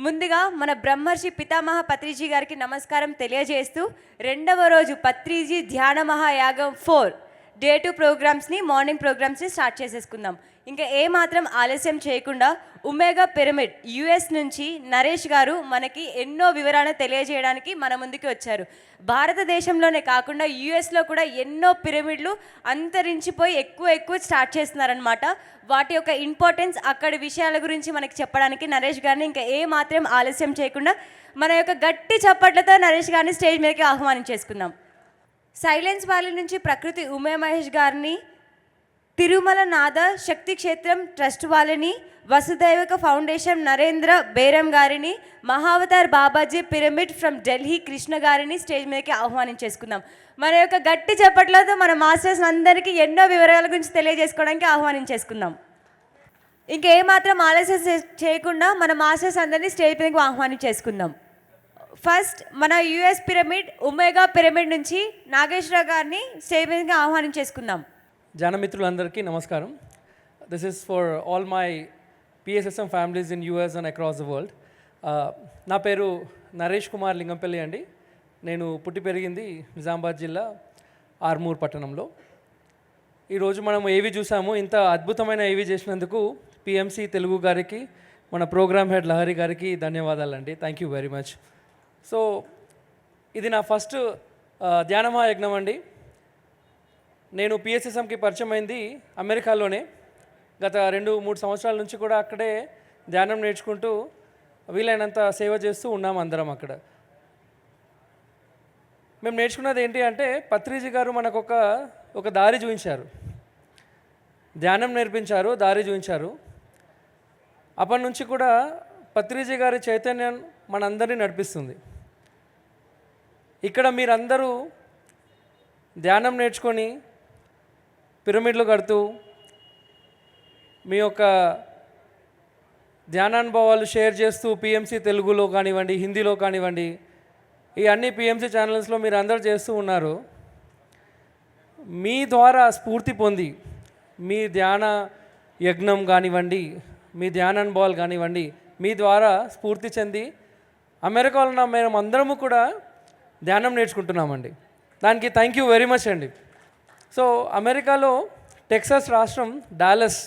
ముందుగా మన బ్రహ్మర్షి పితామహ పత్రిజీ గారికి నమస్కారం తెలియజేస్తూ రెండవ రోజు పత్రిజీ ధ్యాన మహాయాగం 4 డే 2 ప్రోగ్రామ్స్ని మార్నింగ్ ప్రోగ్రామ్స్ని స్టార్ట్ చేసేసుకుందాం. ఇంకా ఏమాత్రం ఆలస్యం చేయకుండా ఒమేగా పిరమిడ్ యుఎస్ నుంచి నరేష్ గారు మనకి ఎన్నో వివరాలను తెలియజేయడానికి మన ముందుకు వచ్చారు. భారతదేశంలోనే కాకుండా యుఎస్లో కూడా ఎన్నో పిరమిడ్లు అంతరించిపోయి ఎక్కువ స్టార్ట్ చేస్తున్నారనమాట. వాటి యొక్క ఇంపార్టెన్స్ అక్కడి విషయాల గురించి మనకి చెప్పడానికి నరేష్ గారిని ఇంకా ఏమాత్రం ఆలస్యం చేయకుండా మన యొక్క గట్టి చప్పట్లతో నరేష్ గారిని స్టేజ్ మీదకి ఆహ్వానించేసుకుందాం. సైలెన్స్ వ్యాలీ నుంచి ప్రకృతి ఉమే మహేష్ గారిని, తిరుమల నాథ శక్తి క్షేత్రం ట్రస్ట్ వాళ్ళని, వసుదైవక ఫౌండేషన్ నరేంద్ర బేరం గారిని, మహావతార్ బాబాజీ పిరమిడ్ ఫ్రమ్ ఢిల్లీ కృష్ణ గారిని స్టేజ్ మీదకి ఆహ్వానించేసుకుందాం. మన యొక్క గట్టి చప్పట్లతో మన మాస్టర్స్ అందరికీ ఎన్నో వివరాల గురించి తెలియజేసుకోవడానికి ఆహ్వానించేసుకుందాం. ఇంకేమాత్రం ఆలస్యం చేయకుండా మన మాస్టర్స్ అందరినీ స్టేజ్ మీదకి ఆహ్వానించేసుకుందాం. ఫస్ట్ మన యుఎస్ పిరమిడ్ ఒమేగా పిరమిడ్ నుంచి నాగేశ్వర గారిని స్టేజ్ మీదకి ఆహ్వానించేసుకుందాం. జానమిత్రులందరికీ నమస్కారం. This is for all my PSSM families in US and across the world. నా పేరు నరేష్ కుమార్ లింగంపల్లి అండి. నేను పుట్టి పెరిగింది నిజామాబాద్ జిల్లా ఆర్మూర్ పట్టణంలో. ఈరోజు మనం ఏవి చూసాము, ఇంత అద్భుతమైన ఏవి చేసినందుకు పిఎంసి తెలుగు గారికి, మన ప్రోగ్రామ్ హెడ్ లహరి గారికి ధన్యవాదాలండి. Thank you very much. So ఇది నా ఫస్ట్ ధ్యానమహాయజ్ఞం అండి. నేను పిఎస్ఎస్ఎంకి పరిచయం అయింది అమెరికాలోనే. గత 2-3 సంవత్సరాల నుంచి కూడా అక్కడే ధ్యానం నేర్చుకుంటూ వీలైనంత సేవ చేస్తూ ఉన్నాము అందరం అక్కడ. మేము నేర్చుకున్నది ఏంటి అంటే, పత్రిజీ గారు మనకు ఒక దారి చూపించారు, ధ్యానం నేర్పించారు, దారి చూపించారు. అప్పటి నుంచి కూడా పత్రిజీ గారి చైతన్యం మనందరినీ నడిపిస్తుంది. ఇక్కడ మీరందరూ ధ్యానం నేర్చుకొని పిరమిడ్లు కడుతూ మీ యొక్క ధ్యానానుభవాలు షేర్ చేస్తూ పిఎంసి తెలుగులో కానివ్వండి, హిందీలో కానివ్వండి, ఈ అన్ని పిఎంసి ఛానల్స్లో మీరు అందరూ చేస్తూ ఉన్నారు. మీ ద్వారా స్ఫూర్తి పొంది మీ ధ్యాన యజ్ఞం కానివ్వండి, మీ ధ్యానానుభవాలు కానివ్వండి, మీ ద్వారా స్ఫూర్తి చెంది అమెరికాలో ఉన్న మేము అందరము కూడా ధ్యానం నేర్చుకుంటున్నామండి. దానికి థ్యాంక్ యూ వెరీ మచ్ అండి. సో అమెరికాలో టెక్సాస్ రాష్ట్రం డాలస్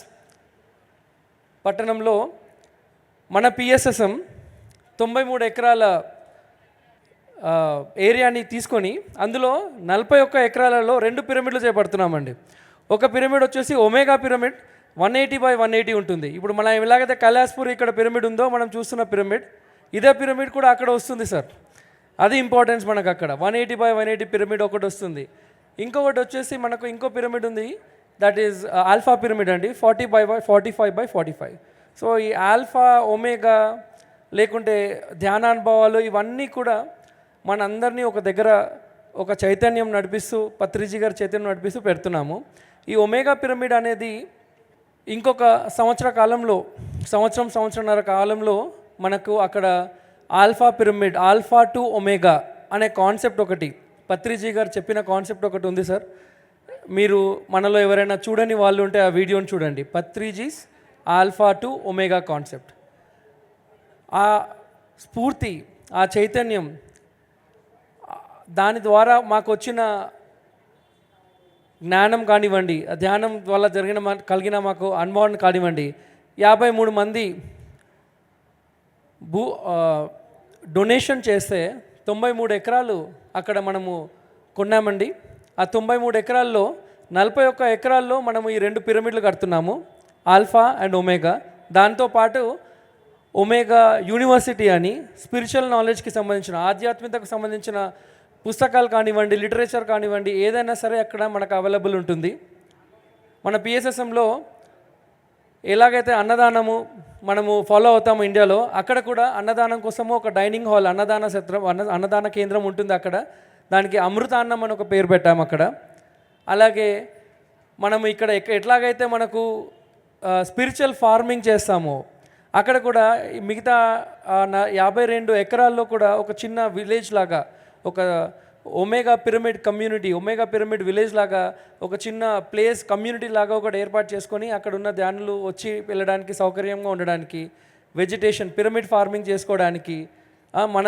పట్టణంలో మన పిఎస్ఎస్ఎం 93 ఎకరాల ఏరియాని తీసుకొని అందులో 41 ఎకరాలలో 2 పిరమిడ్లు చేపడుతున్నామండి. ఒక పిరమిడ్ వచ్చేసి ఒమేగా పిరమిడ్ 180/180 ఉంటుంది. ఇప్పుడు మనం ఎలాగైతే కైలాసపూర్ ఇక్కడ పిరమిడ్ ఉందో మనం చూస్తున్న పిరమిడ్, ఇదే పిరమిడ్ కూడా అక్కడ వస్తుంది సార్. అది ఇంపార్టెన్స్ మనకు. అక్కడ 180/180 పిరమిడ్ ఒకటి వస్తుంది. ఇంకొకటి వచ్చేసి మనకు ఇంకో పిరమిడ్ ఉంది, దట్ ఈజ్ ఆల్ఫా పిరమిడ్ అండి, 40/45/45. సో ఈ ఆల్ఫా, ఒమేగా లేకుంటే ధ్యానానుభవాలు ఇవన్నీ కూడా మనందరినీ ఒక దగ్గర ఒక చైతన్యం నడిపిస్తూ, పత్రిజీ గారి చైతన్యం నడిపిస్తూ పెడుతున్నాము. ఈ ఒమేగా పిరమిడ్ అనేది ఇంకొక సంవత్సరంన్నర కాలంలో మనకు అక్కడ alpha pyramid, alpha to omega అనే కాన్సెప్ట్ ఒకటి, పత్రిజీ గారు చెప్పిన కాన్సెప్ట్ ఒకటి ఉంది సార్. మీరు మనలో ఎవరైనా చూడని వాళ్ళు ఉంటే ఆ వీడియోని చూడండి, పత్రిజీస్ ఆల్ఫా టు ఒమేగా కాన్సెప్ట్. ఆ స్ఫూర్తి, ఆ చైతన్యం, దాని ద్వారా మాకు వచ్చిన జ్ఞానం కానివ్వండి, ధ్యానం వల్ల కలిగిన మాకు అనుభవం కానివ్వండి, 53 మంది డొనేషన్ చేస్తే 93 ఎకరాలు అక్కడ మనము కొన్నామండి. ఆ 93 ఎకరాల్లో 41 ఎకరాల్లో మనము ఈ 2 పిరమిడ్లు కడుతున్నాము, ఆల్ఫా అండ్ ఒమేగా. దాంతోపాటు ఒమేగా యూనివర్సిటీ అని స్పిరిచువల్ నాలెడ్జ్కి సంబంధించిన, ఆధ్యాత్మికతకు సంబంధించిన పుస్తకాలు కానివ్వండి, లిటరేచర్ కానివ్వండి, ఏదైనా సరే అక్కడ మనకు అవైలబుల్ ఉంటుంది. మన పిఎస్ఎస్ఎంలో ఎలాగైతే అన్నదానము మనము ఫాలో అవుతాము ఇండియాలో, అక్కడ కూడా అన్నదానం కోసము ఒక డైనింగ్ హాల్, అన్నదాన కేంద్రం ఉంటుంది అక్కడ. దానికి అమృతాన్నం అని ఒక పేరు పెట్టాము అక్కడ. అలాగే మనము ఇక్కడ ఎట్లాగైతే మనకు స్పిరిచువల్ ఫార్మింగ్ చేస్తామో, అక్కడ కూడా మిగతా 52 ఎకరాల్లో కూడా ఒక చిన్న విలేజ్ లాగా, ఒక omega pyramid community, omega pyramid village లాగా ఒక చిన్న ప్లేస్ కమ్యూనిటీ లాగా ఒకటి ఏర్పాటు చేసుకొని అక్కడ ఉన్న ధ్యానులు వచ్చి వెళ్ళడానికి సౌకర్యంగా ఉండడానికి వెజిటేషన్ పిరమిడ్ ఫార్మింగ్ చేసుకోవడానికి, మన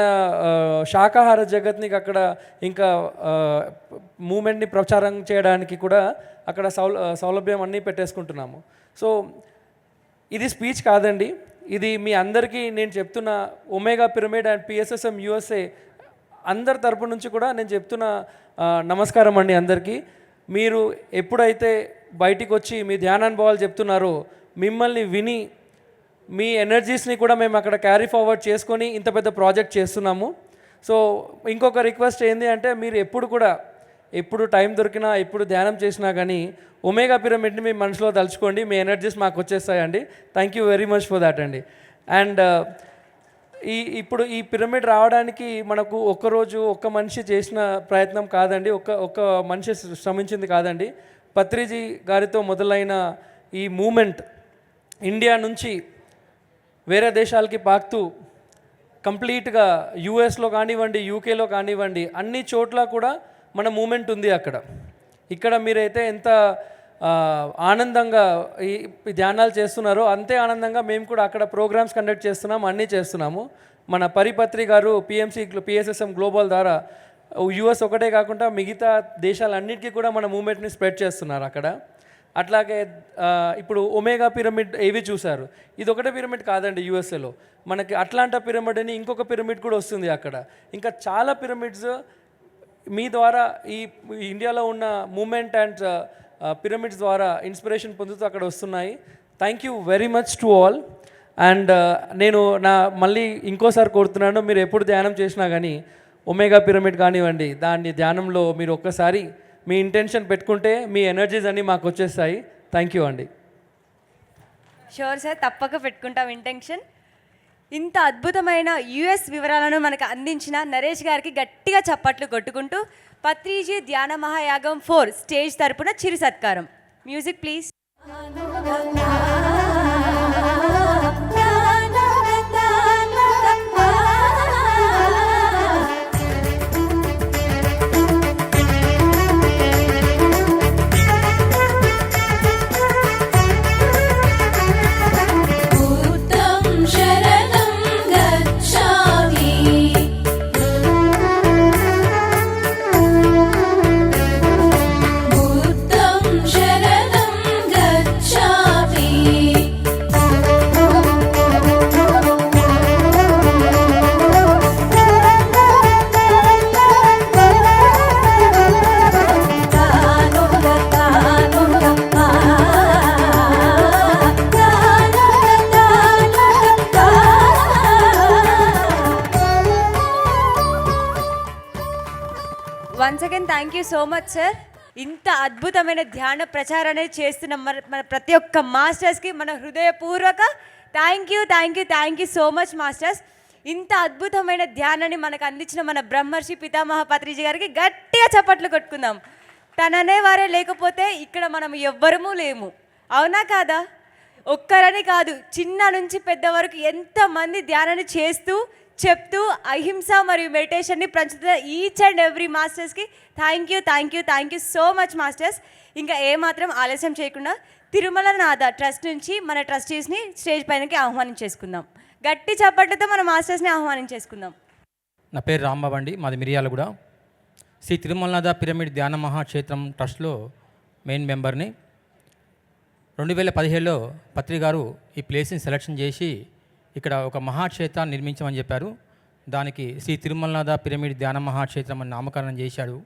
శాకాహార జగత్ని అక్కడ ఇంకా మూమెంట్ని ప్రచారం చేయడానికి కూడా అక్కడ సౌలభ్యం అన్నీ పెట్టేసుకుంటున్నాము. సో ఇది స్పీచ్ కాదండి, ఇది మీ అందరికీ నేను చెప్తున్న omega pyramid and PSSM USA అందరి తరపు నుంచి కూడా నేను చెప్తున్న నమస్కారం అండి అందరికీ. మీరు ఎప్పుడైతే బయటికి వచ్చి మీ ధ్యానానుభవాలు చెప్తున్నారో, మిమ్మల్ని విని మీ ఎనర్జీస్ని కూడా మేము అక్కడ క్యారీ ఫార్వర్డ్ చేసుకొని ఇంత పెద్ద ప్రాజెక్ట్ చేస్తున్నాము. సో ఇంకొక రిక్వెస్ట్ ఏంటి అంటే, మీరు ఎప్పుడు టైం దొరికినా ఎప్పుడు ధ్యానం చేసినా కానీ ఒమేగా పిరమిడ్ని మీ మనసులో తలుచుకోండి, మీ ఎనర్జీస్ మాకు వచ్చేస్తాయండి. Thank you very much for that అండి. అండ్ ఇప్పుడు ఈ పిరమిడ్ రావడానికి మనకు ఒక్క మనిషి చేసిన ప్రయత్నం కాదండి, ఒక్క మనిషి శ్రమించింది కాదండి. పత్రిజీ గారితో మొదలైన ఈ మూమెంట్ ఇండియా నుంచి వేరే దేశాలకి పాకుతూ కంప్లీట్గా యూఎస్లో కానివ్వండి, యూకేలో కానివ్వండి, అన్ని చోట్ల కూడా మన మూమెంట్ ఉంది ఇక్కడ మీరైతే ఎంత ఆనందంగా ఈ ధ్యానాలు చేస్తున్నారో అంతే ఆనందంగా మేము కూడా అక్కడ ప్రోగ్రామ్స్ కండక్ట్ చేస్తున్నాము, అన్నీ చేస్తున్నాము. మన పరిపత్రి గారు పిఎస్ఎస్ఎం గ్లోబల్ ద్వారా యూఎస్ ఒకటే కాకుండా మిగతా దేశాలన్నిటికీ కూడా మన మూమెంట్ని స్ప్రెడ్ చేస్తున్నారు అక్కడ. అట్లాగే ఇప్పుడు ఒమేగా పిరమిడ్ ఏవి చూశారు, ఇది ఒకటే పిరమిడ్ కాదండి. యూఎస్ఏలో మనకి అట్లాంటా పిరమిడ్ అని ఇంకొక పిరమిడ్ కూడా వస్తుంది అక్కడ. ఇంకా చాలా పిరమిడ్స్ మీ ద్వారా ఈ ఇండియాలో ఉన్న మూమెంట్ అండ్ పిరమిడ్స్ ద్వారా ఇన్స్పిరేషన్ పొందుతూ అక్కడ వస్తున్నాయి. Thank you very much to all. And నేను మళ్ళీ ఇంకోసారి కోరుతున్నాను, మీరు ఎప్పుడు ధ్యానం చేసినా కానీ ఒమేగా పిరమిడ్ కానివ్వండి, దాన్ని ధ్యానంలో మీరు ఒక్కసారి మీ ఇంటెన్షన్ పెట్టుకుంటే మీ ఎనర్జీస్ అన్నీ మాకు వచ్చేస్తాయి. థ్యాంక్ యూ అండి. షూర్ సార్, తప్పక పెట్టుకుంటాం ఇంటెన్షన్. ఇంత అద్భుతమైన యుఎస్ వివరాలను మనకు అందించిన నరేష్ గారికి గట్టిగా చప్పట్లు కొట్టుకుంటూ పత్రిజీ ధ్యాన మహాయాగం 4 స్టేజ్ తరపున చిరు సత్కారం. Music please. Once again thank you so much sir. ఇంత అద్భుతమైన ధ్యాన ప్రచారాన్ని చేస్తున్న మన ప్రతి ఒక్క మాస్టర్స్కి మన హృదయపూర్వక thank you so much masters. ఇంత అద్భుతమైన ధ్యానాన్ని మనకు అందించిన మన బ్రహ్మర్షి పితామహ పత్రిజీ గారికి గట్టిగా చప్పట్లు కొట్టుకుందాం. తననే వారే లేకపోతే ఇక్కడ మనం ఎవ్వరము లేము, అవునా కాదా? ఒక్కరని కాదు, చిన్న నుంచి పెద్ద వరకు ఎంతమంది ధ్యానాన్ని చేస్తూ చెప్తూ అహింస మరియు మెడిటేషన్ని పంచుతున్న ఈచ్ అండ్ ఎవ్రీ మాస్టర్స్కి thank you so much masters. ఇంకా ఏమాత్రం ఆలస్యం చేయకుండా తిరుమల నాథ ట్రస్ట్ నుంచి మన ట్రస్టీస్ని స్టేజ్ పైనకి ఆహ్వానించేసుకుందాం. గట్టి చప్పట్లతో మన మాస్టర్స్ని ఆహ్వానించేసుకుందాం. నా పేరు రాంబాబు అండి, మాది మిర్యాలగూడ. శ్రీ తిరుమలనాథ పిరమిడ్ ధ్యాన మహాక్షేత్రం ట్రస్ట్లో మెయిన్ మెంబర్ని. 2017లో పత్రి గారు ఈ ప్లేస్ని సెలెక్షన్ చేసి ఇక్కడ ఒక మహాక్షేత్రాన్ని నిర్మించమని చెప్పారు. దానికి శ్రీ తిరుమలనాథ పిరమిడ్ ధ్యాన మహాక్షేత్రం అని నామకరణం చేశాడు.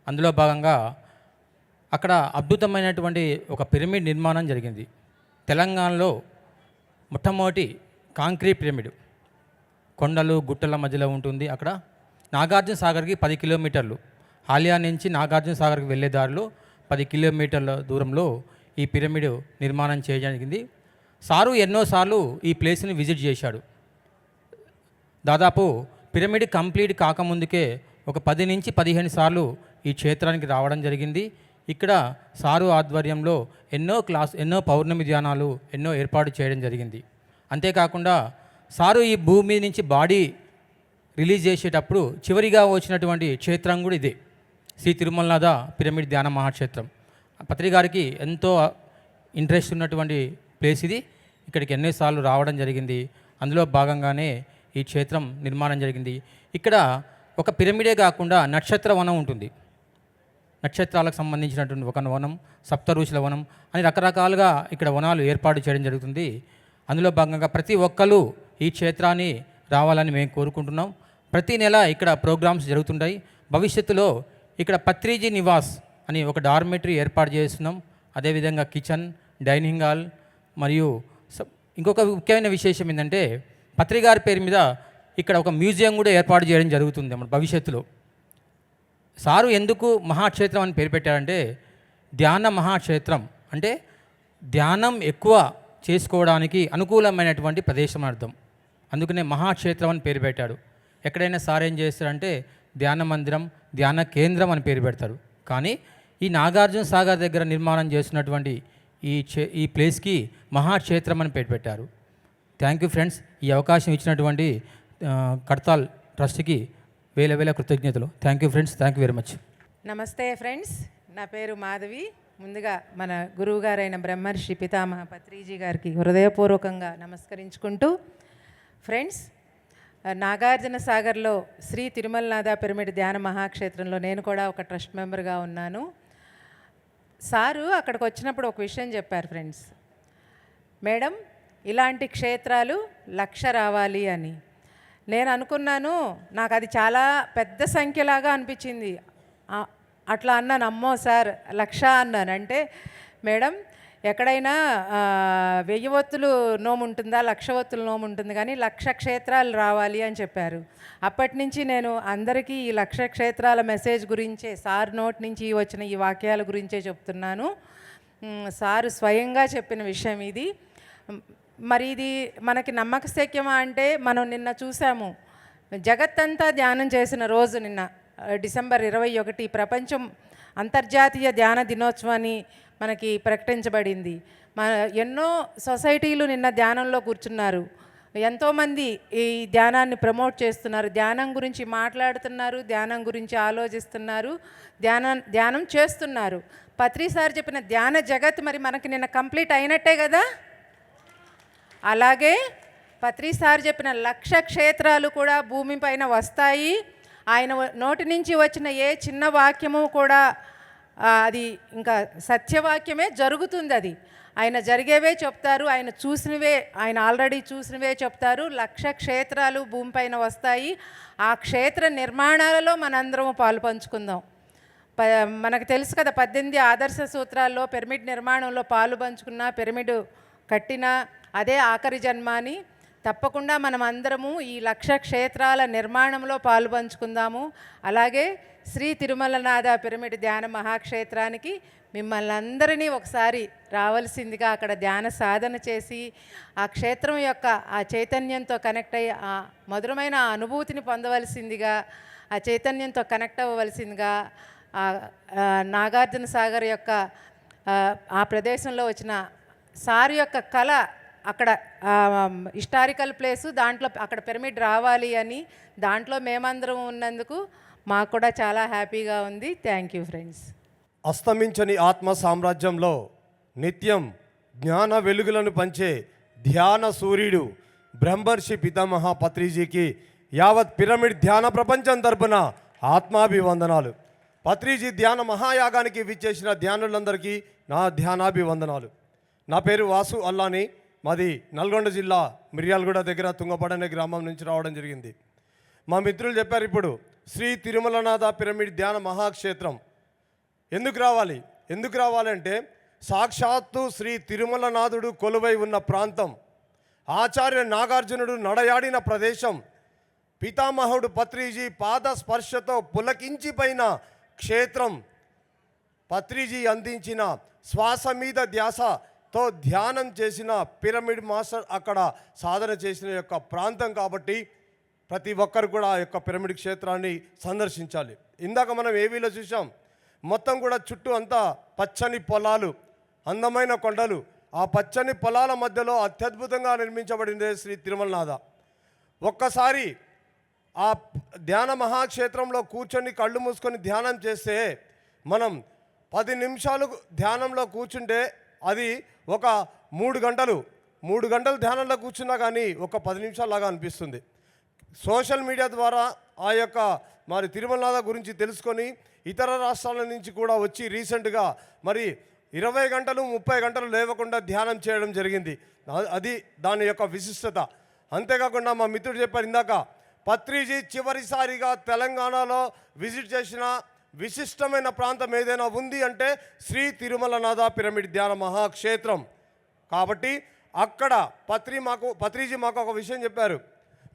అందులో భాగంగా అక్కడ అద్భుతమైనటువంటి ఒక పిరమిడ్ నిర్మాణం జరిగింది. తెలంగాణలో మొట్టమొదటి కాంక్రీట్ పిరమిడ్ కొండలు గుట్టల మధ్యలో ఉంటుంది. అక్కడ నాగార్జున సాగర్కి 10 కిలోమీటర్లు, హాలియా నుంచి నాగార్జున సాగర్కి వెళ్ళే దారిలో 10 కిలోమీటర్ల దూరంలో ఈ పిరమిడ్ నిర్మాణం చేయడం జరిగింది. సారు ఎన్నోసార్లు ఈ ప్లేస్ని విజిట్ చేశాడు. దాదాపు పిరమిడ్ కంప్లీట్ కాకముందుకే ఒక 10 నుంచి 15 సార్లు ఈ క్షేత్రానికి రావడం జరిగింది. ఇక్కడ సారు ఆధ్వర్యంలో ఎన్నో పౌర్ణమి ధ్యానాలు ఎన్నో ఏర్పాటు చేయడం జరిగింది. అంతేకాకుండా సారు ఈ భూమి నుంచి బాడీ రిలీజ్ చేసేటప్పుడు చివరిగా వచ్చినటువంటి క్షేత్రం కూడా ఇదే, శ్రీ తిరుమలనాథ పిరమిడ్ ధ్యాన మహాక్షేత్రం. పత్రి గారికి ఎంతో ఇంట్రెస్ట్ ఉన్నటువంటి ప్లేస్ ఇది. ఇక్కడికి ఎన్నోసార్లు రావడం జరిగింది. అందులో భాగంగానే ఈ క్షేత్రం నిర్మాణం జరిగింది. ఇక్కడ ఒక పిరమిడే కాకుండా నక్షత్ర వనం ఉంటుంది. నక్షత్రాలకు సంబంధించినటువంటి ఒక వనం, సప్తఋషుల వనం అని రకరకాలుగా ఇక్కడ వనాలు ఏర్పాటు చేయడం జరుగుతుంది. అందులో భాగంగా ప్రతి ఒక్కరూ ఈ క్షేత్రాన్ని రావాలని మేము కోరుకుంటున్నాం. ప్రతి నెల ఇక్కడ ప్రోగ్రామ్స్ జరుగుతుంటాయి. భవిష్యత్తులో ఇక్కడ పత్రిజీ నివాస్ అని ఒక డార్మెటరీ ఏర్పాటు చేస్తున్నాం. అదేవిధంగా కిచెన్, డైనింగ్ హాల్ మరియు ఇంకొక ముఖ్యమైన విశేషం ఏంటంటే పత్రి గారి పేరు మీద ఇక్కడ ఒక మ్యూజియం కూడా ఏర్పాటు చేయడం జరుగుతుంది మన భవిష్యత్తులో. సారు ఎందుకు మహాక్షేత్రం అని పేరు పెట్టారంటే ధ్యాన మహాక్షేత్రం అంటే ధ్యానం ఎక్కువ చేసుకోవడానికి అనుకూలమైనటువంటి ప్రదేశం అర్థం. అందుకనే మహాక్షేత్రం అని పేరు పెట్టాడు. ఎక్కడైనా సార్ ఏం చేస్తారంటే ధ్యాన మందిరం, ధ్యాన కేంద్రం అని పేరు పెడతారు. కానీ ఈ నాగార్జున సాగర్ దగ్గర నిర్మాణం చేస్తున్నటువంటి ఈ ప్లేస్కి మహాక్షేత్రం అని పేరు పెట్టారు. Thank you friends. ఈ అవకాశం ఇచ్చినటువంటి కడతాల్ ట్రస్ట్కి వేల కృతజ్ఞతలు. Thank you friends. Thank you very much. నమస్తే ఫ్రెండ్స్, నా పేరు మాధవి. ముందుగా మన గురువు గారైన బ్రహ్మర్షి పితామహ పత్రిజీ గారికి హృదయపూర్వకంగా నమస్కరించుకుంటూ, ఫ్రెండ్స్, నాగార్జున సాగర్లో శ్రీ తిరుమలనాథ పిరమిడ్ ధ్యాన మహాక్షేత్రంలో నేను కూడా ఒక ట్రస్ట్ మెంబర్గా ఉన్నాను. సారు అక్కడికి వచ్చినప్పుడు ఒక విషయం చెప్పారు ఫ్రెండ్స్. మేడం, ఇలాంటి క్షేత్రాలు 1,00,000 రావాలి అని. నేను అనుకున్నాను, నాకు అది చాలా పెద్ద సంఖ్యలాగా అనిపించింది. అట్లా అన్నాను, అమ్మో సార్ 1,00,000 అన్నాను. అంటే మేడం, ఎక్కడైనా 1000 ఒత్తులు నోము ఉంటుందా, 1,00,000 ఒత్తులు నోము ఉంటుంది, కానీ 1,00,000 క్షేత్రాలు రావాలి అని చెప్పారు. అప్పటి నుంచి నేను అందరికీ ఈ 1,00,000 క్షేత్రాల మెసేజ్ గురించే, సార్ నోటి నుంచి వచ్చిన ఈ వాక్యాల గురించే చెప్తున్నాను. సారు స్వయంగా చెప్పిన విషయం ఇది. మరి ఇది మనకి నమ్మకశక్యమా అంటే మనం నిన్న చూసాము, జగత్తంతా ధ్యానం చేసిన రోజు నిన్న డిసెంబర్ 21 ప్రపంచం అంతర్జాతీయ ధ్యాన దినోత్సవాన్ని మనకి ప్రకటించబడింది. ఎన్నో సొసైటీలు నిన్న ధ్యానంలో కూర్చున్నారు. ఎంతోమంది ఈ ధ్యానాన్ని ప్రమోట్ చేస్తున్నారు, ధ్యానం గురించి మాట్లాడుతున్నారు, ధ్యానం గురించి ఆలోచిస్తున్నారు, ధ్యానం చేస్తున్నారు. పత్రి సార్ చెప్పిన ధ్యాన జగత్ మరి మనకి నిన్న కంప్లీట్ అయినట్టే కదా. అలాగే పత్రి సార్ చెప్పిన 1,00,000 క్షేత్రాలు కూడా భూమిపైన వస్తాయి. ఆయన నోటి నుంచి వచ్చిన ఏ చిన్న వాక్యము కూడా అది ఇంకా సత్యవాక్యమే జరుగుతుంది. అది ఆయన జరిగేవే చెప్తారు, ఆయన చూసినవే, ఆయన ఆల్రెడీ చూసినవే చెప్తారు. 1,00,000 క్షేత్రాలు భూమిపైన వస్తాయి. ఆ క్షేత్ర నిర్మాణాలలో మనందరం పాలు పంచుకుందాం. మనకు తెలుసు కదా, 18 ఆదర్శ సూత్రాల్లో పిరమిడ్ నిర్మాణంలో పాలు పంచుకున్న, పిరమిడ్ కట్టిన అదే ఆఖరి జన్మ అని. తప్పకుండా మనం అందరము ఈ 1,00,000 క్షేత్రాల నిర్మాణంలో పాలు పంచుకుందాము. అలాగే శ్రీ తిరుమలనాథ పిరమిడ్ ధ్యాన మహాక్షేత్రానికి మిమ్మల్ని అందరినీ ఒకసారి రావాల్సిందిగా, అక్కడ ధ్యాన సాధన చేసి ఆ క్షేత్రం యొక్క ఆ చైతన్యంతో కనెక్ట్ అయ్యి ఆ మధురమైన అనుభూతిని పొందవలసిందిగా, ఆ చైతన్యంతో కనెక్ట్ అవ్వవలసిందిగా, నాగార్జున సాగర్ యొక్క ఆ ప్రదేశంలో వచ్చిన సార్ యొక్క కళ, అక్కడ హిస్టారికల్ ప్లేసు, దాంట్లో అక్కడ పిరమిడ్ రావాలి అని, దాంట్లో మేమందరం ఉన్నందుకు మాకు కూడా చాలా హ్యాపీగా ఉంది. Thank you friends. అస్తమించని ఆత్మ సామ్రాజ్యంలో నిత్యం జ్ఞాన వెలుగులను పంచే ధ్యాన సూర్యుడు బ్రహ్మర్షి పితామహ పత్రిజీకి యావత్ పిరమిడ్ ధ్యాన ప్రపంచం తరపున ఆత్మాభివందనాలు. పత్రిజీ ధ్యాన మహాయాగానికి విచ్చేసిన ధ్యానులందరికీ నా ధ్యానాభివందనాలు. నా పేరు వాసు అల్లాని. మాది నల్గొండ జిల్లా మిర్యాలగూడ దగ్గర తుంగపడ అనే గ్రామం నుంచి రావడం జరిగింది. మా మిత్రులు చెప్పారు, ఇప్పుడు శ్రీ తిరుమలనాథ పిరమిడ్ ధ్యాన మహాక్షేత్రం ఎందుకు రావాలంటే సాక్షాత్తు శ్రీ తిరుమలనాథుడు కొలువై ఉన్న ప్రాంతం, ఆచార్య నాగార్జునుడు నడయాడిన ప్రదేశం, పితామహుడు పత్రిజీ పాద స్పర్శతో పులకించిపోయిన క్షేత్రం, పత్రిజీ అందించిన శ్వాస మీద ధ్యాసతో ధ్యానం చేసిన పిరమిడ్ మాస్టర్ అక్కడ సాధన చేసిన యొక్క ప్రాంతం. కాబట్టి ప్రతి ఒక్కరు కూడా ఆ యొక్క పిరమిడ్ క్షేత్రాన్ని సందర్శించాలి. ఇందాక మనం ఏవీలో చూసాం, మొత్తం కూడా చుట్టూ అంతా పచ్చని పొలాలు, అందమైన కొండలు. ఆ పచ్చని పొలాల మధ్యలో అత్యద్భుతంగా నిర్మించబడిందే శ్రీ తిరుమలనాథ. ఒక్కసారి ఆ ధ్యాన మహాక్షేత్రంలో కూర్చొని కళ్ళు మూసుకొని ధ్యానం చేస్తే, మనం 10 నిమిషాలు ధ్యానంలో కూర్చుంటే అది ఒక 3 గంటలు, 3 గంటలు ధ్యానంలో కూర్చున్నా కానీ ఒక 10 నిమిషాల్లాగా అనిపిస్తుంది. సోషల్ మీడియా ద్వారా ఆ యొక్క మరి తిరుమలనాథ గురించి తెలుసుకొని ఇతర రాష్ట్రాల నుంచి కూడా వచ్చి రీసెంట్గా మరి 20 గంటలు 30 గంటలు లేవకుండా ధ్యానం చేయడం జరిగింది. అది దాని యొక్క విశిష్టత. అంతేకాకుండా మా మిత్రుడు చెప్పారు ఇందాక, పత్రిజీ చివరిసారిగా తెలంగాణలో విజిట్ చేసిన విశిష్టమైన ప్రాంతం ఏదైనా ఉంది అంటే శ్రీ తిరుమలనాథ పిరమిడ్ ధ్యాన మహాక్షేత్రం. కాబట్టి అక్కడ పత్రిజీ మాకు ఒక విషయం చెప్పారు,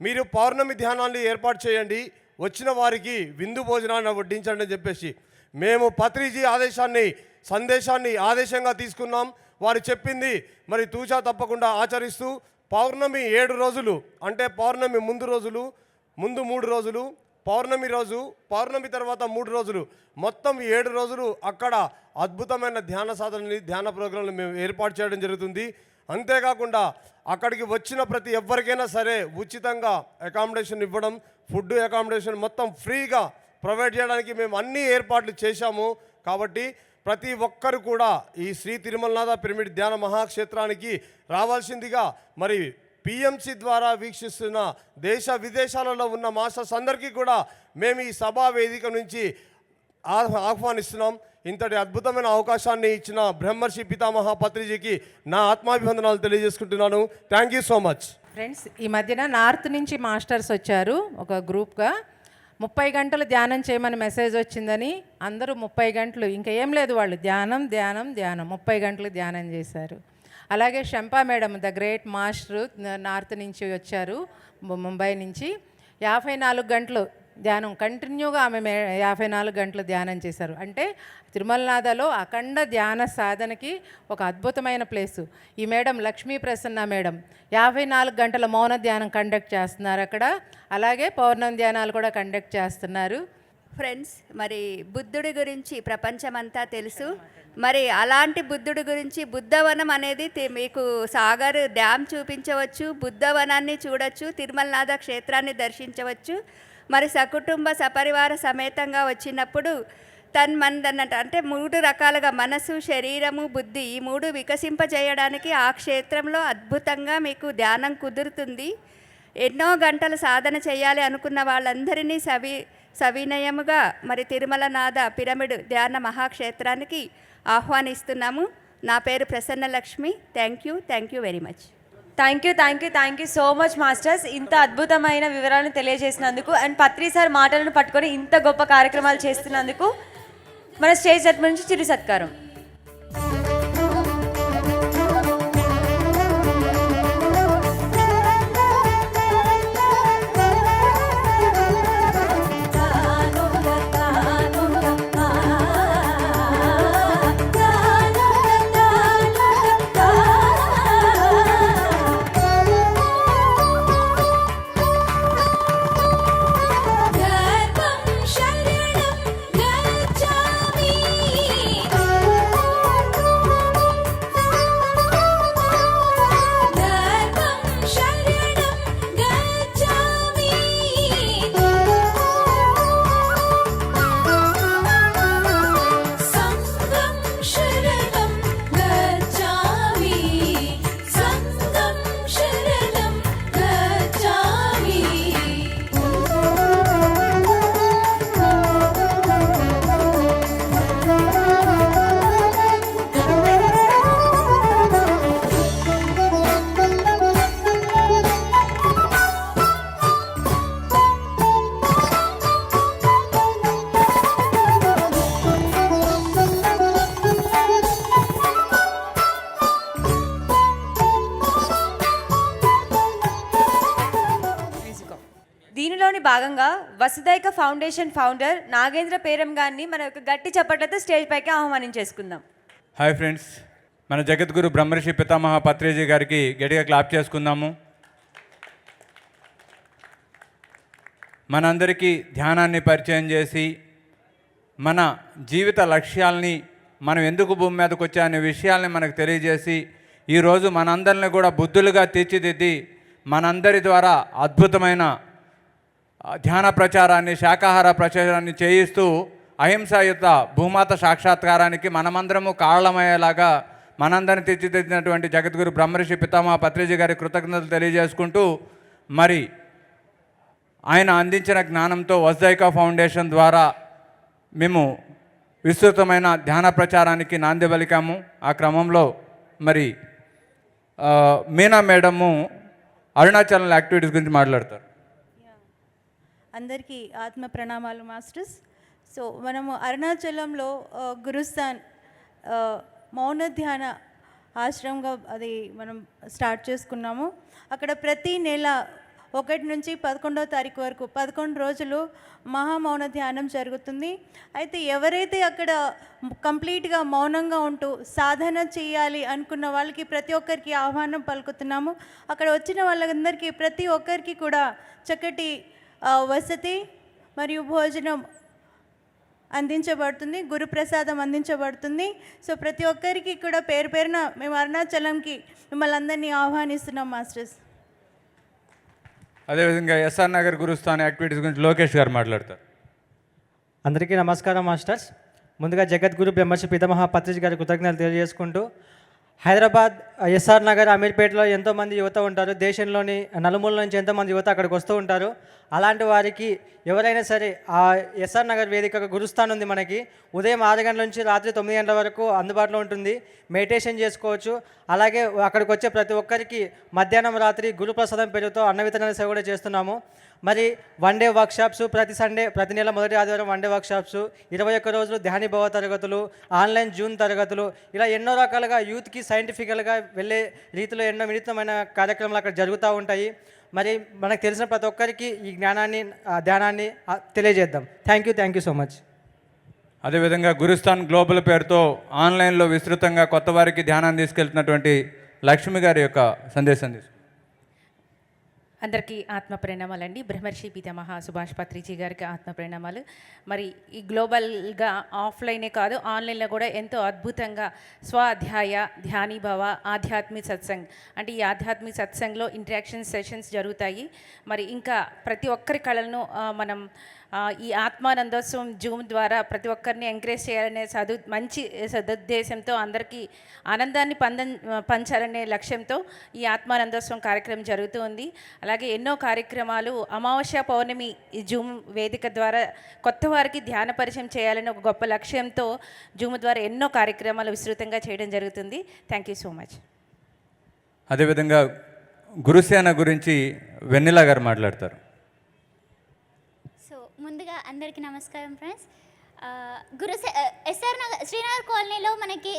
మీరు పౌర్ణమి ధ్యానాన్ని ఏర్పాటు చేయండి, వచ్చిన వారికి విందు భోజనాన్ని వడ్డించండి అని చెప్పేసి మేము పత్రిజీ సందేశాన్ని ఆదేశంగా తీసుకున్నాం. వారు చెప్పింది మరి తూచా తప్పకుండా ఆచరిస్తూ పౌర్ణమి 7 రోజులు అంటే పౌర్ణమి ముందు 3 రోజులు, పౌర్ణమి రోజు, పౌర్ణమి తర్వాత 3 రోజులు, మొత్తం 7 రోజులు అక్కడ అద్భుతమైన ధ్యాన సాధనని ధ్యాన ప్రోగ్రాంలు మేము ఏర్పాటు చేయడం జరుగుతుంది. అంతేకాకుండా అక్కడికి వచ్చిన ప్రతి ఎవరికైనా సరే ఉచితంగా అకామిడేషన్ ఇవ్వడం, ఫుడ్ అకామిడేషన్ మొత్తం ఫ్రీగా ప్రొవైడ్ చేయడానికి మేము అన్ని ఏర్పాట్లు చేశాము. కాబట్టి ప్రతి ఒక్కరు కూడా ఈ శ్రీ తిరుమలనాథ పిరమిడ్ ధ్యాన మహాక్షేత్రానికి రావాల్సిందిగా మరి పిఎంసి ద్వారా వీక్షిస్తున్న దేశ విదేశాలలో ఉన్న మాస్టర్స్ అందరికీ కూడా మేము ఈ సభా వేదిక నుంచి ఆహ్వానిస్తున్నాం. ఇంతటి అద్భుతమైన అవకాశాన్ని ఇచ్చిన బ్రహ్మర్షి పితామహ పత్రిజీకి నా ఆత్మాభివందనాలు తెలియజేసుకుంటున్నాను. Thank you so much. Friends, ఈ మధ్యన నార్త్ నుంచి మాస్టర్స్ వచ్చారు ఒక గ్రూప్గా. 30 గంటలు ధ్యానం చేయమని మెసేజ్ వచ్చిందని అందరూ 30 గంటలు ఇంకా ఏం లేదు, వాళ్ళు ధ్యానం 30 గంటలు ధ్యానం చేశారు. అలాగే Shampa madam the great master north నుంచి వచ్చారు, ముంబై నుంచి. 54 గంటలు ధ్యానం కంటిన్యూగా ఆమె 54 గంటలు ధ్యానం చేశారు. అంటే తిరుమలనాథలో అఖండ ధ్యాన సాధనకి ఒక అద్భుతమైన ప్లేసు. ఈ మేడం లక్ష్మీ ప్రసన్న మేడం 54 గంటల మౌన ధ్యానం కండక్ట్ చేస్తున్నారు అక్కడ. అలాగే పౌర్ణమి ధ్యానాలు కూడా కండక్ట్ చేస్తున్నారు. ఫ్రెండ్స్, మరి బుద్ధుడి గురించి ప్రపంచమంతా తెలుసు. మరి అలాంటి బుద్ధుడి గురించి బుద్ధవనం అనేది మీకు సాగర్ డ్యామ్ చూపించవచ్చు, బుద్ధవనాన్ని చూడొచ్చు, తిరుమలనాథ క్షేత్రాన్ని దర్శించవచ్చు. మరి సకుటుంబ సపరివార సమేతంగా వచ్చినప్పుడు తన్మన్నట్టు అంటే 3 రకాలుగా మనసు, శరీరము, బుద్ధి ఈ 3 వికసింపజేయడానికి ఆ క్షేత్రంలో అద్భుతంగా మీకు ధ్యానం కుదురుతుంది. ఎన్నో గంటలు సాధన చేయాలి అనుకున్న వాళ్ళందరినీ సవినయముగా మరి తిరుమలనాథ పిరమిడ్ ధ్యాన మహాక్షేత్రానికి ఆహ్వానిస్తున్నాము. నా పేరు Prasanna Lakshmi. Thank you very much. Thank you so much masters, ఇంత అద్భుతమైన వివరాలను తెలియజేసినందుకు అండ్ పత్రి సార్ మాటలను పట్టుకొని ఇంత గొప్ప కార్యక్రమాలు చేస్తున్నందుకు మన స్టేజ్ తరపు నుంచి చిరు సత్కారం. దీనిలోని భాగంగా వసుదైక ఫౌండేషన్ ఫౌండర్ నాగేంద్ర పేరం గారిని మన యొక్క గట్టి చప్పట్లతో స్టేజ్ పైకి ఆహ్వానించేసుకుందాం. హాయ్ ఫ్రెండ్స్, మన జగద్గురు బ్రహ్మర్షి పితామహ పత్రిజీ గారికి గట్టిగా క్లాప్ చేసుకుందాము. మనందరికీ ధ్యానాన్ని పరిచయం చేసి మన జీవిత లక్ష్యాల్ని మనం ఎందుకు భూమి మీదకి వచ్చా అనే విషయాల్ని మనకు తెలియజేసి ఈరోజు మనందరిని కూడా బుద్ధులుగా తీర్చిదిద్ది మనందరి ద్వారా అద్భుతమైన ధ్యాన ప్రచారాన్ని, శాకాహార ప్రచారాన్ని చేయిస్తూ అహింసాయుత భూమాత సాక్షాత్కారానికి మనమందరము కారణమయ్యేలాగా మనందరిని తీర్చిదిద్దినటువంటి జగద్గురు బ్రహ్మర్షి పితామహ పత్రిజీ గారి కృతజ్ఞతలు తెలియజేసుకుంటూ మరి ఆయన అందించిన జ్ఞానంతో వజ్దైక ఫౌండేషన్ ద్వారా మేము విస్తృతమైన ధ్యాన ప్రచారానికి నాంది పలికాము. ఆ క్రమంలో మరి మీనా మేడము అరుణాచలం యాక్టివిటీస్ గురించి మాట్లాడతారు. అందరికీ ఆత్మ ప్రణామాలు మాస్టర్స్. సో మనము అరుణాచలంలో గురుస్థాన్ మౌన ధ్యాన ఆశ్రమంగా అది మనం స్టార్ట్ చేసుకున్నాము. అక్కడ ప్రతి నెల 1 నుంచి 11వ తారీఖు వరకు 11 రోజులు మహామౌన ధ్యానం జరుగుతుంది. అయితే ఎవరైతే అక్కడ కంప్లీట్గా మౌనంగా ఉంటూ సాధన చేయాలి అనుకున్న వాళ్ళకి ప్రతి ఒక్కరికి ఆహ్వానం పలుకుతున్నాము. అక్కడ వచ్చిన వాళ్ళందరికీ ప్రతి ఒక్కరికి కూడా చక్కటి వసతి మరియు భోజనం అందించబడుతుంది, గురుప్రసాదం అందించబడుతుంది. సో ప్రతి ఒక్కరికి కూడా పేరు పేరున మేము అరుణాచలంకి మిమ్మల్ని అందరినీ ఆహ్వానిస్తున్నాం మాస్టర్స్. అదేవిధంగా ఎస్ఆర్ నగర్ గురుస్థాన్ యాక్టివిటీస్ గురించి లోకేష్ గారు మాట్లాడతారు. అందరికీ నమస్కారం మాస్టర్స్. ముందుగా జగద్గురు బ్రహ్మర్షి పితామహ పత్రిజీ గారి కృతజ్ఞతలు తెలియజేసుకుంటూ, హైదరాబాద్ ఎస్ఆర్ నగర్ అమీర్పేటలో ఎంతోమంది యువత ఉంటారు. దేశంలోని నలుమూల నుంచి ఎంతోమంది యువత అక్కడికి వస్తూ ఉంటారు. అలాంటి వారికి ఎవరైనా సరే ఆ ఎస్ఆర్ నగర్ వేదిక గురుస్థాన్ ఉంది మనకి. ఉదయం 6 గంటల నుంచి రాత్రి 9 గంటల వరకు అందుబాటులో ఉంటుంది. మెడిటేషన్ చేసుకోవచ్చు. అలాగే అక్కడికి వచ్చే ప్రతి ఒక్కరికి మధ్యాహ్నం రాత్రి గురుప్రసాదం పేరుతో అన్న వితరణ సేవ కూడా చేస్తున్నాము. మరి 1 డే వర్క్షాప్స్ ప్రతి నెల మొదటి ఆదివారం 1 డే వర్క్షాప్స్, 21 రోజులు ధ్యానిభవ తరగతులు, ఆన్లైన్ జూన్ తరగతులు, ఇలా ఎన్నో రకాలుగా యూత్కి సైంటిఫికల్గా వెళ్ళే రీతిలో ఎన్నో వినూత్నమైన కార్యక్రమాలు అక్కడ జరుగుతూ ఉంటాయి. మరి మనకు తెలిసిన ప్రతి ఒక్కరికి ఈ జ్ఞానాన్ని ధ్యానాన్ని తెలియజేద్దాం. Thank you so much. అదేవిధంగా గురుస్థాన్ గ్లోబల్ పేరుతో ఆన్లైన్లో విస్తృతంగా కొత్త వారికి ధ్యానాన్ని తీసుకెళ్తున్నటువంటి లక్ష్మి గారి యొక్క సందేశం తీసుకు. అందరికీ ఆత్మ ప్రణామాలండి. బ్రహ్మర్షి పితామహ సుభాష్ పత్రిజీ గారికి ఆత్మ ప్రణామాలు. మరి ఈ గ్లోబల్గా ఆఫ్లైనే కాదు ఆన్లైన్లో కూడా ఎంతో అద్భుతంగా స్వాధ్యాయ ధ్యానీభవ ఆధ్యాత్మిక సత్సంగ్ అంటే ఈ ఆధ్యాత్మిక సత్సంగ్లో ఇంటరాక్షన్ సెషన్స్ జరుగుతాయి. మరి ఇంకా ప్రతి ఒక్కరి కళలను మనం ఈ ఆత్మానందోత్సవం జూమ్ ద్వారా ప్రతి ఒక్కరిని ఎంకరేజ్ చేయాలనే మంచి సదుద్దేశంతో అందరికీ ఆనందాన్ని పంచాలనే లక్ష్యంతో ఈ ఆత్మానందోత్సవం కార్యక్రమం జరుగుతూ ఉంది. అలాగే ఎన్నో కార్యక్రమాలు అమావాస్య పౌర్ణమి ఈ జూమ్ వేదిక ద్వారా కొత్త వారికి ధ్యాన పరిచయం చేయాలని ఒక గొప్ప లక్ష్యంతో జూమ్ ద్వారా ఎన్నో కార్యక్రమాలు విస్తృతంగా చేయడం జరుగుతుంది. Thank you so much. అదేవిధంగా గురుసేన గురించి వెన్నెల గారు మాట్లాడతారు. ముందుగా అందరికీ నమస్కారం ఫ్రెండ్స్. ఎస్ఆర్ నగర్ శ్రీనగర్ కాలనీలో మనకి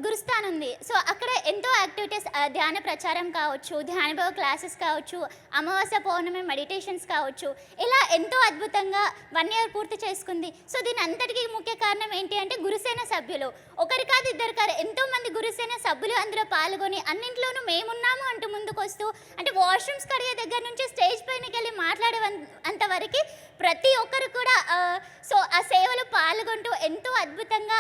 గురుస్థాన్ ఉంది. సో అక్కడ ఎంతో యాక్టివిటీస్ ధ్యాన ప్రచారం కావచ్చు, ధ్యానభవ క్లాసెస్ కావచ్చు, అమావాస్య పౌర్ణమి మెడిటేషన్స్ కావచ్చు, ఇలా ఎంతో అద్భుతంగా 1 year పూర్తి చేసుకుంది. సో దీని అంతటికీ ముఖ్య కారణం ఏంటి అంటే గురుసేన సభ్యులు. ఒకరి కాదు ఇద్దరు కాదు ఎంతోమంది గురుసేన సభ్యులు అందులో పాల్గొని అన్నింట్లోనూ మేమున్నాము అంటూ ముందుకు వస్తూ అంటే వాష్రూమ్స్ కడిగే దగ్గర నుంచి స్టేజ్ పైనకి వెళ్ళి మాట్లాడే అంతవరకు ప్రతి ఒక్కరు కూడా సో ఆ సేవలో పాల్గొంటూ ఎంతో అద్భుతంగా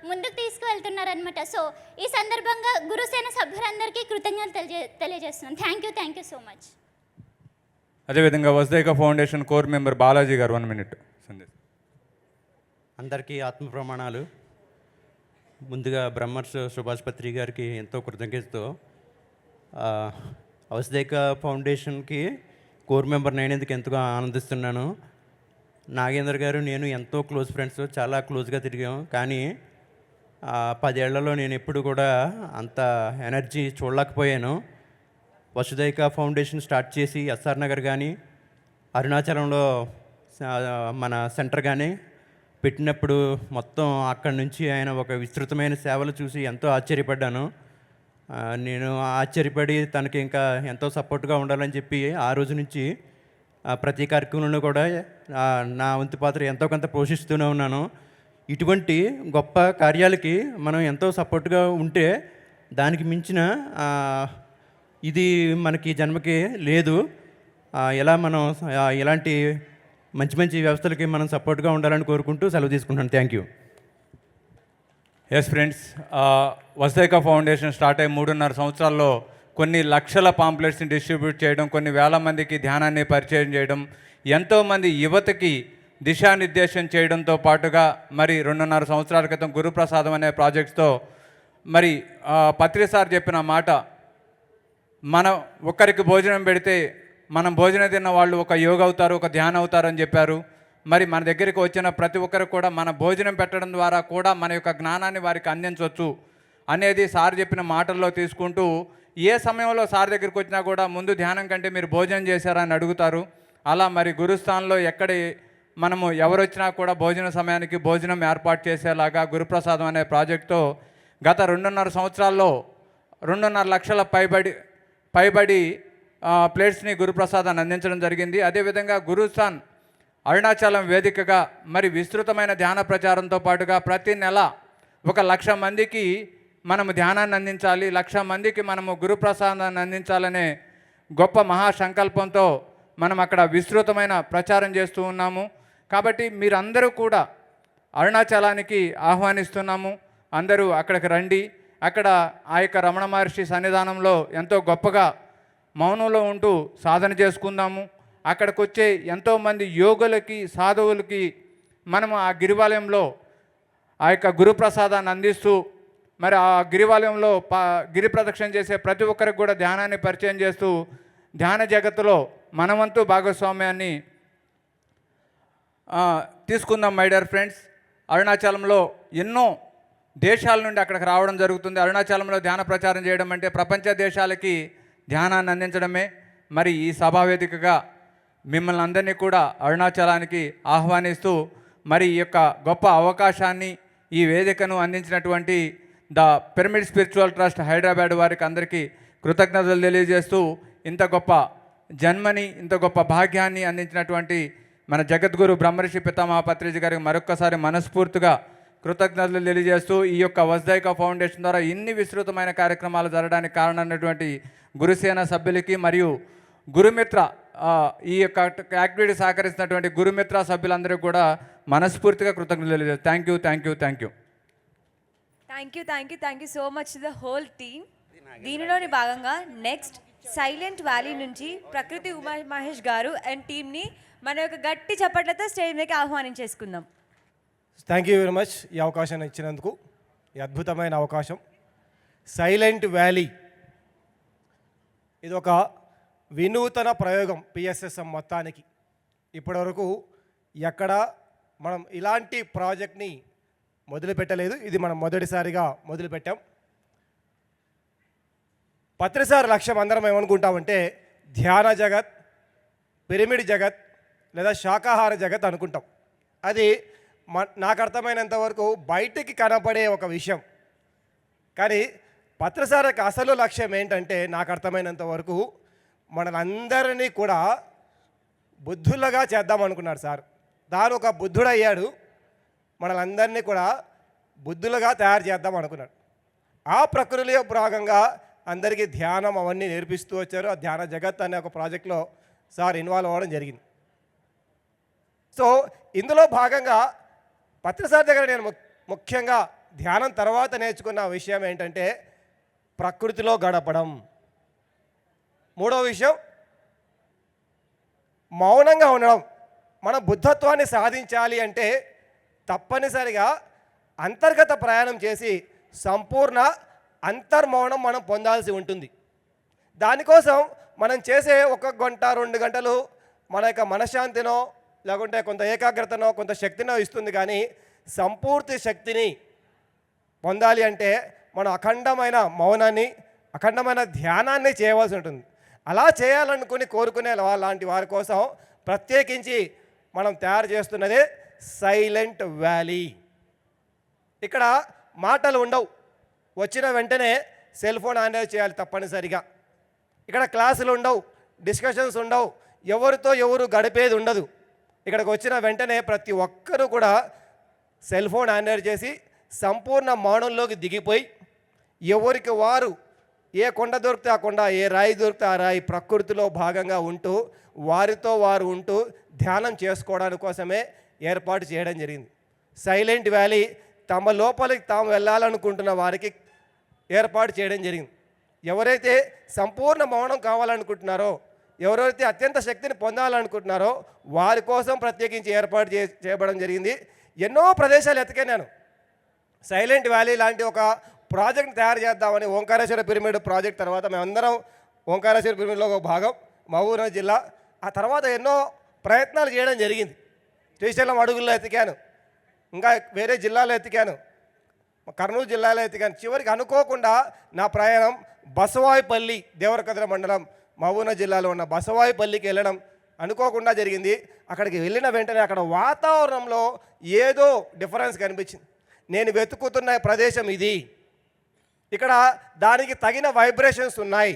ముందుకు తీసుకువెళ్తున్నారనమాట. సో ఈ సందర్భంగా గురుసేన సభ్యులందరికీ కృతజ్ఞతలు తెలియజేస్తున్నాను. Thank you so much. అదేవిధంగా వజ్దైక ఫౌండేషన్ కోర్ మెంబర్ బాలాజీ గారు 1 minute సందేశం. అందరికీ ఆత్మ ప్రమాణాలు. ముందుగా బ్రహ్మర్షి సుభాష్ పత్రి గారికి ఎంతో కృతజ్ఞతతో వజ్దైక ఫౌండేషన్కి కోర్ మెంబర్ అయినందుకు ఎంతగా ఆనందిస్తున్నాను. నాగేంద్ర గారు నేను ఎంతో క్లోజ్ ఫ్రెండ్స్, చాలా క్లోజ్గా తిరిగాం. కానీ 10 ఏళ్లలో నేను ఎప్పుడు కూడా అంత ఎనర్జీ చూడలేకపోయాను. వసుదైక ఫౌండేషన్ స్టార్ట్ చేసి ఎస్ఆర్ నగర్ కానీ అరుణాచలంలో మన సెంటర్ కానీ పెట్టినప్పుడు మొత్తం అక్కడి నుంచి ఆయన ఒక విస్తృతమైన సేవలు చూసి ఎంతో ఆశ్చర్యపడ్డాను. నేను ఆశ్చర్యపడి తనకి ఇంకా ఎంతో సపోర్ట్గా ఉండాలని చెప్పి ఆ రోజు నుంచి ప్రతి కార్యక్రమంలో కూడా నా వంతు పాత్ర ఎంతో కొంత పోషిస్తూనే ఉన్నాను. ఇటువంటి గొప్ప కార్యాలకి మనం ఎంతో సపోర్ట్గా ఉంటే దానికి మించిన ఇది మనకి జన్మకి లేదు. ఎలా మనం ఇలాంటి మంచి వ్యవస్థలకి మనం సపోర్ట్గా ఉండాలని కోరుకుంటూ సెలవు తీసుకుంటున్నాను. Thank you. ఎస్ ఫ్రెండ్స్, వజ్దైక ఫౌండేషన్ స్టార్ట్ అయ్యి 3.5 సంవత్సరాల్లో కొన్ని లక్షల పాంప్లెట్స్ని డిస్ట్రిబ్యూట్ చేయడం, కొన్ని వేల మందికి ధ్యానాన్ని పరిచయం చేయడం, ఎంతోమంది యువతకి దిశానిర్దేశం చేయడంతో పాటుగా మరి 2.5 సంవత్సరాల క్రితం గురుప్రసాదం అనే ప్రాజెక్ట్స్తో మరి పత్రి సార్ చెప్పిన మాట, మనం ఒక్కరికి భోజనం పెడితే మనం భోజనం తిన్న వాళ్ళు ఒక యోగ అవుతారు, ఒక ధ్యానం అవుతారు అని చెప్పారు. మరి మన దగ్గరికి వచ్చిన ప్రతి ఒక్కరికి కూడా మన భోజనం పెట్టడం ద్వారా కూడా మన యొక్క జ్ఞానాన్ని వారికి అందించవచ్చు అనేది సార్ చెప్పిన మాటల్లో తీసుకుంటూ, ఏ సమయంలో సార్ దగ్గరికి వచ్చినా కూడా ముందు ధ్యానం కంటే మీరు భోజనం చేశారా అని అడుగుతారు. అలా మరి గురుస్థానంలో మనము ఎవరు వచ్చినా కూడా భోజన సమయానికి భోజనం ఏర్పాటు చేసేలాగా గురుప్రసాదం అనే ప్రాజెక్టుతో గత 2.5 సంవత్సరాల్లో 2.5 లక్షల పైబడి ప్లేట్స్ని గురుప్రసాదాన్ని అందించడం జరిగింది. అదేవిధంగా గురుస్థాన్ అరుణాచలం వేదికగా మరి విస్తృతమైన ధ్యాన ప్రచారంతో పాటుగా ప్రతి నెల 1,00,000 మందికి మనము ధ్యానాన్ని అందించాలి, 1,00,000 మందికి మనము గురుప్రసాదాన్ని అందించాలనే గొప్ప మహాసంకల్పంతో మనం అక్కడ విస్తృతమైన ప్రచారం చేస్తూ ఉన్నాము. కాబట్టి మీరందరూ కూడా అరుణాచలానికి ఆహ్వానిస్తున్నాము. అందరూ అక్కడికి రండి. అక్కడ ఆ యొక్క రమణ మహర్షి సన్నిధానంలో ఎంతో గొప్పగా మౌనంలో ఉంటూ సాధన చేసుకుందాము. అక్కడికి వచ్చే ఎంతోమంది యోగులకి, సాధువులకి మనము ఆ గిరివాలయంలో ఆ యొక్క గురుప్రసాదాన్ని అందిస్తూ, మరి ఆ గిరివాలయంలో గిరి ప్రదక్షిణ చేసే ప్రతి ఒక్కరికి కూడా ధ్యానాన్ని పరిచయం చేస్తూ ధ్యాన జగత్తులో మనవంతు భాగస్వామ్యాన్ని తీసుకుందాం. మై డియర్ ఫ్రెండ్స్, అరుణాచలంలో ఎన్నో దేశాల నుండి అక్కడికి రావడం జరుగుతుంది. అరుణాచలంలో ధ్యాన ప్రచారం చేయడం అంటే ప్రపంచ దేశాలకి ధ్యానాన్ని అందించడమే. మరి ఈ సభావేదికగా మిమ్మల్ని అందరినీ కూడా అరుణాచలానికి ఆహ్వానిస్తూ, మరి ఈ యొక్క గొప్ప అవకాశాన్ని, ఈ వేదికను అందించినటువంటి the pyramid spiritual trust Hyderabad వారికి అందరికీ కృతజ్ఞతలు తెలియజేస్తూ, ఇంత గొప్ప జన్మని, ఇంత గొప్ప భాగ్యాన్ని అందించినటువంటి మన జగద్గురు బ్రహ్మర్షి పితామహ పత్రిజీ గారికి మరొక్కసారి మనస్ఫూర్తిగా కృతజ్ఞతలు తెలియజేస్తూ, ఈ యొక్క వజ్దాయిక ఫౌండేషన్ ద్వారా ఇన్ని విస్తృతమైన కార్యక్రమాలు జరగడానికి కారణమైనటువంటి గురుసేన సభ్యులకి మరియు గురుమిత్ర ఈ యొక్క యాక్టివిటీ సహకరిస్తున్నటువంటి గురుమిత్ర సభ్యులందరికీ కూడా మనస్ఫూర్తిగా కృతజ్ఞతలు తెలియజేస్తాను. Thank you. Thank you so much the whole team. దీనిలోని భాగంగా నెక్స్ట్ సైలెంట్ వ్యాలీ నుంచి ప్రకృతి ఉమా మహేష్ గారు అండ్ టీమ్ని మన యొక్క గట్టి చప్పట్లతో స్టేజ్ మీదకి ఆహ్వానించేసుకుందాం. థ్యాంక్ యూ వెరీ మచ్ ఈ అవకాశాన్ని ఇచ్చినందుకు, ఈ అద్భుతమైన అవకాశం. సైలెంట్ వ్యాలీ ఇది ఒక వినూతన ప్రయోగం పిఎస్ఎస్ఎం మొత్తానికి. ఇప్పటివరకు ఎక్కడ మనం ఇలాంటి ప్రాజెక్ట్ని మొదలుపెట్టలేదు. ఇది మనం మొదటిసారిగా మొదలుపెట్టాం. పత్రిసారి లక్ష్యం అందరం ఏమనుకుంటామంటే ధ్యాన జగత్, పిరమిడ్ జగత్ లేదా శాకాహార జగత్ అనుకుంటాం. అది నాకు అర్థమైనంత వరకు బయటికి కనపడే ఒక విషయం. కానీ పత్రిసారికి అసలు లక్ష్యం ఏంటంటే నాకు అర్థమైనంత వరకు మనందరినీ కూడా బుద్ధులుగా చేద్దాం అనుకున్నాడు సార్. తాను ఒక బుద్ధుడు అయ్యాడు, మనలందరినీ కూడా బుద్ధులుగా తయారు చేద్దాం అనుకున్నాడు. ఆ ప్రక్రియలో భాగంగా అందరికీ ధ్యానం అవన్నీ నేర్పిస్తూ వచ్చారు. ఆ ధ్యాన జగత్ అనే ఒక ప్రాజెక్ట్లో సార్ ఇన్వాల్వ్ అవ్వడం జరిగింది. సో ఇందులో భాగంగా పత్రిసార్ దగ్గర నేను ముఖ్యంగా ధ్యానం తర్వాత నేర్చుకున్న విషయం ఏంటంటే ప్రకృతిలో గడపడం. మూడో విషయం మౌనంగా ఉండడం. మన బుద్ధత్వాన్ని సాధించాలి అంటే తప్పనిసరిగా అంతర్గత ప్రయాణం చేసి సంపూర్ణ అంతర్మౌనం మనం పొందాల్సి ఉంటుంది. దానికోసం మనం చేసే 1 గంట 2 గంటలు మన యొక్క మనశ్శాంతినో లేకుంటే కొంత ఏకాగ్రతనో కొంత శక్తినో ఇస్తుంది. కానీ సంపూర్తి శక్తిని పొందాలి అంటే మనం అఖండమైన మౌనాన్ని, అఖండమైన ధ్యానాన్ని చేయవలసి ఉంటుంది. అలా చేయాలనుకుని కోరుకునే లాంటి వారి కోసం ప్రత్యేకించి మనం తయారు చేస్తున్నదే సైలెంట్ వ్యాలీ. ఇక్కడ మాటలు ఉండవు. వచ్చిన వెంటనే సెల్ ఫోన్ హ్యాండిల్ చేయాలి తప్పనిసరిగా. ఇక్కడ క్లాసులు ఉండవు, డిస్కషన్స్ ఉండవు, ఎవరితో ఎవరు గడిపేది ఉండదు. ఇక్కడికి వచ్చిన వెంటనే ప్రతి ఒక్కరూ కూడా సెల్ ఫోన్ హ్యాండిల్ చేసి సంపూర్ణ మౌనంలోకి దిగిపోయి ఎవరికి వారు ఏ కొండ దొరికితే ఆ కొండ, ఏ రాయి దొరికితే ఆ రాయి ప్రకృతిలో భాగంగా ఉంటూ వారితో వారు ఉంటూ ధ్యానం చేసుకోవడానికి కోసమే ఏర్పాటు చేయడం జరిగింది. సైలెంట్ వ్యాలీ తమ లోపలికి తాము వెళ్ళాలనుకుంటున్న వారికి ఏర్పాటు చేయడం జరిగింది. ఎవరైతే సంపూర్ణ మౌనం కావాలనుకుంటున్నారో, ఎవరైతే అత్యంత శక్తిని పొందాలనుకుంటున్నారో వారి కోసం ప్రత్యేకించి ఏర్పాటు చేయబడడం జరిగింది. ఎన్నో ప్రదేశాలు ఎతికాను నేను. సైలెంట్ వ్యాలీ లాంటి ఒక ప్రాజెక్ట్ని తయారు చేద్దామని ఓంకారేశ్వర పిరమిడ్ ప్రాజెక్ట్ తర్వాత మేమందరం ఓంకారేశ్వర పిరమిడ్లో ఒక భాగం మహబూబ్నగర్ జిల్లా. ఆ తర్వాత ఎన్నో ప్రయత్నాలు చేయడం జరిగింది. శ్రీశైలం అడుగుల్లో ఎతికాను, ఇంకా వేరే జిల్లాలో ఎతికాను, కర్నూలు జిల్లాలో ఎతికాను. చివరికి అనుకోకుండా నా ప్రయాణం బసవాయిపల్లి, దేవరకద్ర మండలం మహబూబ్నగర్ జిల్లాలో ఉన్న బసవాయిపల్లికి వెళ్ళడం అనుకోకుండా జరిగింది. అక్కడికి వెళ్ళిన వెంటనే అక్కడ వాతావరణంలో ఏదో డిఫరెన్స్ కనిపించింది. నేను వెతుకుతున్న ప్రదేశం ఇది, ఇక్కడ దానికి తగిన వైబ్రేషన్స్ ఉన్నాయి.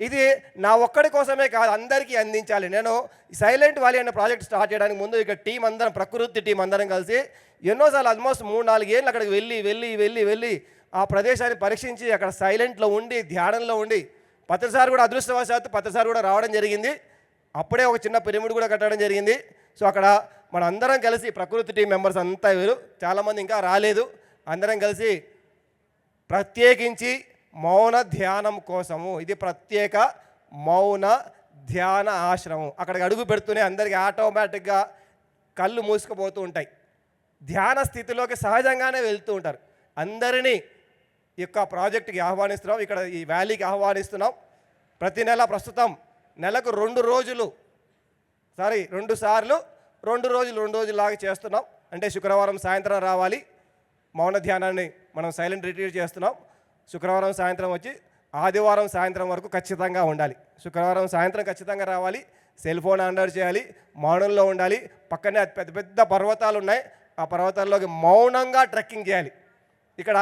ఇది నా ఒక్కడి కోసమే కాదు, అందరికీ అందించాలి. నేను సైలెంట్ వ్యాలీ అనే ప్రాజెక్ట్ స్టార్ట్ చేయడానికి ముందు ఇక్కడ టీం అందరం, ప్రకృతి టీం అందరం కలిసి ఎన్నోసార్లు ఆల్మోస్ట్ 3-4 ఏళ్ళు అక్కడికి వెళ్ళి ఆ ప్రదేశాన్ని పరీక్షించి అక్కడ సైలెంట్లో ఉండి ధ్యానంలో ఉండి పత్రిసారి కూడా అదృష్టవశాత్తు పత్రిసారి కూడా రావడం జరిగింది. అప్పుడే ఒక చిన్న పిరమిడ్ కూడా కట్టడం జరిగింది. సో అక్కడ మన అందరం కలిసి ప్రకృతి టీం మెంబర్స్ అంతా వీరు చాలామంది ఇంకా రాలేదు, అందరం కలిసి ప్రత్యేకించి మౌన ధ్యానం కోసము, ఇది ప్రత్యేక మౌన ధ్యాన ఆశ్రమం. అక్కడికి అడుగు పెడుతూనే అందరికీ ఆటోమేటిక్గా కళ్ళు మూసుకుపోతూ ఉంటాయి, ధ్యాన స్థితిలోకి సహజంగానే వెళ్తూ ఉంటారు. అందరినీ ఈ యొక్క ప్రాజెక్టుకి ఆహ్వానిస్తున్నాం, ఇక్కడ ఈ వ్యాలీకి ఆహ్వానిస్తున్నాం. ప్రతి నెల ప్రస్తుతం నెలకు 2 సార్లు 2 రోజులాగా చేస్తున్నాం. అంటే శుక్రవారం సాయంత్రం రావాలి, మౌన ధ్యానాన్ని మనం సైలెంట్ రిట్రీట్ చేస్తున్నాం. శుక్రవారం సాయంత్రం వచ్చి ఆదివారం సాయంత్రం వరకు ఖచ్చితంగా ఉండాలి. శుక్రవారం సాయంత్రం ఖచ్చితంగా రావాలి, సెల్ ఫోన్ ఆర్డర్ చేయాలి, మౌనంలో ఉండాలి. పక్కనే పెద్ద పెద్ద పర్వతాలు ఉన్నాయి, ఆ పర్వతాల్లోకి మౌనంగా ట్రెక్కింగ్ చేయాలి. ఇక్కడ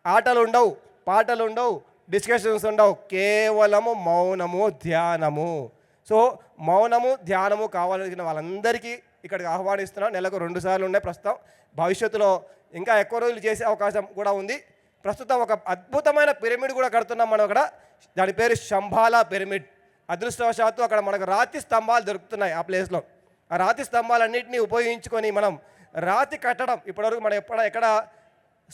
ఆటలు ఉండవు, పాటలు ఉండవు, డిస్కషన్స్ ఉండవు, కేవలము మౌనము ధ్యానము. సో మౌనము ధ్యానము కావాలనుకున్న వాళ్ళందరికీ ఇక్కడికి ఆహ్వానిస్తున్నాం. నెలకు 2 సార్లు ఉన్నాయి ప్రస్తుతం. భవిష్యత్తులో ఇంకా ఎక్కువ రోజులు చేసే అవకాశం కూడా ఉంది. ప్రస్తుతం ఒక అద్భుతమైన పిరమిడ్ కూడా కడుతున్నాం మనం అక్కడ, దాని పేరు శంబాలా పిరమిడ్. అదృష్టవశాత్తు అక్కడ మనకు రాతి స్తంభాలు దొరుకుతున్నాయి ఆ ప్లేస్లో. ఆ రాతి స్తంభాలన్నింటినీ ఉపయోగించుకొని మనం రాతి కట్టడం ఇప్పటివరకు మనం ఎక్కడ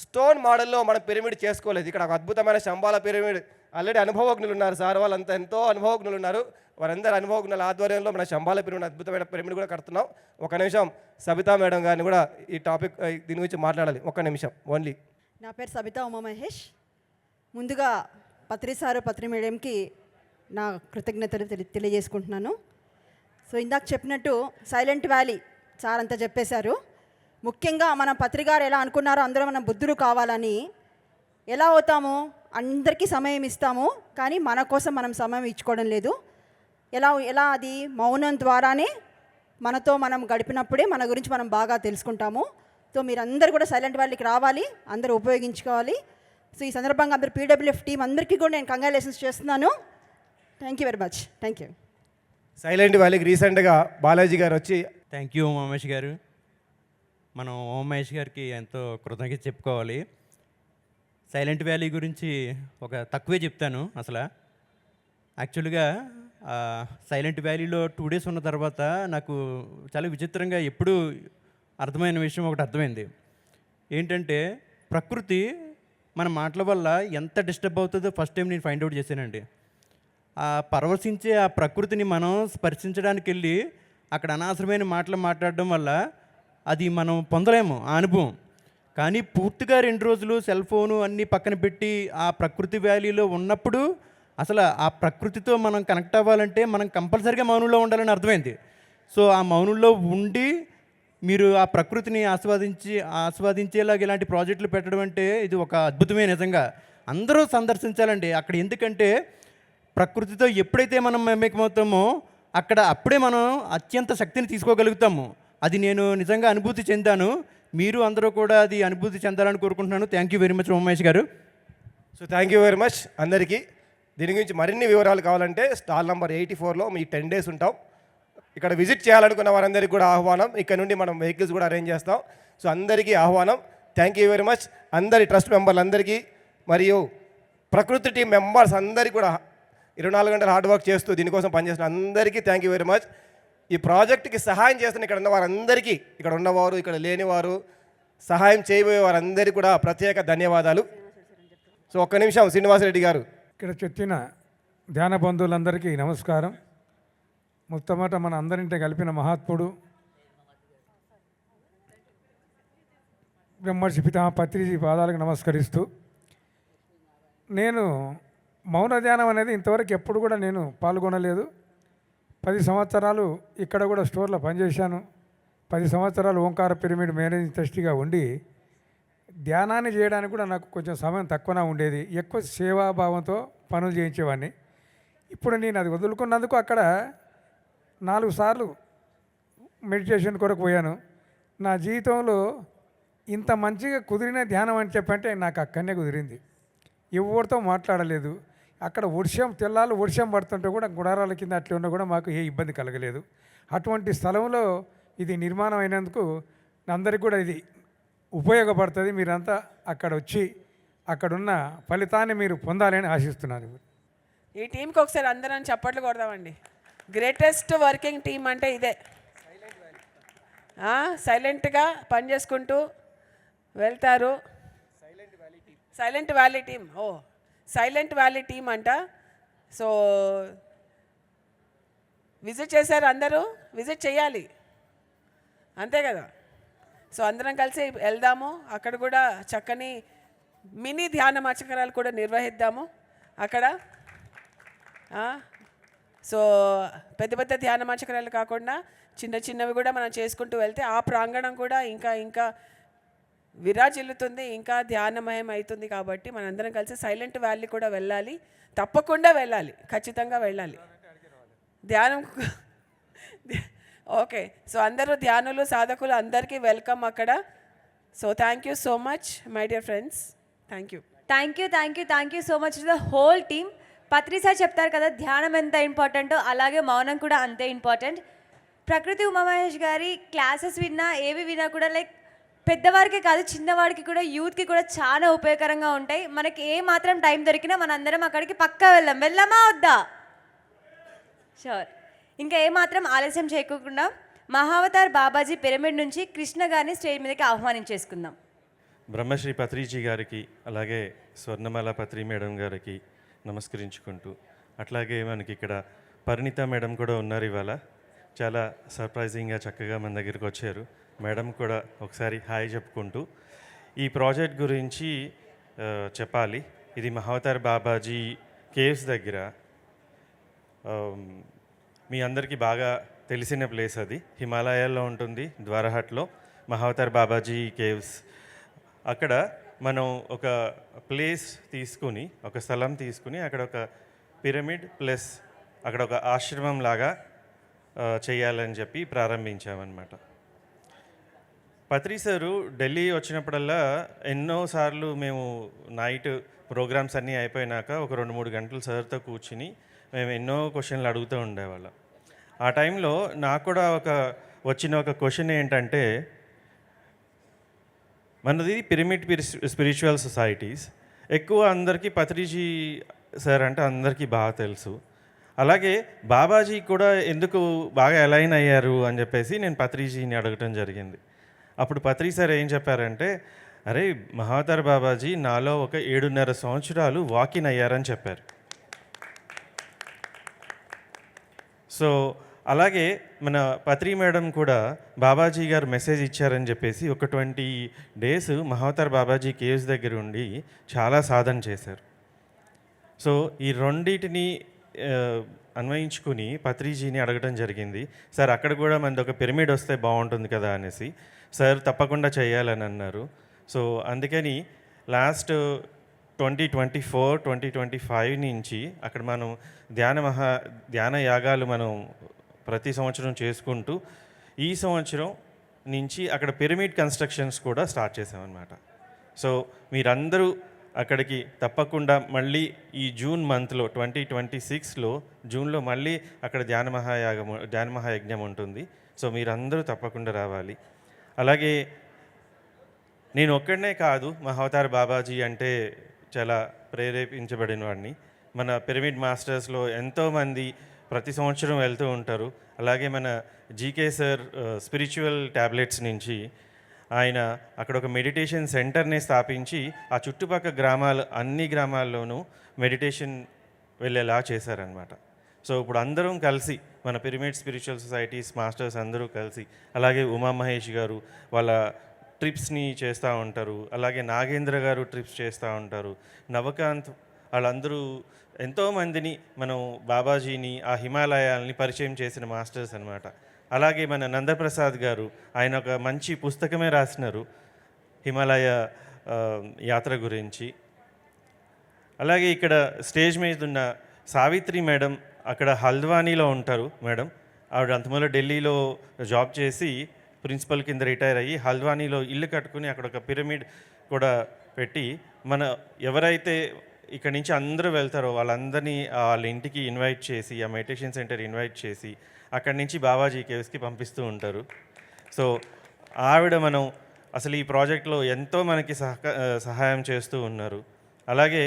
స్టోన్ మోడల్లో మనం పిరమిడ్ చేసుకోలేదు. ఇక్కడ ఒక అద్భుతమైన శంబాలా పిరమిడ్ ఆల్రెడీ అనుభవజ్ఞులు ఉన్నారు, సార్ వాళ్ళంతా ఎంతో అనుభవజ్ఞులు ఉన్నారు. వారందరూ అనుభవజ్ఞుల ఆధ్వర్యంలో మన శంబాలా పిరమిడ్ అద్భుతమైన పిరమిడ్ కూడా కడుతున్నాం. ఒక నిమిషం సబితా మేడం గారిని కూడా ఈ టాపిక్ దీని గురించి మాట్లాడాలి, ఒక్క నిమిషం ఓన్లీ. నా పేరు సబితా ఉమా మహేష్. ముందుగా పత్రి సారు పత్రి మేడంకి నా కృతజ్ఞతలు తెలియజేసుకుంటున్నాను. సో ఇందాక చెప్పినట్టు సైలెంట్ వ్యాలీ సార్ అంతా చెప్పేశారు. ముఖ్యంగా మన పత్రికారు ఎలా అనుకున్నారో అందరూ మనం బుద్ధుడు కావాలని. ఎలా అవుతాము, అందరికీ సమయం ఇస్తాము కానీ మన కోసం మనం సమయం ఇచ్చుకోవడం లేదు. ఎలా అది మౌనం ద్వారానే మనతో మనం గడిపినప్పుడే మన గురించి మనం బాగా తెలుసుకుంటాము. సో మీరందరూ కూడా సైలెంట్ వ్యాలీకి రావాలి, అందరూ ఉపయోగించుకోవాలి. సో ఈ సందర్భంగా అందరూ పీడబ్ల్యూఎఫ్ టీం అందరికీ కూడా నేను కంగ్రాచులేషన్స్ చేస్తున్నాను. Thank you very much. Thank you. Silent వ్యాలీకి రీసెంట్గా బాలాజీ గారు వచ్చి థ్యాంక్ యూ ఉమేష్ గారు. మనం ఉమేష్ గారికి ఎంతో కృతజ్ఞత చెప్పుకోవాలి. సైలెంట్ వ్యాలీ గురించి ఒక తక్కువే చెప్తాను. అసలు యాక్చువల్గా సైలెంట్ వ్యాలీలో 2 days ఉన్న తర్వాత నాకు చాలా విచిత్రంగా ఎప్పుడూ అర్థమైన విషయం ఒకటి అర్థమైంది. ఏంటంటే ప్రకృతి మన మాటల వల్ల ఎంత డిస్టర్బ్ అవుతుందో ఫస్ట్ టైం నేను ఫైండ్ అవుట్ చేశానండి. ఆ పరవశించే ఆ ప్రకృతిని మనం స్పర్శించడానికి వెళ్ళి అక్కడ అనవసరమైన మాటలు మాట్లాడడం వల్ల అది మనం పొందలేము ఆ అనుభవం. కానీ పూర్తిగా 2 రోజులు సెల్ ఫోను అన్నీ పక్కన పెట్టి ఆ ప్రకృతి వ్యాలీలో ఉన్నప్పుడు అసలు ఆ ప్రకృతితో మనం కనెక్ట్ అవ్వాలంటే మనం కంపల్సరీగా మౌనంలో ఉండాలని అర్థమైంది. సో ఆ మౌనంలో ఉండి మీరు ఆ ప్రకృతిని ఆస్వాదించేలాగా ఇలాంటి ప్రాజెక్టులు పెట్టడం అంటే ఇది ఒక అద్భుతమే. నిజంగా అందరూ సందర్శించాలండి అక్కడ. ఎందుకంటే ప్రకృతితో ఎప్పుడైతే మనం మమేకమవుతామో అప్పుడే మనం అత్యంత శక్తిని తీసుకోగలుగుతాము. అది నేను నిజంగా అనుభూతి చెందాను. మీరు అందరూ కూడా అది అనుభూతి చెందాలని కోరుకుంటున్నాను. Thank you very much Umesh గారు. So thank you very much అందరికీ. దీని గురించి మరిన్ని వివరాలు కావాలంటే స్టాల్ నెంబర్ 84లో మీ 10 days ఉంటాం. ఇక్కడ విజిట్ చేయాలనుకున్న వారందరికీ కూడా ఆహ్వానం. ఇక్కడ నుండి మనం వెహికల్స్ కూడా అరేంజ్ చేస్తాం. సో అందరికీ ఆహ్వానం. థ్యాంక్ యూ వెరీ మచ్ అందరి ట్రస్ట్ మెంబర్లందరికీ మరియు ప్రకృతి టీం మెంబర్స్ అందరికీ కూడా 24 గంటలు హార్డ్ వర్క్ చేస్తూ దీనికోసం పనిచేస్తున్న అందరికీ థ్యాంక్ యూ వెరీ మచ్. ఈ ప్రాజెక్ట్కి సహాయం చేస్తున్న ఇక్కడ ఉన్న వారందరికీ, ఇక్కడ ఉన్నవారు ఇక్కడ లేనివారు, సహాయం చేయబోయే వారందరికీ కూడా ప్రత్యేక ధన్యవాదాలు. సో ఒక్క నిమిషం శ్రీనివాసరెడ్డి గారు. ఇక్కడ చెట్టిన ధ్యాన బంధువులందరికీ నమస్కారం. మొట్టమొదట మన అందరింటి కలిపిన మహాత్ముడు బ్రహ్మర్షి పితామహ పత్రిజీ పాదాలకు నమస్కరిస్తూ నేను మౌన ధ్యానం అనేది ఇంతవరకు ఎప్పుడు కూడా నేను పాల్గొనలేదు. 10 సంవత్సరాలు ఇక్కడ కూడా స్టోర్లో పనిచేశాను. 10 సంవత్సరాలు ఓంకార పిరమిడ్ మేనేజింగ్ ట్రస్టీగా ఉండి ధ్యానాన్ని చేయడానికి కూడా నాకు కొంచెం సమయం తక్కువనే ఉండేది. ఎక్కువ సేవాభావంతో పనులు చేయించేవాడిని. ఇప్పుడు నేను అది వదులుకున్నందుకు అక్కడ 4 సార్లు మెడిటేషన్ కొరకు పోయాను. నా జీవితంలో ఇంత మంచిగా కుదిరిన ధ్యానం అని చెప్పంటే నాకు అక్కడనే కుదిరింది. ఎవరితో మాట్లాడలేదు. అక్కడ తెల్లాలు వర్షం పడుతుంటే కూడా గుడారాల కింద అట్లా ఉన్నా కూడా మాకు ఏ ఇబ్బంది కలగలేదు. అటువంటి స్థలంలో ఇది నిర్మాణం అయినందుకు అందరికీ కూడా ఇది ఉపయోగపడుతుంది. మీరంతా అక్కడ వచ్చి అక్కడున్న ఫలితాన్ని మీరు పొందాలని ఆశిస్తున్నాను. ఈ టీంకి ఒకసారి అందరం చప్పట్లు కొడదామండి. గ్రేటెస్ట్ వర్కింగ్ టీం అంటే ఇదే. సైలెంట్గా పనిచేసుకుంటూ వెళ్తారు. Silent valley team. Silent valley team అంట. సో విజిట్ చేశారు అందరూ, విజిట్ చేయాలి అంతే కదా. సో అందరం కలిసి వెళ్దాము. అక్కడ కూడా చక్కని మినీ ధ్యాన మచకరాలు కూడా నిర్వహిద్దాము అక్కడ. సో పెద్ద పెద్ద ధ్యాన మచకరాలు కాకుండా చిన్న చిన్నవి కూడా మనం చేసుకుంటూ వెళ్తే ఆ ప్రాంగణం కూడా ఇంకా ఇంకా విరాజిల్లుతుంది, ఇంకా ధ్యానమయం అవుతుంది. కాబట్టి మనందరం కలిసి సైలెంట్ వ్యాలీ కూడా వెళ్ళాలి, తప్పకుండా వెళ్ళాలి, ఖచ్చితంగా వెళ్ళాలి ధ్యానం. ఓకే, సో అందరూ ధ్యానులు సాధకులు అందరికీ వెల్కమ్ అక్కడ. So thank you so much my dear friends. Thank you so much to the whole team. Patri sir చెప్తారు కదా ధ్యానం ఎంత ఇంపార్టెంటో, అలాగే మౌనం కూడా అంతే ఇంపార్టెంట్. ప్రకృతి ఉమామహేష్ గారి క్లాసెస్ విన్నా ఏవి విన్నా కూడా లైక్ పెద్దవారికి కాదు చిన్నవాడికి కూడా యూత్కి కూడా చాలా ఉపయోగకరంగా ఉంటాయి. మనకి ఏ మాత్రం టైం దొరికినా మనందరం అక్కడికి పక్కా వెళ్ళామా వద్దా? షూర్. ఇంకా ఏమాత్రం ఆలస్యం చేయకుండా మహావతార్ బాబాజీ పిరమిడ్ నుంచి కృష్ణ గారిని స్టేజ్ మీదకి ఆహ్వానించేసుకుందాం. బ్రహ్మశ్రీ పత్రిజీ గారికి అలాగే స్వర్ణమాల పత్రి మేడం గారికి నమస్కరించుకుంటూ, అట్లాగే మనకి ఇక్కడ పరిణిత మేడం కూడా ఉన్నారు. ఇవాళ చాలా సర్ప్రైజింగ్గా చక్కగా మన దగ్గరికి వచ్చారు. మేడం కూడా ఒకసారి హాయ్ చెప్పుకుంటూ ఈ ప్రాజెక్ట్ గురించి చెప్పాలి. ఇది మహావతార్ బాబాజీ కేవ్స్ దగ్గర, మీ అందరికీ బాగా తెలిసిన ప్లేస్. అది హిమాలయాల్లో ఉంటుంది, ద్వారహట్లో మహావతార్ బాబాజీ కేవ్స్. అక్కడ మనం ఒక ప్లేస్ తీసుకుని, ఒక స్థలం తీసుకుని అక్కడ ఒక పిరమిడ్ ప్లస్ అక్కడ ఒక ఆశ్రమం లాగా చేయాలని చెప్పి ప్రారంభించామన్నమాట. పత్రి సారు ఢిల్లీ వచ్చినప్పుడల్లా ఎన్నోసార్లు మేము నైట్ ప్రోగ్రామ్స్ అన్నీ అయిపోయినాక ఒక 2-3 గంటలు సార్తో కూర్చుని మేము ఎన్నో క్వశ్చన్లు అడుగుతూ ఉండేవాళ్ళం. ఆ టైంలో నాకు కూడా వచ్చిన ఒక క్వశ్చన్ ఏంటంటే, మనది పిరమిడ్ స్పిరిచువల్ సొసైటీస్. ఎక్కువ అందరికీ పత్రిజీ సార్ అంటే అందరికీ బాగా తెలుసు. అలాగే బాబాజీ కూడా ఎందుకు బాగా అలైన్ అయ్యారు అని చెప్పేసి నేను పత్రిజీని అడగటం జరిగింది. అప్పుడు పత్రి సార్ ఏం చెప్పారంటే, అరే మహావతార్ బాబాజీ నాలో ఒక 7.5 సంవత్సరాలు వాకిన్ అయ్యారని చెప్పారు. సో అలాగే మన పత్రి మేడం కూడా బాబాజీ గారు మెసేజ్ ఇచ్చారని చెప్పేసి ఒక 20 డేస్ మహావతార్ బాబాజీ కేవ్స్ దగ్గర ఉండి చాలా సాధన చేశారు. సో ఈ రెండింటిని అన్వయించుకుని పత్రిజీని అడగడం జరిగింది. సార్ అక్కడ కూడా మనది ఒక పిరమిడ్ వస్తే బాగుంటుంది కదా అనేసి. సార్ తప్పకుండా చేయాలని అన్నారు. సో అందుకని లాస్ట్ 2024-2025 నుంచి అక్కడ మనం ధ్యాన యాగాలు మనం ప్రతి సంవత్సరం చేసుకుంటూ ఈ సంవత్సరం నుంచి అక్కడ పిరమిడ్ కన్స్ట్రక్షన్స్ కూడా స్టార్ట్ చేసామన్నమాట. సో మీరందరూ అక్కడికి తప్పకుండా మళ్ళీ ఈ జూన్ మంత్లో 2026లో జూన్లో మళ్ళీ అక్కడ ధ్యాన మహాయజ్ఞం ఉంటుంది. సో మీరందరూ తప్పకుండా రావాలి. అలాగే నేను ఒక్కడనే కాదు, మహావతార్ బాబాజీ అంటే చాలా ప్రేరేపించబడిన వాడిని. మన పిరమిడ్ మాస్టర్స్లో ఎంతోమంది ప్రతి సంవత్సరం వెళ్తూ ఉంటారు. అలాగే మన జీకే సార్ స్పిరిచువల్ ట్యాబ్లెట్స్ నుంచి ఆయన అక్కడ ఒక మెడిటేషన్ సెంటర్ని స్థాపించి ఆ చుట్టుపక్కల అన్ని గ్రామాల్లోనూ మెడిటేషన్ వెళ్ళేలా చేశారనమాట. సో ఇప్పుడు అందరం కలిసి మన పిరమిడ్ స్పిరిచువల్ సొసైటీస్ మాస్టర్స్ అందరూ కలిసి, అలాగే ఉమామహేష్ గారు వాళ్ళ ట్రిప్స్ని చేస్తూ ఉంటారు. అలాగే నాగేంద్ర గారు ట్రిప్స్ చేస్తూ ఉంటారు. నవకాంత్ వాళ్ళందరూ ఎంతోమందిని మనం బాబాజీని ఆ హిమాలయాల్ని పరిచయం చేసిన మాస్టర్స్ అనమాట. అలాగే మన నందప్రసాద్ గారు ఆయన ఒక మంచి పుస్తకమే రాసినారు హిమాలయ యాత్ర గురించి. అలాగే ఇక్కడ స్టేజ్ మీద ఉన్న సావిత్రి మేడం అక్కడ హల్ద్వానీలో ఉంటారు మేడం. ఆవిడ అంతమూల ఢిల్లీలో జాబ్ చేసి ప్రిన్సిపల్ కింద రిటైర్ అయ్యి హల్ద్వానీలో ఇల్లు కట్టుకుని అక్కడ ఒక పిరమిడ్ కూడా పెట్టి మన ఎవరైతే ఇక్కడ నుంచి అందరూ వెళ్తారో వాళ్ళందరినీ వాళ్ళ ఇంటికి ఇన్వైట్ చేసి ఆ మెడిటేషన్ సెంటర్ ఇన్వైట్ చేసి అక్కడి నుంచి బాబాజీ కేవ్స్కి పంపిస్తూ ఉంటారు. సో ఆవిడ మనం అసలు ఈ ప్రాజెక్ట్లో ఎంతో మనకి సహాయం చేస్తూ ఉన్నారు. అలాగే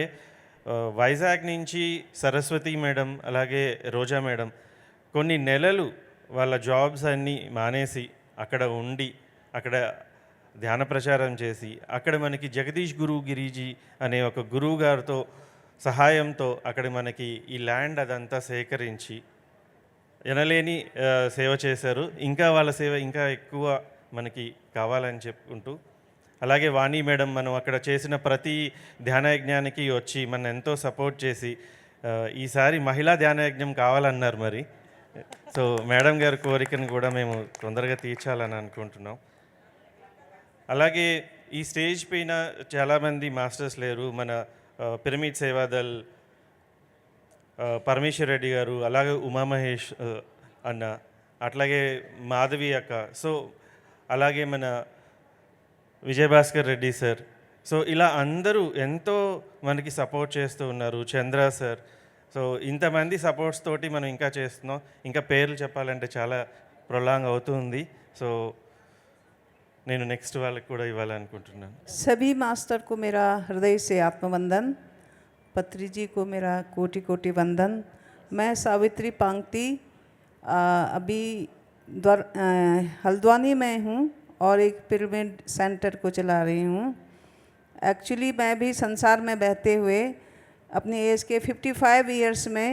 వైజాగ్ నుంచి సరస్వతి మేడం అలాగే రోజా మేడం కొన్ని నెలలు వాళ్ళ జాబ్స్ అన్నీ మానేసి అక్కడ ఉండి అక్కడ ధ్యాన ప్రచారం చేసి అక్కడ మనకి జగదీష్ గురు గిరిజీ అనే ఒక గురువు గారితో సహాయంతో అక్కడ మనకి ఈ ల్యాండ్ అదంతా సేకరించి ఎనలేని సేవ చేశారు. ఇంకా వాళ్ళ సేవ ఇంకా ఎక్కువ మనకి కావాలని చెప్పుకుంటూ, అలాగే వాణి మేడం మనం అక్కడ చేసిన ప్రతి ధ్యానయజ్ఞానికి వచ్చి మన ఎంతో సపోర్ట్ చేసి ఈసారి మహిళా ధ్యానయజ్ఞం కావాలన్నారు. మరి సో మేడం గారి కోరికను కూడా మేము తొందరగా తీర్చాలని అనుకుంటున్నాం. అలాగే ఈ స్టేజ్ పైన చాలామంది మాస్టర్స్ లేరు. మన పిరమిడ్ సేవాదల్ పరమేశ్వర్ రెడ్డి గారు, అలాగే ఉమామహేష్ అన్న, అట్లాగే మాధవి అక్క, సో అలాగే మన విజయభాస్కర్ రెడ్డి సార్, సో ఇలా అందరూ ఎంతో మనకి సపోర్ట్ చేస్తూ ఉన్నారు. చంద్ర సార్, సో ఇంతమంది సపోర్ట్స్ తోటి మనం ఇంకా చేస్తున్నాం. ఇంకా పేర్లు చెప్పాలంటే చాలా ప్రొలాంగ్ అవుతుంది. సో నేను నెక్స్ట్ వాళ్ళకి కూడా ఇవ్వాలనుకుంటున్నాను. सभी मास्टर को मेरा हृदय से आत्मवंदन, पत्री जी को मेरा कोटि कोटि वंदन। मैं सावित्री पांगती अभी हल्द्वानी में हूँ और एक पिरामिड सेंटर को चला रही हूँ। एक्चुअली मैं भी संसार में बहते हुए अपनी एज के 55 इयर्स में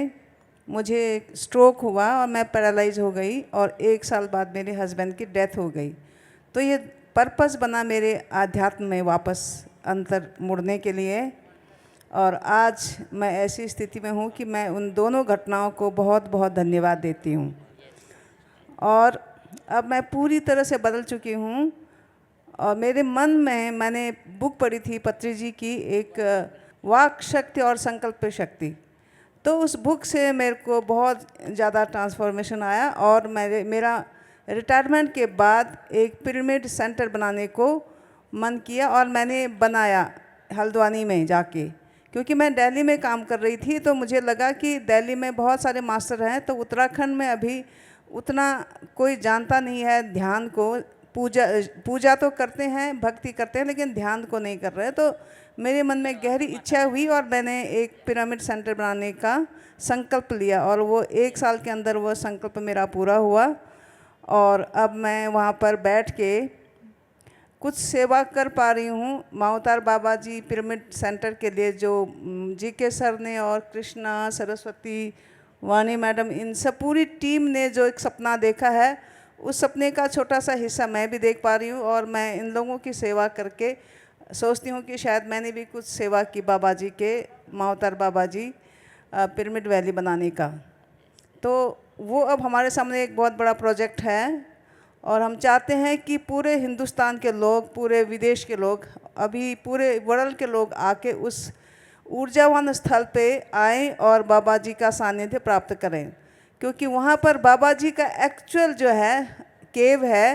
मुझे स्ट्रोक हुआ और मैं पैरालाइज हो गई और 1 साल बाद मेरे हस्बैंड की डेथ हो गई। तो ये पर्पस बना मेरे आध्यात्म में वापस अंतर मुड़ने के लिए, और आज मैं ऐसी स्थिति में हूँ कि मैं उन दोनों घटनाओं को बहुत बहुत धन्यवाद देती हूँ। और अब मैं पूरी तरह से बदल चुकी हूँ और मेरे मन में मैंने बुक पढ़ी थी पत्री जी की, एक वाक शक्ति और संकल्प शक्ति, तो उस बुक से मेरे को बहुत ज़्यादा ट्रांसफॉर्मेशन आया और मेरा रिटायरमेंट के बाद एक पिरामिड सेंटर बनाने को मन किया और मैंने बनाया हल्द्वानी में जाके, क्योंकि मैं दिल्ली में काम कर रही थी तो मुझे लगा कि दिल्ली में बहुत सारे मास्टर हैं, तो उत्तराखंड में अभी उतना कोई जानता नहीं है ध्यान को। पूजा तो करते हैं, भक्ति करते हैं, लेकिन ध्यान को नहीं कर रहे। तो मेरे मन में गहरी इच्छा हुई और मैंने एक पिरामिड सेंटर बनाने का संकल्प लिया और वो 1 साल के अंदर वो संकल्प मेरा पूरा हुआ। और अब मैं वहाँ पर बैठ के कुछ सेवा कर पा रही हूँ। माउतार बाबा जी पिरामिड सेंटर के लिए जो GK सर ने और कृष्णा, सरस्वती, वानी मैडम, इन सब पूरी टीम ने जो एक सपना देखा है, उस सपने का छोटा सा हिस्सा मैं भी देख पा रही हूँ। और मैं इन लोगों की सेवा करके सोचती हूँ कि शायद मैंने भी कुछ सेवा की बाबा जी के, माउतार बाबा जी पिरामिड वैली बनाने का। तो वो अब हमारे सामने एक बहुत बड़ा प्रोजेक्ट है और हम चाहते हैं कि पूरे हिंदुस्तान के लोग, पूरे विदेश के लोग, अभी पूरे वर्ल्ड के लोग आके उस ऊर्जावान स्थल पे आएं और बाबा जी का सानिध्य प्राप्त करें, क्योंकि वहाँ पर बाबा जी का एक्चुअल जो है केव है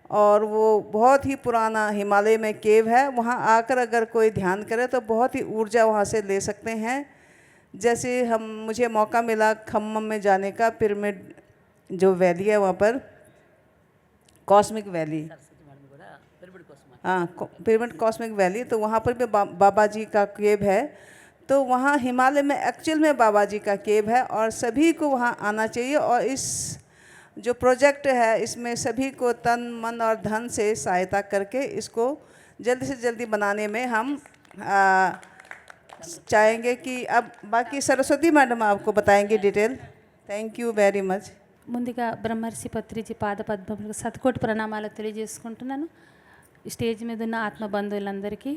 और वो बहुत ही पुराना हिमालय में केव है। वहाँ आकर अगर कोई ध्यान करे तो बहुत ही ऊर्जा वहाँ से ले सकते हैं। जैसे मुझे मौका मिला खम्मम में जाने का, पिरामिड जो वैली है वहाँ पर, कॉस्मिक वैली, हाँ पिरामिड कॉस्मिक वैली, तो वहाँ पर भी बाबा जी का केव है। तो वहाँ हिमालय में एक्चुअल में बाबा जी का केव है और सभी को वहाँ आना चाहिए। और इस जो प्रोजेक्ट है इसमें सभी को तन मन और धन से सहायता करके इसको जल्दी से जल्दी बनाने में हम चाहेंगे कि अब बाकी सरस्वती मैडम आपको बताएंगे detail. Thank you very much. ముందుగా బ్రహ్మర్షి పత్రిజీ పాద పద్మములకు శతకోటి ప్రణామాలు తెలియజేసుకుంటున్నాను. స్టేజ్ మీద ఉన్న ఆత్మ బంధువులందరికీ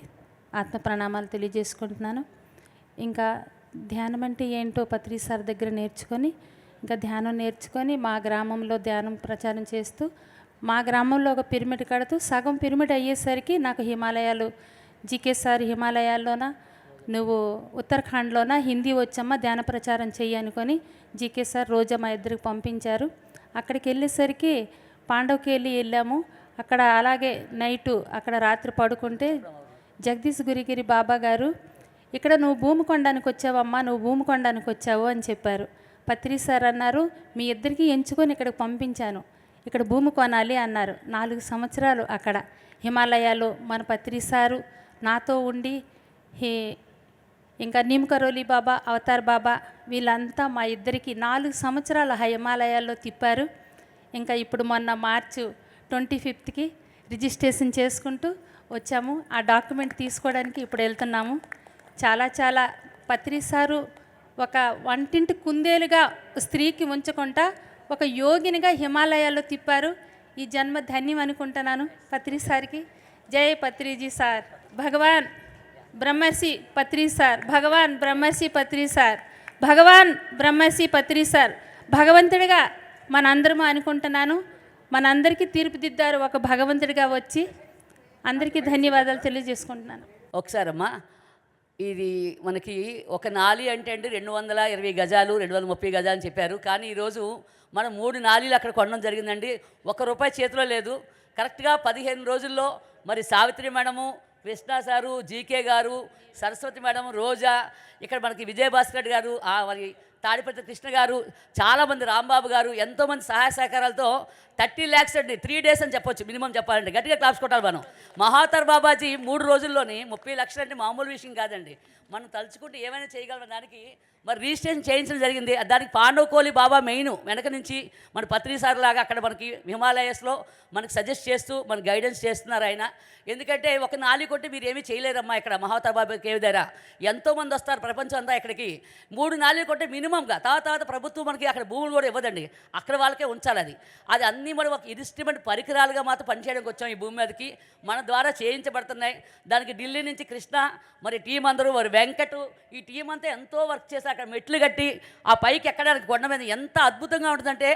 ఆత్మ ప్రణామాలు తెలియజేసుకుంటున్నాను. ఇంకా ధ్యానం అంటే ఏంటో పత్రి సార్ దగ్గర నేర్చుకొని ఇంకా ధ్యానం నేర్చుకొని మా గ్రామంలో ధ్యానం ప్రచారం చేస్తూ మా గ్రామంలో ఒక పిరమిడ్ కడుతూ సగం పిరమిడ్ అయ్యేసరికి నాకు హిమాలయాలు జీకే సార్ హిమాలయాల్లోన నువ్వు ఉత్తరాఖండ్లోన హిందీ వచ్చమ్మా ధ్యాన ప్రచారం చెయ్యి అనుకొని జీకే సార్ రోజా మా ఇద్దరికి పంపించారు. అక్కడికి వెళ్ళేసరికి పాండవ్కి వెళ్ళాము. అక్కడ అలాగే నైటు అక్కడ రాత్రి పడుకుంటే జగదీష్ గురిగిరి బాబా గారు ఇక్కడ నువ్వు భూమి కొనడానికి వచ్చావమ్మా, నువ్వు భూమి కొనడానికి వచ్చావు అని చెప్పారు. పత్రి సార్ అన్నారు మీ ఇద్దరికి ఎంచుకొని ఇక్కడికి పంపించాను, ఇక్కడ భూమి కొనాలి అన్నారు. 4 సంవత్సరాలు అక్కడ హిమాలయాలో మన పత్రి సారు నాతో ఉండి ఇంకా నిమ్కరోలి బాబా, అవతార్ బాబా వీళ్ళంతా మా ఇద్దరికి 4 సంవత్సరాలు హిమాలయాల్లో తిప్పారు. ఇంకా ఇప్పుడు మొన్న మార్చి 25కి రిజిస్ట్రేషన్ చేసుకుంటూ వచ్చాము. ఆ డాక్యుమెంట్ తీసుకోవడానికి ఇప్పుడు వెళ్తున్నాము. చాలా పత్రి సారు ఒక వంటింటి కుందేలుగా స్త్రీకి ఉంచకుండా ఒక యోగినిగా హిమాలయాల్లో తిప్పారు. ఈ జన్మ ధన్యం అనుకుంటున్నాను పత్రి సార్కి. జై పత్రిజీ సార్, భగవాన్ బ్రహ్మర్షి పత్రి సార్, భగవాన్ బ్రహ్మర్షి పత్రి సార్, భగవాన్ బ్రహ్మర్షి పత్రి సార్ భగవంతుడిగా మనందరము అనుకుంటున్నాను. మనందరికీ తీర్పుదిద్దారు ఒక భగవంతుడిగా వచ్చి. అందరికీ ధన్యవాదాలు తెలియజేసుకుంటున్నాను. ఒకసారమ్మా, ఇది మనకి ఒక నాలి అంటే 220 గజాలు 230 గజాలు అని చెప్పారు. కానీ ఈరోజు మనం 3 నాలీలు అక్కడ కొనడం జరిగిందండి. ₹1 చేతిలో లేదు. కరెక్ట్గా 15 రోజుల్లో మరి Savitri madam, Krishna sir, GK గారు, సరస్వతి మేడం, రోజా, ఇక్కడ మనకి విజయభాస్కర్ గారు, మరి తాడిపత్రి కృష్ణ గారు, చాలామంది, రాంబాబు గారు, ఎంతోమంది సహాయ సహకారాలతో 30 lakhs అండి. 3 days అని చెప్పొచ్చు మినిమం చెప్పాలంటే. గట్టిగా క్లాప్స్ కొట్టాలి మనం. మహావతార్ బాబాజీ 3 రోజుల్లోని 30 లక్షలు అంటే మామూలు విషయం కాదండి. మనం తలుచుకుంటే ఏమైనా చేయగలం. దానికి మరి రిజిస్ట్రేషన్ చేయించడం జరిగింది. దానికి పాండవ్ కోలి బాబా మెయిన్ వెనక నుంచి మన పత్రి సార్ లాగా అక్కడ మనకి హిమాలయస్లో మనకు సజెస్ట్ చేస్తూ మన గైడెన్స్ చేస్తున్నారు ఆయన. ఎందుకంటే ఒక నాలి కొట్టి మీరు ఏమీ చేయలేరమ్మా. ఇక్కడ మహావతార్ బాబా కేవ్ దగ్గర ఎంతోమంది వస్తారు ప్రపంచం అంతా ఇక్కడికి. 3 నాలి కొట్టి మినిమంగా తర్వాత ప్రభుత్వం మనకి అక్కడ భూములు కూడా ఇవ్వదండి, అక్కడ వాళ్ళకే ఉంచాలి. అది అన్నీ మనం ఒక ఇన్స్ట్రుమెంట్ పరికరాలుగా మాత్రం పనిచేయడానికి వచ్చాం ఈ భూమి మీదకి. మన ద్వారా చేయించబడుతున్నాయి. దానికి ఢిల్లీ నుంచి కృష్ణ, మరి టీం అందరూ, మరి వెంకట్, ఈ టీం అంతా ఎంతో వర్క్ చేసి అక్కడ మెట్లు కట్టి ఆ పైకి ఎక్కడానికి కొండ మీద ఎంత అద్భుతంగా ఉంటుందంటే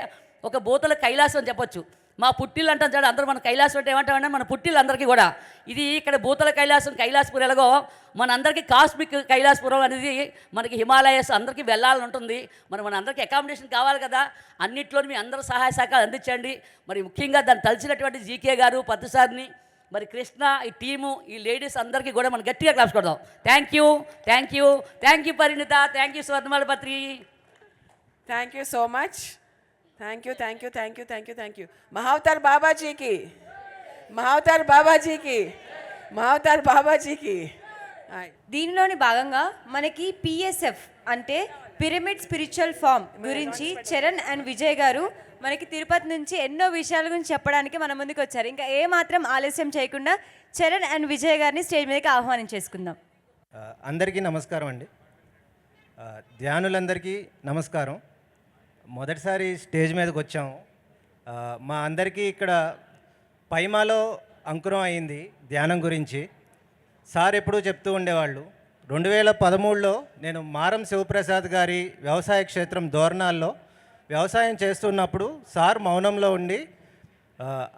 ఒక భూతల కైలాసం అని చెప్పొచ్చు. మా పుట్టిల్లు అంటాం చూడండి, అందరూ మన కైలాసం అంటే ఏమంటామంటే మన పుట్టిల్లు అందరికీ కూడా. ఇది ఇక్కడ భూతల కైలాసం, కైలాసపురం ఎలాగో మనందరికీ కాస్మిక్ కైలాసపురం అనేది మనకి హిమాలయస్ అందరికీ వెళ్ళాలని ఉంటుంది. మన అందరికీ అకామిడేషన్ కావాలి కదా. అన్నింటిలోని మీ అందరూ సహాయ సహకారాలు అందించండి. మరి ముఖ్యంగా దాన్ని తలిచినటువంటి జీకే గారు, పత్రి సార్ని, మరి కృష్ణ, ఈ టీము, ఈ లేడీస్ అందరికీ కూడా మనం గట్టిగా క్లాప్స్ కొడదాం. Thank you Parinita, thank you Swarnamala Patri. Thank you so much. Thank you. Mahavatar బాబాజీకి, మహావతార్ బాబాజీకి. దీనిలోని భాగంగా మనకి పిఎస్ఎఫ్ అంటే పిరమిడ్ స్పిరిచువల్ ఫామ్ గురించి చరణ్ అండ్ విజయ్ గారు మనకి తిరుపతి నుంచి ఎన్నో విషయాల గురించి చెప్పడానికి మన ముందుకు వచ్చారు. ఇంకా ఏమాత్రం ఆలస్యం చేయకుండా చరణ్ అండ్ విజయ్ గారిని స్టేజ్ మీదకి ఆహ్వానించేసుకుందాం. అందరికీ నమస్కారం అండి. ధ్యానులందరికీ నమస్కారం. మొదటిసారి స్టేజ్ మీదకి వచ్చాము. మా అందరికీ ఇక్కడ పైమాలో అంకురం అయింది ధ్యానం గురించి. సార్ ఎప్పుడూ చెప్తూ ఉండేవాళ్ళు. 2013లో నేను మారం శివప్రసాద్ గారి వ్యవసాయ క్షేత్రం దోర్నాల్లో వ్యవసాయం చేస్తున్నప్పుడు సార్ మౌనంలో ఉండి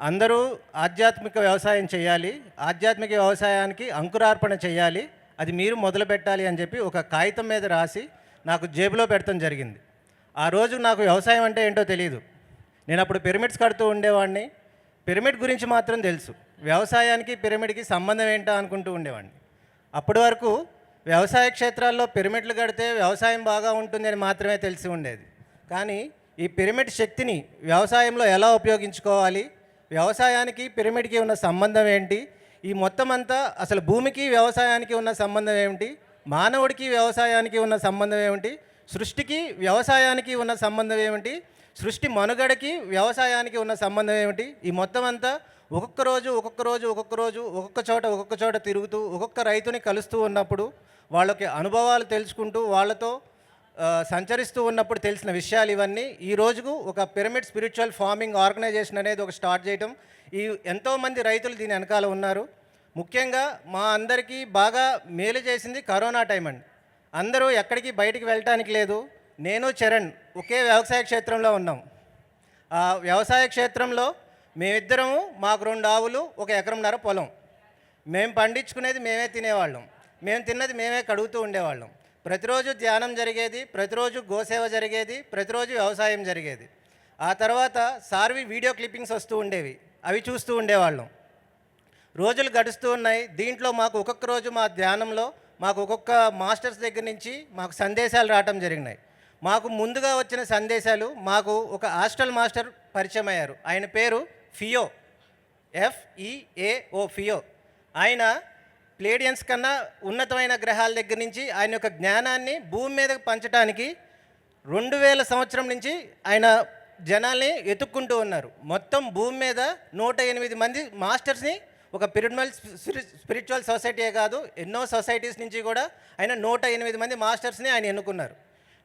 అందరూ ఆధ్యాత్మిక వ్యవసాయం చేయాలి, ఆధ్యాత్మిక వ్యవసాయానికి అంకురార్పణ చేయాలి, అది మీరు మొదలు పెట్టాలి అని చెప్పి ఒక కాగితం మీద రాసి నాకు జేబులో పెడతాం జరిగింది. ఆ రోజు నాకు వ్యవసాయం అంటే ఏంటో తెలియదు. నేను అప్పుడు పిరమిడ్స్ కడుతూ ఉండేవాడిని. పిరమిడ్ గురించి మాత్రం తెలుసు, వ్యవసాయానికి పిరమిడ్కి సంబంధం ఏంటో అనుకుంటూ ఉండేవాడిని. అప్పటి వరకు వ్యవసాయ క్షేత్రాల్లో పిరమిడ్లు కడితే వ్యవసాయం బాగా ఉంటుంది అని మాత్రమే తెలిసి ఉండేది. కానీ ఈ పిరమిడ్ శక్తిని వ్యవసాయంలో ఎలా ఉపయోగించుకోవాలి, వ్యవసాయానికి పిరమిడ్కి ఉన్న సంబంధం ఏంటి, ఈ మొత్తం అంతా అసలు భూమికి వ్యవసాయానికి ఉన్న సంబంధం ఏమిటి, మానవుడికి వ్యవసాయానికి ఉన్న సంబంధం ఏమిటి, సృష్టికి వ్యవసాయానికి ఉన్న సంబంధం ఏమిటి, సృష్టి మనుగడకి వ్యవసాయానికి ఉన్న సంబంధం ఏమిటి, ఈ మొత్తం అంతా ఒక్కొక్క రోజు ఒక్కొక్క చోట తిరుగుతూ ఒక్కొక్క రైతుని కలుస్తూ ఉన్నప్పుడు వాళ్ళకి అనుభవాలు తెలుసుకుంటూ వాళ్ళతో సంచరిస్తూ ఉన్నప్పుడు తెలిసిన విషయాలు ఇవన్నీ ఈ రోజుకు ఒక పిరమిడ్ స్పిరిచువల్ ఫార్మింగ్ ఆర్గనైజేషన్ అనేది ఒక స్టార్ట్ చేయటం. ఈ ఎంతోమంది రైతులు దీని వెనకాల ఉన్నారు. ముఖ్యంగా మా అందరికీ బాగా మేలు చేసింది కరోనా టైం అండి. అందరూ ఎక్కడికి బయటికి వెళ్ళటానికి లేదు. నేను చరణ్ ఒకే వ్యవసాయ క్షేత్రంలో ఉన్నాం. ఆ వ్యవసాయ క్షేత్రంలో మేమిద్దరము, మాకు 2 ఆవులు, 1 ఎకరంన్నర పొలం. మేము పండించుకునేది మేమే తినేవాళ్ళం, మేము తిన్నది మేమే కడుగుతూ ఉండేవాళ్ళం. ప్రతిరోజు ధ్యానం జరిగేది, ప్రతిరోజు గోసేవ జరిగేది, ప్రతిరోజు వ్యవసాయం జరిగేది. ఆ తర్వాత సార్వి వీడియో క్లిప్పింగ్స్ వస్తూ ఉండేవి, అవి చూస్తూ ఉండేవాళ్ళం. రోజులు గడుస్తూ ఉన్నాయి. దీంట్లో మాకు ఒక్కొక్క రోజు మా ధ్యానంలో మాకు ఒక్కొక్క మాస్టర్స్ దగ్గర నుంచి మాకు సందేశాలు రావటం జరిగినాయి. మాకు ముందుగా వచ్చిన సందేశాలు, మాకు ఒక హాస్టల్ మాస్టర్ పరిచయం అయ్యారు. ఆయన పేరు ఫియో, FEAO, ఫియో. ఆయన ప్లేడియన్స్ కన్నా ఉన్నతమైన గ్రహాల దగ్గర నుంచి ఆయన యొక్క జ్ఞానాన్ని భూమి మీదకి పంచడానికి 2000 సంవత్సరం నుంచి ఆయన జనాల్ని ఎత్తుక్కుంటూ ఉన్నారు. మొత్తం భూమి మీద 108 మంది మాస్టర్స్ని, ఒక పిరమిడల్ స్పిరిచువల్ సొసైటీయే కాదు, ఎన్నో సొసైటీస్ నుంచి కూడా ఆయన 108 మంది మాస్టర్స్ని ఆయన ఎన్నుకున్నారు.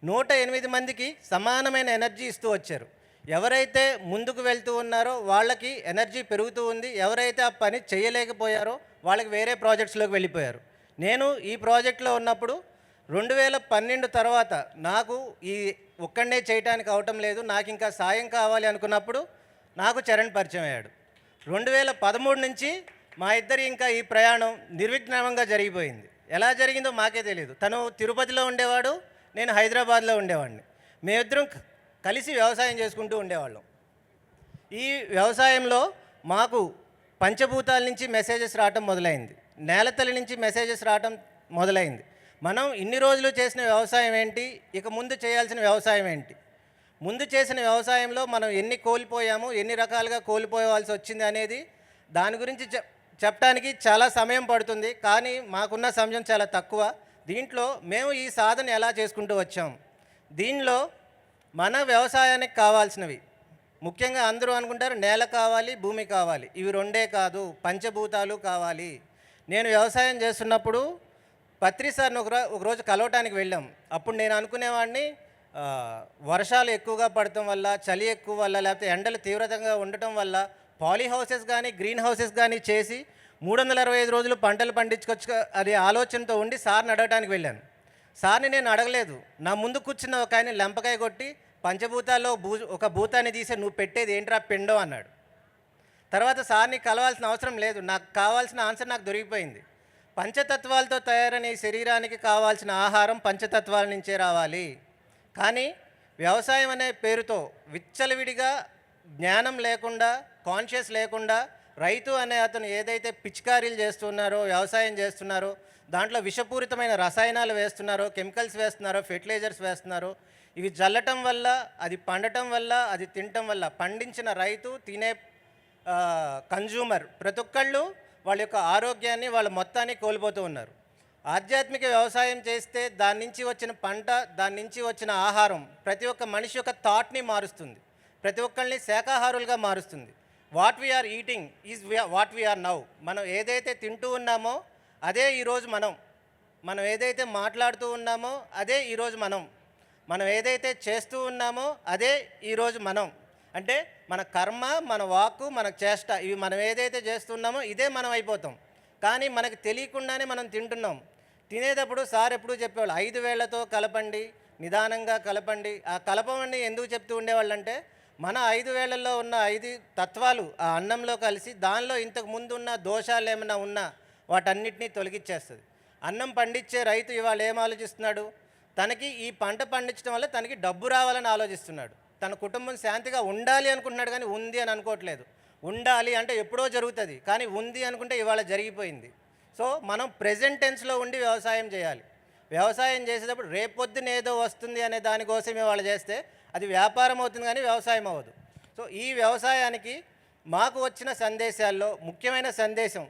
108 మందికి సమానమైన ఎనర్జీ ఇస్తూ వచ్చారు. ఎవరైతే ముందుకు వెళ్తూ ఉన్నారో వాళ్ళకి ఎనర్జీ పెరుగుతూ ఉంది, ఎవరైతే ఆ పని చేయలేకపోయారో వాళ్ళకి వేరే ప్రాజెక్ట్స్లోకి వెళ్ళిపోయారు. నేను ఈ ప్రాజెక్ట్లో ఉన్నప్పుడు 2012 తర్వాత నాకు ఈ ఒక్కడే చేయటానికి అవటం లేదు, నాకు ఇంకా సాయం కావాలి అనుకున్నప్పుడు నాకు చరణ్ పరిచయం అయ్యాడు. 2013 నుంచి మా ఇద్దరి ఇంకా ఈ ప్రయాణం నిర్విఘ్నంగా జరిగిపోయింది. ఎలా జరిగిందో మాకే తెలియదు. తను తిరుపతిలో ఉండేవాడు, నేను హైదరాబాద్లో ఉండేవాడిని. మేమిద్దరం కలిసి వ్యవసాయం చేసుకుంటూ ఉండేవాళ్ళం. ఈ వ్యవసాయంలో మాకు పంచభూతాల నుంచి మెసేజెస్ రావటం మొదలైంది, నేలతల్లి నుంచి మెసేజెస్ రావటం మొదలైంది. మనం ఇన్ని రోజులు చేసిన వ్యవసాయం ఏంటి, ఇక ముందు చేయాల్సిన వ్యవసాయం ఏంటి, ముందు చేసిన వ్యవసాయంలో మనం ఎన్ని కోల్పోయాము, ఎన్ని రకాలుగా కోల్పోవాల్సి వచ్చింది అనేది దాని గురించి చెప్పడానికి చాలా సమయం పడుతుంది. కానీ మాకున్న సమయం చాలా తక్కువ. దీంట్లో మేము ఈ సాధన ఎలా చేసుకుంటూ వచ్చాం, దీనిలో మన వ్యవసాయానికి కావాల్సినవి ముఖ్యంగా అందరూ అనుకుంటారు నేల కావాలి, భూమి కావాలి, ఇవి 2 కాదు, పంచభూతాలు కావాలి. నేను వ్యవసాయం చేస్తున్నప్పుడు పత్రి సార్ని ఒకరోజు కలవటానికి వెళ్ళాం. అప్పుడు నేను అనుకునేవాడిని వర్షాలు ఎక్కువగా పడటం వల్ల, చలి ఎక్కువ వల్ల, లేకపోతే ఎండలు తీవ్రతంగా ఉండటం వల్ల పాలీ హౌసెస్ కానీ గ్రీన్ హౌసెస్ కానీ చేసి 365 రోజులు పంటలు పండించుకోవచ్చు అనే ఆలోచనతో ఉండి సార్ని అడగటానికి వెళ్ళాను. సార్ని నేను అడగలేదు, నా ముందు కూర్చున్న ఒక ఆయన లెంపకాయ కొట్టి పంచభూతాల్లో ఒక భూతాన్ని తీసి నువ్వు పెట్టేది ఏంట్రా పిండం అన్నాడు. తర్వాత సార్ని కలవాల్సిన అవసరం లేదు, నాకు కావాల్సిన ఆన్సర్ నాకు దొరికిపోయింది. పంచతత్వాలతో తయారైన ఈ శరీరానికి కావాల్సిన ఆహారం పంచతత్వాల నుంచే రావాలి. కానీ వ్యవసాయం అనే పేరుతో విచ్చలవిడిగా జ్ఞానం లేకుండా, కాన్షియస్ లేకుండా రైతు అనే అతను ఏదైతే పిచికారీలు చేస్తున్నారో, వ్యవసాయం చేస్తున్నారో, దాంట్లో విషపూరితమైన రసాయనాలు వేస్తున్నారో, కెమికల్స్ వేస్తున్నారో, ఫెర్టిలైజర్స్ వేస్తున్నారో, ఇవి జల్లటం వల్ల, అది పండటం వల్ల, అది తినటం వల్ల పండించిన రైతు, తినే కన్జ్యూమర్ ప్రతి ఒక్కళ్ళు వాళ్ళ యొక్క ఆరోగ్యాన్ని, వాళ్ళ మొత్తాన్ని కోల్పోతూ ఉన్నారు. ఆధ్యాత్మిక వ్యవసాయం చేస్తే దాని నుంచి వచ్చిన పంట, దాని నుంచి వచ్చిన ఆహారం ప్రతి ఒక్క మనిషి యొక్క థాట్ని మారుస్తుంది, ప్రతి ఒక్కరిని శాకాహారులుగా మారుస్తుంది. What we are eating is what we are now. మనం ఏదైతే తింటూ ఉన్నామో అదే ఈరోజు మనం ఏదైతే మాట్లాడుతూ ఉన్నామో అదే ఈరోజు మనం ఏదైతే చేస్తూ ఉన్నామో అదే ఈరోజు అంటే మన కర్మ, మన వాక్కు, మన చేష్ట, ఇవి మనం ఏదైతే చేస్తున్నామో ఇదే మనం అయిపోతాం. కానీ మనకు తెలియకుండానే మనం తింటున్నాం. తినేటప్పుడు సార్ ఎప్పుడూ చెప్పేవాళ్ళు 5 వేళ్లతో కలపండి, నిదానంగా కలపండి. ఆ కలపమని ఎందుకు చెప్తూ ఉండేవాళ్ళు అంటే మన 5 వేళ్లలో ఉన్న 5 తత్వాలు ఆ అన్నంలో కలిసి దానిలో ఇంతకు ముందు ఉన్న దోషాలు ఏమైనా ఉన్నా వాటన్నిటినీ తొలగించేస్తుంది. అన్నం పండించే రైతు ఇవాళ ఏం ఆలోచిస్తున్నాడు, తనకి ఈ పంట పండించడం వల్ల తనకి డబ్బు రావాలని ఆలోచిస్తున్నాడు. తన కుటుంబం శాంతిగా ఉండాలి అనుకుంటున్నాడు, కానీ ఉంది అని అనుకోవట్లేదు. ఉండాలి అంటే ఎప్పుడో జరుగుతుంది, కానీ ఉంది అనుకుంటే ఇవాళ జరిగిపోయింది. సో మనం ప్రెజెంట్ టెన్స్లో ఉండి వ్యవసాయం చేయాలి. వ్యవసాయం చేసేటప్పుడు రేపొద్దున ఏదో వస్తుంది అనే దానికోసం ఇవాళ చేస్తే అది వ్యాపారం అవుతుంది, కానీ వ్యవసాయం అవ్వదు. సో ఈ వ్యవసాయానికి మాకు వచ్చిన సందేశాల్లో ముఖ్యమైన సందేశం,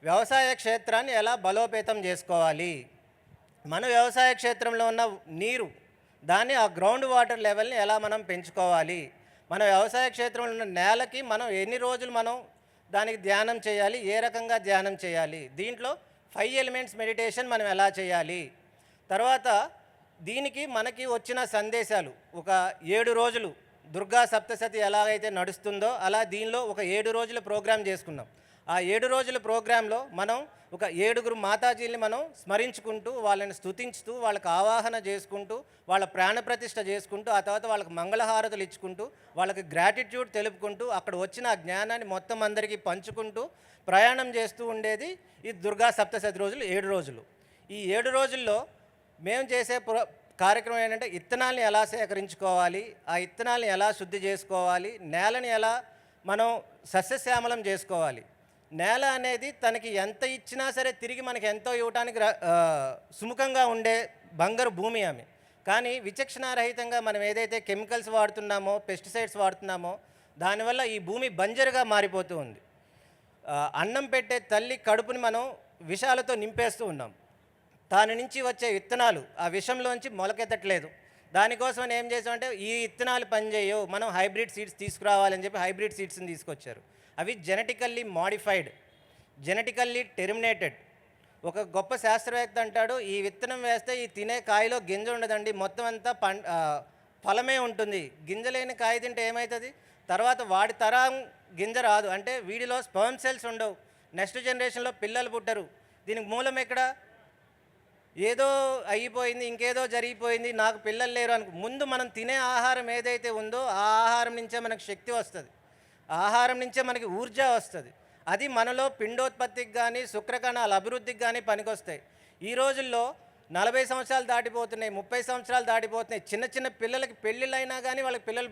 వ్యవసాయ క్షేత్రాన్ని ఎలా బలోపేతం చేసుకోవాలి. మన వ్యవసాయ క్షేత్రంలో ఉన్న నీరు, దాన్ని ఆ గ్రౌండ్ వాటర్ లెవెల్ని ఎలా మనం పెంచుకోవాలి. మన వ్యవసాయ క్షేత్రంలో ఉన్న నేలకి మనం ఎన్ని రోజులు దానికి ధ్యానం చేయాలి, ఏ రకంగా ధ్యానం చేయాలి. దీంట్లో 5 ఎలిమెంట్స్ మెడిటేషన్ మనం ఎలా చేయాలి. తర్వాత దీనికి మనకి వచ్చిన సందేశాలు, ఒక 7 రోజులు దుర్గా సప్తశతి ఎలాగైతే నడుస్తుందో అలా దీనిలో ఒక 7 రోజుల ప్రోగ్రాం చేసుకున్నాం. ఆ 7 రోజుల ప్రోగ్రాంలో మనం ఒక 7 మాతాజీల్ని మనం స్మరించుకుంటూ వాళ్ళని స్తుతించుతూ వాళ్ళకి ఆవాహన చేసుకుంటూ వాళ్ళ ప్రాణప్రతిష్ఠ చేసుకుంటూ ఆ తర్వాత వాళ్ళకి మంగళహారతులు ఇచ్చుకుంటూ వాళ్ళకి గ్రాటిట్యూడ్ తెలుపుకుంటూ అక్కడ వచ్చిన ఆ జ్ఞానాన్ని మొత్తం అందరికీ పంచుకుంటూ ప్రయాణం చేస్తూ ఉండేది ఈ దుర్గా సప్తశతి రోజులు 7 రోజులు. ఈ 7 రోజుల్లో మేము చేసే కార్యక్రమం ఏంటంటే ఇత్తనాల్ని ఎలా సేకరించుకోవాలి, ఆ ఇత్తనాల్ని ఎలా శుద్ధి చేసుకోవాలి, నేలని ఎలా మనం సస్యశ్యామలం చేసుకోవాలి. నేల అనేది తనకి ఎంత ఇచ్చినా సరే తిరిగి మనకి ఎంతో ఇవ్వటానికి సుముఖంగా ఉండే బంగారు భూమి ఆమె. కానీ విచక్షణారహితంగా మనం ఏదైతే కెమికల్స్ వాడుతున్నామో, పెస్టిసైడ్స్ వాడుతున్నామో దానివల్ల ఈ భూమి బంజరుగా మారిపోతూ ఉంది. అన్నం పెట్టే తల్లి కడుపుని మనం విషాలతో నింపేస్తూ ఉన్నాం. దాని నుంచి వచ్చే విత్తనాలు ఆ విషంలోంచి మొలకెత్తట్లేదు. దానికోసం ఏం చేసామంటే ఈ విత్తనాలు పనిచేయవు, మనం హైబ్రిడ్ సీడ్స్ తీసుకురావాలని చెప్పి హైబ్రిడ్ సీడ్స్ని తీసుకొచ్చారు. అవి జెనెటికల్లీ మాడిఫైడ్, జెనెటికల్లీ టెర్మినేటెడ్. ఒక గొప్ప శాస్త్రవేత్త అంటాడు, ఈ విత్తనం వేస్తే ఈ తినే కాయలో గింజ ఉండదండి, మొత్తం అంతా ఫలమే ఉంటుంది. గింజ లేని కాయ తింటే ఏమవుతుంది, తర్వాత వాడి తరం గింజ రాదు, అంటే వీడిలో స్పర్మ్ సెల్స్ ఉండవు, నెక్స్ట్ జనరేషన్లో పిల్లలు పుట్టరు. దీనికి మూలం ఎక్కడ? ఏదో అయిపోయింది, ఇంకేదో జరిగిపోయింది, నాకు పిల్లలు లేరు అనుకో. ముందు మనం తినే ఆహారం ఏదైతే ఉందో ఆ ఆహారం నుంచే మనకు శక్తి వస్తుంది, ఆహారం నుంచే మనకి ఊర్జా వస్తుంది. అది మనలో పిండోత్పత్తికి కానీ శుక్రకణాల అభివృద్ధికి కానీ పనికొస్తాయి. ఈ రోజుల్లో 40 సంవత్సరాలు దాటిపోతున్నాయి, 30 సంవత్సరాలు దాటిపోతున్నాయి. చిన్న చిన్న పిల్లలకి పెళ్ళిళ్ళైనా కానీ వాళ్ళకి పిల్లలు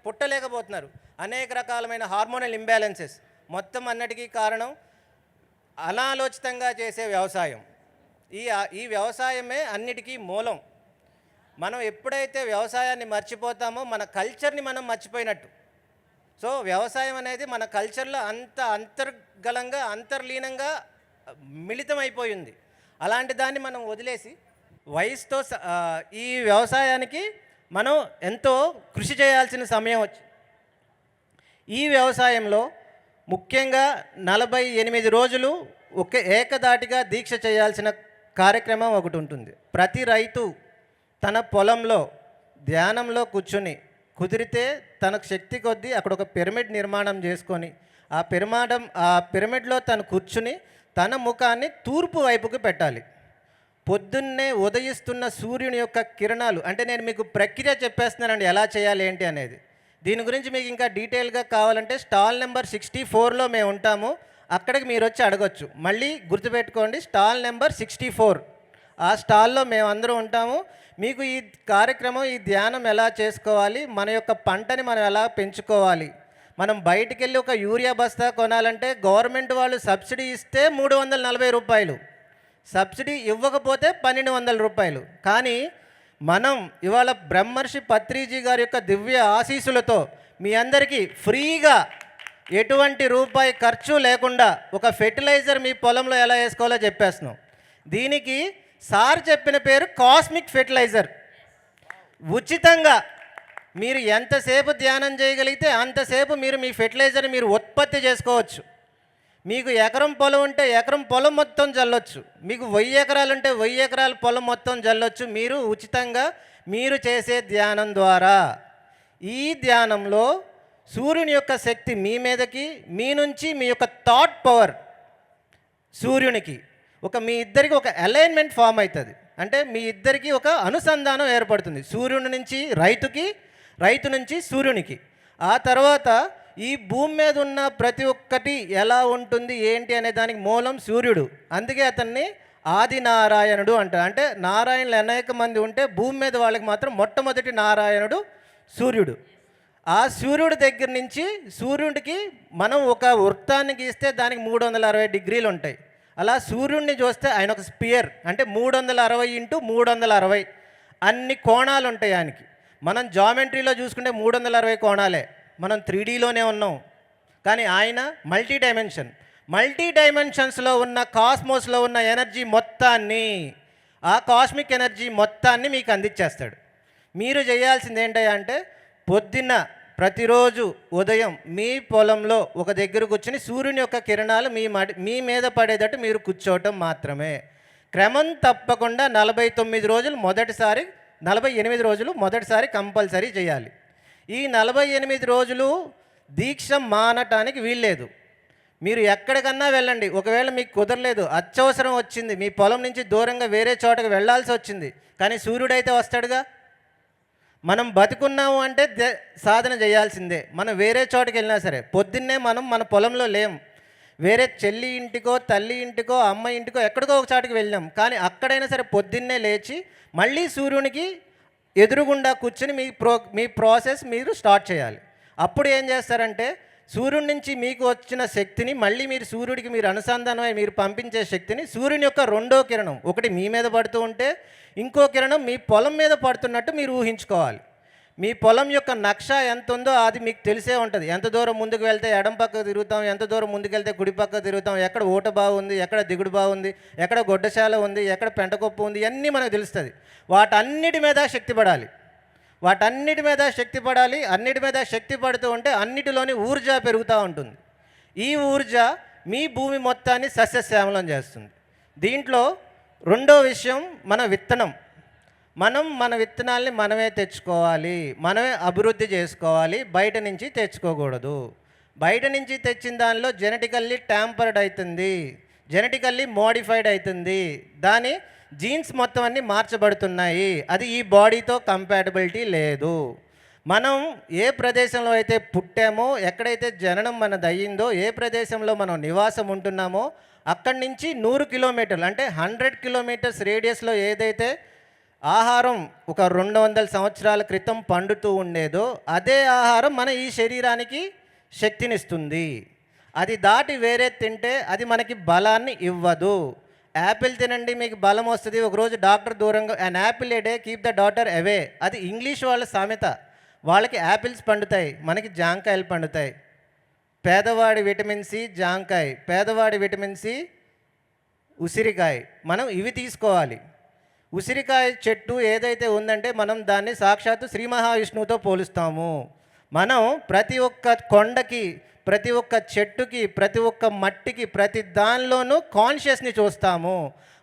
పుట్టలేకపోతున్నారు. అనేక రకాలమైన హార్మోనల్ ఇంబ్యాలెన్సెస్. మొత్తం అన్నిటికీ కారణం అనాలోచితంగా చేసే వ్యవసాయం. ఈ వ్యవసాయమే అన్నిటికీ మూలం. మనం ఎప్పుడైతే వ్యవసాయాన్ని మర్చిపోతామో మన కల్చర్ని మనం మర్చిపోయినట్టు. సో వ్యవసాయం అనేది మన కల్చర్లో అంత అంతర్గలంగా అంతర్లీనంగా మిళితమైపోయింది. అలాంటి దాన్ని మనం వదిలేసి వయసుతో ఈ వ్యవసాయానికి మనం ఎంతో కృషి చేయాల్సిన సమయం వచ్చింది. ఈ వ్యవసాయంలో ముఖ్యంగా 48 రోజులు ఏకదాటిగా దీక్ష చేయాల్సిన కార్యక్రమం ఒకటి ఉంటుంది. ప్రతి రైతు తన పొలంలో ధ్యానంలో కూర్చుని కుదిరితే తనకు శక్తి కొద్దీ అక్కడ ఒక పిరమిడ్ నిర్మాణం చేసుకొని ఆ పిరమిడ్లో తను కూర్చుని తన ముఖాన్ని తూర్పు వైపుకు పెట్టాలి. పొద్దున్నే ఉదయిస్తున్న సూర్యుని యొక్క కిరణాలు, అంటే నేను మీకు ప్రక్రియ చెప్పేస్తున్నానండి ఎలా చేయాలి ఏంటి అనేది. దీని గురించి మీకు ఇంకా డీటెయిల్గా కావాలంటే స్టాల్ నెంబర్ 64లో మేము ఉంటాము, అక్కడికి మీరు వచ్చి అడగొచ్చు. మళ్ళీ గుర్తుపెట్టుకోండి, స్టాల్ నెంబర్ 64, ఆ స్టాల్లో మేమందరం ఉంటాము. మీకు ఈ కార్యక్రమం, ఈ ధ్యానం ఎలా చేసుకోవాలి, మన యొక్క పంటని మనం ఎలా పెంచుకోవాలి. మనం బయటికి వెళ్ళి ఒక యూరియా బస్తా కొనాలంటే గవర్నమెంట్ వాళ్ళు సబ్సిడీ ఇస్తే 340 రూపాయలు, సబ్సిడీ ఇవ్వకపోతే 1200 రూపాయలు. కానీ మనం ఇవాళ బ్రహ్మర్షి పత్రిజీ గారి యొక్క దివ్య ఆశీస్సులతో మీ అందరికీ ఫ్రీగా ఎటువంటి రూపాయి ఖర్చు లేకుండా ఒక ఫెర్టిలైజర్ మీ పొలంలో ఎలా వేసుకోవాలో చెప్పేస్తున్నాం. దీనికి సార్ చెప్పిన పేరు కాస్మిక్ ఫెర్టిలైజర్. ఉచితంగా మీరు ఎంతసేపు ధ్యానం చేయగలిగితే అంతసేపు మీరు మీ ఫెర్టిలైజర్ మీరు ఉత్పత్తి చేసుకోవచ్చు. మీకు ఎకరం పొలం ఉంటే ఎకరం పొలం మొత్తం జల్లొచ్చు, మీకు 1000 ఎకరాలు ఉంటే 1000 ఎకరాల పొలం మొత్తం జల్లొచ్చు మీరు ఉచితంగా మీరు చేసే ధ్యానం ద్వారా. ఈ ధ్యానంలో సూర్యుని యొక్క శక్తి మీ మీదకి, మీ నుంచి మీ యొక్క థాట్ పవర్ సూర్యునికి మీ ఇద్దరికి ఒక అలైన్మెంట్ ఫామ్ అవుతుంది. అంటే మీ ఇద్దరికి ఒక అనుసంధానం ఏర్పడుతుంది, సూర్యుని నుంచి రైతుకి, రైతు నుంచి సూర్యునికి. ఆ తర్వాత ఈ భూమి మీద ఉన్న ప్రతి ఒక్కటి ఎలా ఉంటుంది ఏంటి అనే దానికి మూలం సూర్యుడు. అందుకే అతన్ని ఆదినారాయణుడు అంటారు. అంటే నారాయణులు అనేక మంది ఉంటే భూమి మీద వాళ్ళకి మాత్రం మొట్టమొదటి నారాయణుడు సూర్యుడు. ఆ సూర్యుడి దగ్గర నుంచి సూర్యుడికి మనం ఒక వృత్తాన్ని గీస్తే దానికి 360 డిగ్రీలు ఉంటాయి. అలా సూర్యుడిని చూస్తే ఆయన ఒక స్పియర్, అంటే 360 × 360 అన్ని కోణాలు ఉంటాయి ఆయనకి. మనం జామెట్రీలో చూసుకుంటే 360 కోణాలే, మనం 3Dలోనే ఉన్నాం. కానీ ఆయన మల్టీ డైమెన్షన్స్లో ఉన్న కాస్మోస్లో ఉన్న ఎనర్జీ మొత్తాన్ని, ఆ కాస్మిక్ ఎనర్జీ మొత్తాన్ని మీకు అందించేస్తాడు. మీరు చేయాల్సింది ఏంటంటే పొద్దున్న ప్రతిరోజు ఉదయం మీ పొలంలో ఒక దగ్గర కూర్చుని సూర్యుని యొక్క కిరణాలు మీ మీద పడేటట్టు మీరు కూర్చోవటం మాత్రమే. క్రమం తప్పకుండా 48 రోజులు మొదటిసారి, 48 రోజులు మొదటిసారి కంపల్సరీ చేయాలి. ఈ 48 రోజులు దీక్ష మానటానికి వీల్లేదు. మీరు ఎక్కడికన్నా వెళ్ళండి, ఒకవేళ మీకు కుదరలేదు, అత్యవసరం వచ్చింది, మీ పొలం నుంచి దూరంగా వేరే చోటకి వెళ్ళాల్సి వచ్చింది, కానీ సూర్యుడైతే వస్తాడుగా. మనం బతుకున్నాము అంటే సాధన చేయాల్సిందే. మనం వేరే చోటకి వెళ్ళినా సరే పొద్దున్నే మనం మన పొలంలో లేం, వేరే చెల్లి ఇంటికో తల్లి ఇంటికో అమ్మ ఇంటికో ఎక్కడికో ఒక చోటకి వెళ్ళాం, కానీ అక్కడైనా సరే పొద్దున్నే లేచి మళ్ళీ సూర్యునికి ఎదురుగుండా కూర్చొని మీ ప్రాసెస్ మీరు స్టార్ట్ చేయాలి. అప్పుడు ఏం చేస్తారంటే సూర్యుడి నుంచి మీకు వచ్చిన శక్తిని మళ్ళీ మీరు సూర్యుడికి మీరు అనుసంధానమై మీరు పంపించే శక్తిని సూర్యుని యొక్క రెండో కిరణం ఒకటి మీ మీద పడుతూ ఉంటే ఇంకో కిరణం మీ పొలం మీద పడుతున్నట్టు మీరు ఊహించుకోవాలి. మీ పొలం యొక్క నక్ష ఎంత ఉందో అది మీకు తెలిసే ఉంటుంది. ఎంత దూరం ముందుకు వెళ్తే ఎడం పక్క తిరుగుతాం, ఎంత దూరం ముందుకు వెళ్తే కుడి పక్క తిరుగుతాం, ఎక్కడ ఊట బాగుంది, ఎక్కడ దిగుడు బాగుంది, ఎక్కడ గొడ్డశాల ఉంది, ఎక్కడ పెంటకొప్పు ఉంది, ఇవన్నీ మనకు తెలుస్తుంది. వాటన్నిటి మీద శక్తి పడాలి, వాటన్నిటి మీద శక్తి పడాలి. అన్నిటి మీద శక్తి పడుతూ ఉంటే అన్నిటిలోని ఊర్జ పెరుగుతూ ఉంటుంది. ఈ ఊర్జ మీ భూమి మొత్తాన్ని సస్యశ్యామలం చేస్తుంది. దీంట్లో రెండో విషయం మన విత్తనం. మన విత్తనాల్ని మనమే తెచ్చుకోవాలి, మనమే అభివృద్ధి చేసుకోవాలి, బయట నుంచి తెచ్చుకోకూడదు. బయట నుంచి తెచ్చిన దానిలో జెనెటికల్లీ ట్యాంపర్డ్ అవుతుంది, జెనెటికల్లీ మోడిఫైడ్ అవుతుంది, దాని జీన్స్ మొత్తం అన్నీ మార్చబడుతున్నాయి. అది ఈ బాడీతో కంపాటబిలిటీ లేదు. మనం ఏ ప్రదేశంలో అయితే పుట్టామో, ఎక్కడైతే జననం మనది అయ్యిందో, ఏ ప్రదేశంలో మనం నివాసం ఉంటున్నామో అక్కడి నుంచి 100 కిలోమీటర్లు అంటే 100 కిలోమీటర్స్ రేడియస్లో ఏదైతే ఆహారం ఒక 200 సంవత్సరాల క్రితం పండుతూ ఉండేదో అదే ఆహారం మన ఈ శరీరానికి శక్తినిస్తుంది. అది దాటి వేరే తింటే అది మనకి బలాన్ని ఇవ్వదు. యాపిల్ తినండి మీకు బలం వస్తుంది, ఒకరోజు డాక్టర్ దూరంగా an apple a day keep the daughter away, అది ఇంగ్లీష్ వాళ్ళ సామెత. వాళ్ళకి యాపిల్స్ పండుతాయి, మనకి జాంకాయలు పండుతాయి. పేదవాడి విటమిన్ సి జాంకాయ, పేదవాడి విటమిన్ సి ఉసిరికాయ. మనం ఇవి తీసుకోవాలి. ఉసిరికాయ చెట్టు ఏదైతే ఉందంటే మనం దాన్ని సాక్షాత్తు శ్రీ మహావిష్ణువుతో పోలుస్తాము. మనం ప్రతి ఒక్క కొండకి, ప్రతి ఒక్క చెట్టుకి, ప్రతి ఒక్క మట్టికి, ప్రతి దానిలోనూ కాన్షియస్ని చూస్తాము.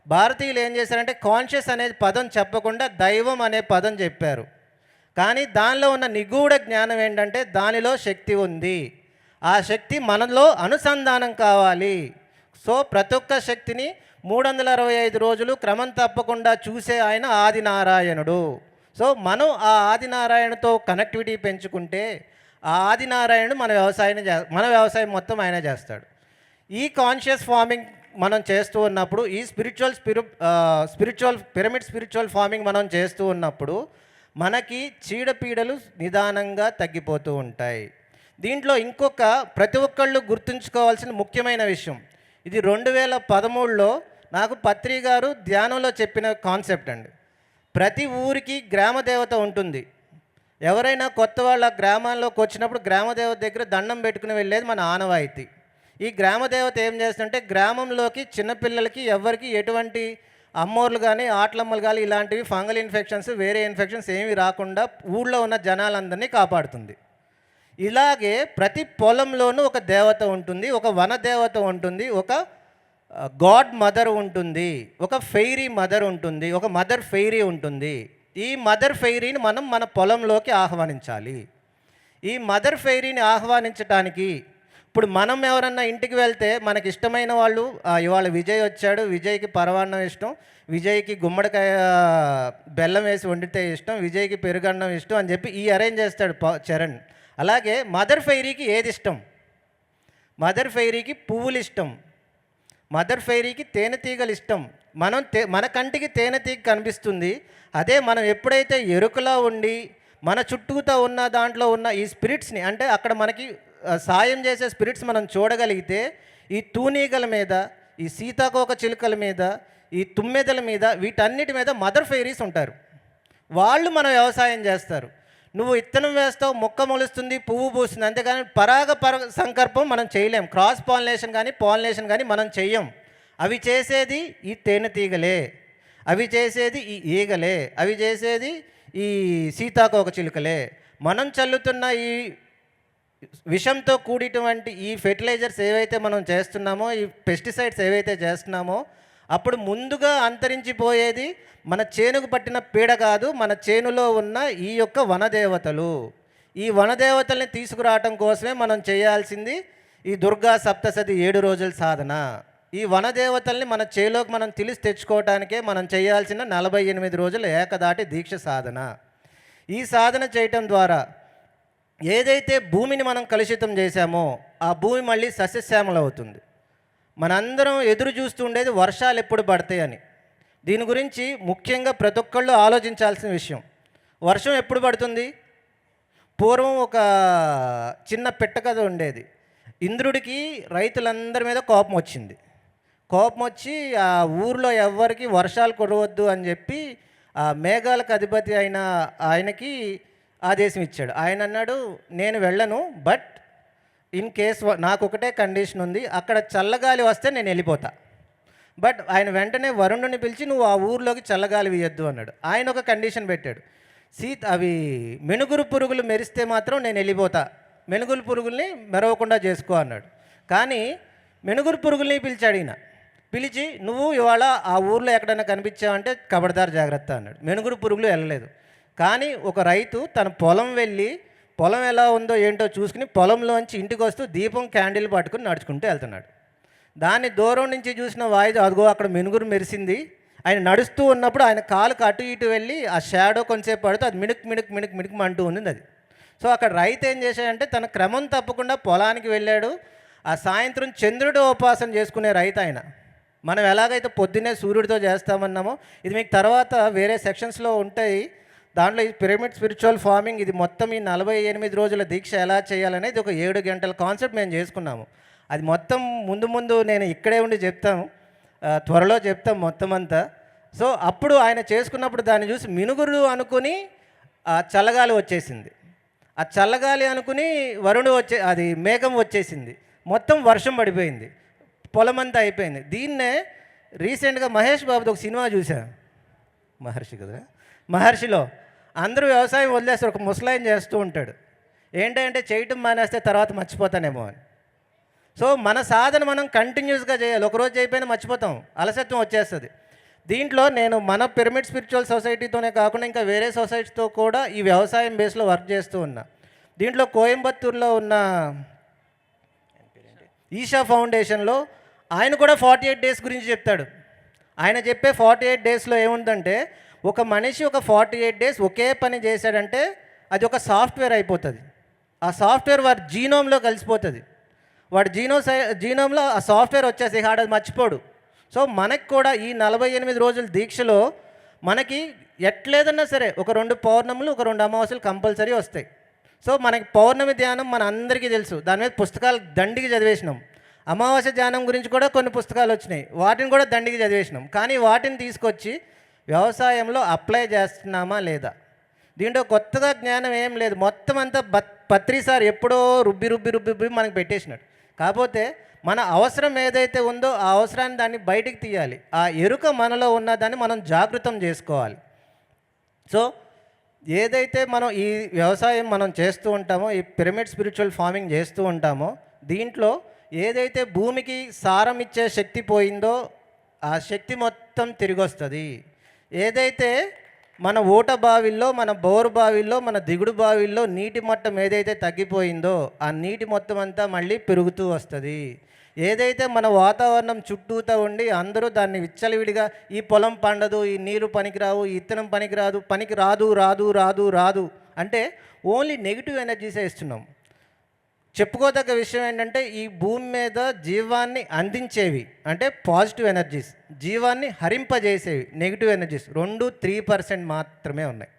భారతీయులు ఏం చేశారంటే కాన్షియస్ అనే పదం చెప్పకుండా దైవం అనే పదం చెప్పారు. కానీ దానిలో ఉన్న నిగూఢ జ్ఞానం ఏంటంటే దానిలో శక్తి ఉంది. ఆ శక్తి మనలో అనుసంధానం కావాలి. సో ప్రతి ఒక్క శక్తిని 365 రోజులు క్రమం తప్పకుండా చూసే ఆయన ఆదినారాయణుడు. సో మనం ఆ ఆదినారాయణతో కనెక్టివిటీ పెంచుకుంటే ఆ ఆదినారాయణుడు మన వ్యవసాయం మొత్తం ఆయన చేస్తాడు. ఈ కాన్షియస్ ఫార్మింగ్ మనం చేస్తూ ఉన్నప్పుడు, ఈ స్పిరిచువల్ పిరమిడ్ స్పిరిచువల్ ఫార్మింగ్ మనం చేస్తూ ఉన్నప్పుడు మనకి చీడపీడలు నిదానంగా తగ్గిపోతూ ఉంటాయి. దీంట్లో ఇంకొక ప్రతి ఒక్కళ్ళు గుర్తుంచుకోవాల్సిన ముఖ్యమైన విషయం, ఇది 2013లో నాకు పత్రి గారు ధ్యానంలో చెప్పిన కాన్సెప్ట్ అండి. ప్రతి ఊరికి గ్రామదేవత ఉంటుంది. ఎవరైనా కొత్త వాళ్ళ గ్రామాల్లోకి వచ్చినప్పుడు గ్రామదేవత దగ్గర దండం పెట్టుకుని వెళ్ళేది మన ఆనవాయితీ. ఈ గ్రామదేవత ఏం చేస్తుందంటే గ్రామంలోకి చిన్నపిల్లలకి ఎవరికి ఎటువంటి అమ్మోర్లు కానీ ఆటలమ్మలు కానీ ఇలాంటివి ఫంగల్ ఇన్ఫెక్షన్స్ వేరే ఇన్ఫెక్షన్స్ ఏమీ రాకుండా ఊళ్ళో ఉన్న జనాలందరినీ కాపాడుతుంది. ఇలాగే ప్రతి పొలంలోనూ ఒక దేవత ఉంటుంది, ఒక వన దేవత ఉంటుంది, ఒక గాడ్ మదర్ ఉంటుంది, ఒక ఫెయిరీ మదర్ ఉంటుంది, ఒక మదర్ ఫెయిరీ ఉంటుంది. ఈ మదర్ ఫెయిరీని మనం మన పొలంలోకి ఆహ్వానించాలి. ఈ మదర్ ఫెయిరీని ఆహ్వానించడానికి ఇప్పుడు మనం ఎవరన్నా ఇంటికి వెళ్తే మనకి ఇష్టమైన వాళ్ళు, ఇవాళ విజయ్ వచ్చాడు, విజయ్కి పరవాన్నం ఇష్టం, విజయ్కి గుమ్మడికాయ బెల్లం వేసి వండితే ఇష్టం, విజయ్కి పెరుగన్నం ఇష్టం అని చెప్పి ఈ అరేంజ్ చేస్తాడు చరణ్. అలాగే మదర్ ఫెయిరీకి ఏది ఇష్టం? మదర్ ఫెయిరీకి పువ్వులు ఇష్టం, మదర్ ఫెయిరీకి తేనెటీగలు ఇష్టం. మన కంటికి తేనెటీగ కనిపిస్తుంది. అదే మనం ఎప్పుడైతే ఎరుకలా ఉండి మన చుట్టూతో ఉన్న దాంట్లో ఉన్న ఈ స్పిరిట్స్ని, అంటే అక్కడ మనకి సాయం చేసే స్పిరిట్స్ మనం చూడగలిగితే ఈ తూనీగల మీద, ఈ సీతాకోక చిలుకల మీద, ఈ తుమ్మెదల మీద, వీటన్నిటి మీద మదర్ ఫెయిరీస్ ఉంటారు. వాళ్ళు మన వ్యవసాయం చేస్తారు. నువ్వు ఇత్తనం వేస్తావు, మొక్క మొలుస్తుంది, పువ్వు పూస్తుంది, అంతేగాని పరాగ సంకల్పం మనం చేయలేం. క్రాస్ పాలినేషన్ కానీ పాలినేషన్ కానీ మనం చెయ్యం. అవి చేసేది ఈ తేనెటీగలే, అవి చేసేది ఈ ఈగలే, అవి చేసేది ఈ సీతాకోక చిలుకలే. మనం చల్లుతున్న ఈ విషంతో కూడినటువంటి ఈ ఫెర్టిలైజర్స్ ఏవైతే మనం చేస్తున్నామో, ఈ పెస్టిసైడ్స్ ఏవైతే చేస్తున్నామో, అప్పుడు ముందుగా అంతరించిపోయేది మన చేనుకు పట్టిన పీడ కాదు, మన చేనులో ఉన్న ఈ యొక్క వనదేవతలు. ఈ వనదేవతల్ని తీసుకురావటం కోసమే మనం చేయాల్సింది ఈ దుర్గా సప్తసతి 7 రోజుల సాధన, ఈ వనదేవతల్ని మన చేలోకి మనం తెలిసి తెచ్చుకోవటానికే మనం చేయాల్సిన 48 రోజుల ఏకదాటి దీక్ష సాధన. ఈ సాధన చేయటం ద్వారా ఏదైతే భూమిని మనం కలుషితం చేశామో ఆ భూమి మళ్ళీ సస్యశ్యామలం అవుతుంది. మనందరం ఎదురు చూస్తూ ఉండేది వర్షాలు ఎప్పుడు పడతాయని. దీని గురించి ముఖ్యంగా ప్రతి ఒక్కళ్ళు ఆలోచించాల్సిన విషయం. వర్షం ఎప్పుడు పడుతుంది? పూర్వం ఒక చిన్న పెట్ట కథ ఉండేది. ఇంద్రుడికి రైతులందరి మీద కోపం వచ్చింది. కోపం వచ్చి ఆ ఊర్లో ఎవ్వరికి వర్షాలు కురవద్దు అని చెప్పి ఆ మేఘాలకు అధిపతి అయిన ఆయనకి ఆదేశం ఇచ్చాడు. ఆయన అన్నాడు, నేను వెళ్ళను, బట్ ఇన్ కేస్ నాకు ఒకటే కండిషన్ ఉంది, అక్కడ చల్లగాలి వస్తే నేను వెళ్ళిపోతా. బట్ ఆయన వెంటనే వరుణుని పిలిచి నువ్వు ఆ ఊర్లోకి చల్లగాలి వేయొద్దు అన్నాడు. ఆయన ఒక కండిషన్ పెట్టాడు, అవి మెనుగురు పురుగులు మెరిస్తే మాత్రం నేను వెళ్ళిపోతా, మెనుగురు పురుగుల్ని మెరవకుండా చేసుకో అన్నాడు. కానీ మెనుగురు పురుగుల్ని పిలిచాడు ఈయన. పిలిచి నువ్వు ఇవాళ ఆ ఊర్లో ఎక్కడైనా కనిపించావంటే కబడ్దార్ జాగ్రత్త అన్నాడు. మెనుగురు పురుగులు వెళ్ళలేదు. కానీ ఒక రైతు తన పొలం వెళ్ళి పొలం ఎలా ఉందో ఏంటో చూసుకుని పొలంలోంచి ఇంటికి వస్తూ దీపం క్యాండిల్ పట్టుకుని నడుచుకుంటూ వెళ్తున్నాడు. దాన్ని దూరం నుంచి చూసిన వాయిదా అదిగో అక్కడ మెనుగురు మెరిసింది. ఆయన నడుస్తూ ఉన్నప్పుడు ఆయన కాలుకు అటు ఇటు వెళ్ళి ఆ షాడో కొంచెంసేపు పడుతూ అది మిణుక్ అంటూ ఉంది అది. సో అక్కడ రైతు ఏం చేశాడంటే తన క్రమం తప్పకుండా పొలానికి వెళ్ళాడు. ఆ సాయంత్రం చంద్రుడు ఉపాసన చేసుకునే రైతు ఆయన. మనం ఎలాగైతే పొద్దున్నే సూర్యుడితో చేస్తామన్నామో ఇది మీకు తర్వాత వేరే సెక్షన్స్లో ఉంటాయి. దాంట్లో ఈ పిరమిడ్ స్పిరిచువల్ ఫార్మింగ్ ఇది మొత్తం ఈ 48 రోజుల దీక్ష ఎలా చేయాలనేది ఒక 7 గంటల కాన్సెప్ట్ మేము చేసుకున్నాము. అది మొత్తం ముందు నేను ఇక్కడే ఉండి చెప్తాము, త్వరలో చెప్తాం మొత్తం అంతా. సో అప్పుడు ఆయన చేసుకున్నప్పుడు దాన్ని చూసి మినుగురు అనుకుని ఆ చల్లగాలి వచ్చేసింది. ఆ చల్లగాలి అనుకుని వరుణుడు అది మేఘం వచ్చేసింది. మొత్తం వర్షం పడిపోయింది, పొలమంతా అయిపోయింది. దీన్నే రీసెంట్గా మహేష్ బాబుది ఒక సినిమా చూశాను, మహర్షి కదా, మహర్షిలో అందరూ వ్యవసాయం వదిలేస్తారు, ఒక ముసలాయన చేస్తూ ఉంటాడు. ఏంటంటే చేయటం మానేస్తే తర్వాత మర్చిపోతానేమో అని. సో మన సాధన మనం కంటిన్యూస్గా చేయాలి. ఒకరోజు అయిపోయినా మర్చిపోతాం, అలసత్వం వచ్చేస్తుంది. దీంట్లో నేను మన పిరమిడ్ స్పిరిచువల్ సొసైటీతోనే కాకుండా ఇంకా వేరే సొసైటీతో కూడా ఈ వ్యవసాయం బేస్లో వర్క్ చేస్తూ ఉన్నా. దీంట్లో కోయంబత్తూరులో ఉన్న ఈషా ఫౌండేషన్లో ఆయన కూడా 48 డేస్ గురించి చెప్తాడు. ఆయన చెప్పే 48 డేస్లో ఏముందంటే ఒక మనిషి ఒక 48 డేస్ ఒకే పని చేశాడంటే అది ఒక సాఫ్ట్వేర్ అయిపోతుంది. ఆ సాఫ్ట్వేర్ వాడి జీనోమ్లో కలిసిపోతుంది. వాడి జీనోమ్లో ఆ సాఫ్ట్వేర్ వచ్చేసి అది మర్చిపోడు. సో మనకు కూడా ఈ 48 రోజుల దీక్షలో మనకి ఎట్లేదన్నా సరే ఒక 2 పౌర్ణములు ఒక 2 అమావాస్యలు కంపల్సరీ వస్తాయి. సో మనకి పౌర్ణమి ధ్యానం మన అందరికీ తెలుసు, దాని మీద పుస్తకాలు దండికి చదివేసినాం. అమావాస్య ధ్యానం గురించి కూడా కొన్ని పుస్తకాలు వచ్చినాయి, వాటిని కూడా దండికి చదివేసినాం. కానీ వాటిని తీసుకొచ్చి వ్యవసాయంలో అప్లై చేస్తున్నామా లేదా? దీంట్లో కొత్తగా జ్ఞానం ఏం లేదు, మొత్తం అంతా పత్రి సార్ ఎప్పుడో రుబ్బి మనకి పెట్టేసినాడు. కాకపోతే మన అవసరం ఏదైతే ఉందో ఆ అవసరాన్ని దాన్ని బయటికి తీయాలి. ఆ ఎరుక మనలో ఉన్న దాన్ని మనం జాగృతం చేసుకోవాలి. సో ఏదైతే మనం ఈ వ్యవసాయం మనం చేస్తూ ఉంటామో, ఈ పిరమిడ్ స్పిరిచువల్ ఫార్మింగ్ చేస్తూ ఉంటామో, దీంట్లో ఏదైతే భూమికి సారం ఇచ్చే శక్తి పోయిందో ఆ శక్తి మొత్తం తిరిగి వస్తుంది. ఏదైతే మన ఊట బావిల్లో, మన బోరు బావిల్లో, మన దిగుడు బావిల్లో నీటి మట్టం ఏదైతే తగ్గిపోయిందో ఆ నీటి మొత్తం అంతా మళ్ళీ పెరుగుతూ వస్తుంది. ఏదైతే మన వాతావరణం చుట్టూతా ఉండి అందరూ దాన్ని విచ్చలవిడిగా ఈ పొలం పండదు, ఈ నీరు పనికిరావు, ఈ ఇత్తనం రాదు అంటే ఓన్లీ నెగిటివ్ ఎనర్జీసే ఇస్తున్నాం. చెప్పుకోదగ్గ విషయం ఏంటంటే ఈ భూమి మీద జీవాన్ని అందించేవి అంటే పాజిటివ్ ఎనర్జీస్, జీవాన్ని హరింపజేసేవి నెగిటివ్ ఎనర్జీస్ 3% మాత్రమే ఉన్నాయి.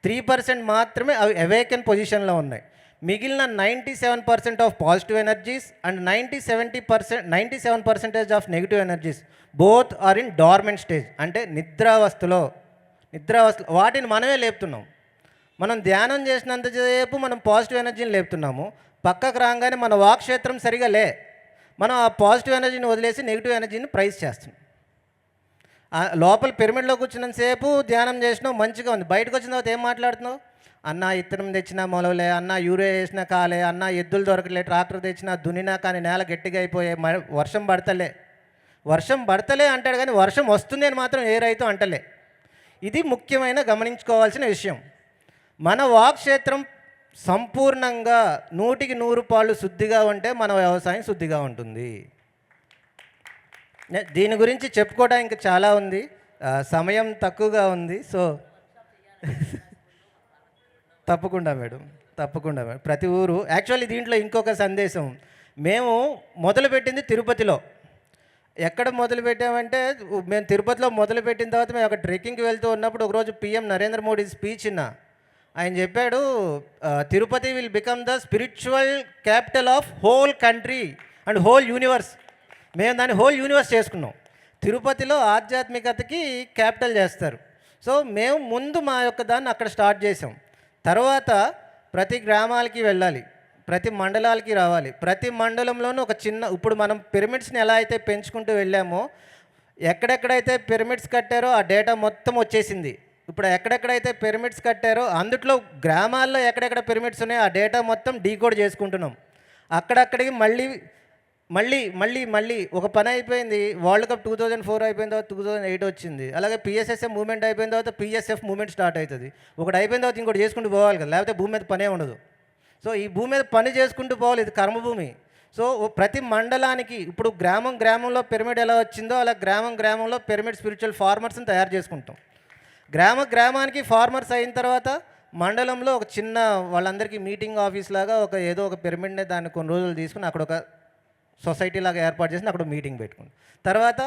3% మాత్రమే అవి అవేకెన్ పొజిషన్లో ఉన్నాయి. మిగిలిన 97% of positive energies and 97% of negative energies both are in dormant stage అంటే నిద్రావస్థలో వాటిని మనమే లేపుతున్నాం. మనం ధ్యానం చేసినంతసేపు మనం పాజిటివ్ ఎనర్జీని లేపుతున్నాము, పక్కకు రాగానే మన వాక్క్షేత్రం సరిగా మనం ఆ పాజిటివ్ ఎనర్జీని వదిలేసి నెగిటివ్ ఎనర్జీని ప్రైజ్ చేస్తున్నాం. లోపల పిరమిడ్లో కూర్చున్నంతసేపు ధ్యానం చేసినావు, మంచిగా ఉంది, బయటకు వచ్చిన తర్వాత ఏం మాట్లాడుతున్నావు? అన్న ఇత్తనం తెచ్చినా మొలవలే, అన్న యూరియా వేసినా కాలే, అన్న ఎద్దులు దొరకలే, ట్రాక్టర్ తెచ్చినా దున్నినా కానీ నేల గట్టిగా అయిపోయే, వర్షం పడతలే అంటాడు కానీ వర్షం వస్తుంది అని మాత్రం ఏ రైతు అంటలే. ఇది ముఖ్యమైన గమనించుకోవాల్సిన విషయం. మన వాక్క్షేత్రం సంపూర్ణంగా 100% శుద్ధిగా ఉంటే మన వ్యవసాయం శుద్ధిగా ఉంటుంది. దీని గురించి చెప్పుకోవడానికి ఇంకా చాలా ఉంది, సమయం తక్కువగా ఉంది. సో తప్పకుండా మేడం, తప్పకుండా మేడం. ప్రతి ఊరు యాక్చువల్లీ దీంట్లో ఇంకొక సందేశం, మేము మొదలుపెట్టింది తిరుపతిలో. ఎక్కడ మొదలుపెట్టామంటే మేము తిరుపతిలో మొదలుపెట్టిన తర్వాత మేము అక్కడ ట్రెక్కింగ్కి వెళ్తూ ఉన్నప్పుడు ఒకరోజు పిఎం నరేంద్ర మోడీ స్పీచ్ విన్నా. ఆయన చెప్పాడు, Tirupati will become the spiritual capital of whole country and whole universe. మేము దాన్ని హోల్ యూనివర్స్ చేసుకున్నాం. తిరుపతిలో ఆధ్యాత్మికతకి క్యాపిటల్ చేస్తారు. సో మేము ముందు మా యొక్క దాన్ని అక్కడ స్టార్ట్ చేసాం. తర్వాత ప్రతి గ్రామాలకి వెళ్ళాలి, ప్రతి మండలాలకి రావాలి. ప్రతి మండలంలోనూ ఒక చిన్న, ఇప్పుడు మనం పిరమిడ్స్ని ఎలా అయితే పెంచుకుంటూ వెళ్ళామో, ఎక్కడెక్కడైతే పిరమిడ్స్ కట్టారో ఆ డేటా మొత్తం వచ్చేసింది. ఇప్పుడు ఎక్కడెక్కడైతే పిరమిడ్స్ కట్టారో అందుట్లో గ్రామాల్లో ఎక్కడెక్కడ పిరమిడ్స్ ఉన్నాయో ఆ డేటా మొత్తం డీకోడ్ చేసుకుంటున్నాం. అక్కడక్కడికి మళ్ళీ మళ్ళీ మళ్ళీ మళ్ళీ ఒక పని అయిపోయింది. వరల్డ్ కప్ 2004 అయిపోయిన తర్వాత 2008 వచ్చింది. అలాగే పిఎస్ఎస్ఎఫ్ మూవ్మెంట్ అయిపోయిన తర్వాత పిఎస్ఎఫ్ మూవ్మెంట్ స్టార్ట్ అవుతుంది. ఒకటి అయిపోయిన తర్వాత ఇంకోటి చేసుకుంటూ పోవాలి కదా, లేకపోతే భూమి మీద పనే ఉండదు. సో ఈ భూమి మీద పని చేసుకుంటూ పోవాలి, ఇది కర్మభూమి. సో ప్రతి మండలానికి ఇప్పుడు గ్రామంలో పిరమిడ్ ఎలా వచ్చిందో అలా గ్రామంలో పిరమిడ్ స్పిరిచువల్ ఫార్మర్స్ని తయారు చేసుకుంటాం. గ్రామానికి ఫార్మర్స్ అయిన తర్వాత మండలంలో ఒక చిన్న వాళ్ళందరికీ మీటింగ్ ఆఫీస్ లాగా ఏదో ఒక పిరమిడ్ని దాన్ని కొన్ని రోజులు తీసుకుని అక్కడ ఒక సొసైటీ లాగా ఏర్పాటు చేసి అక్కడ మీటింగ్ పెట్టుకుంటాం. తర్వాత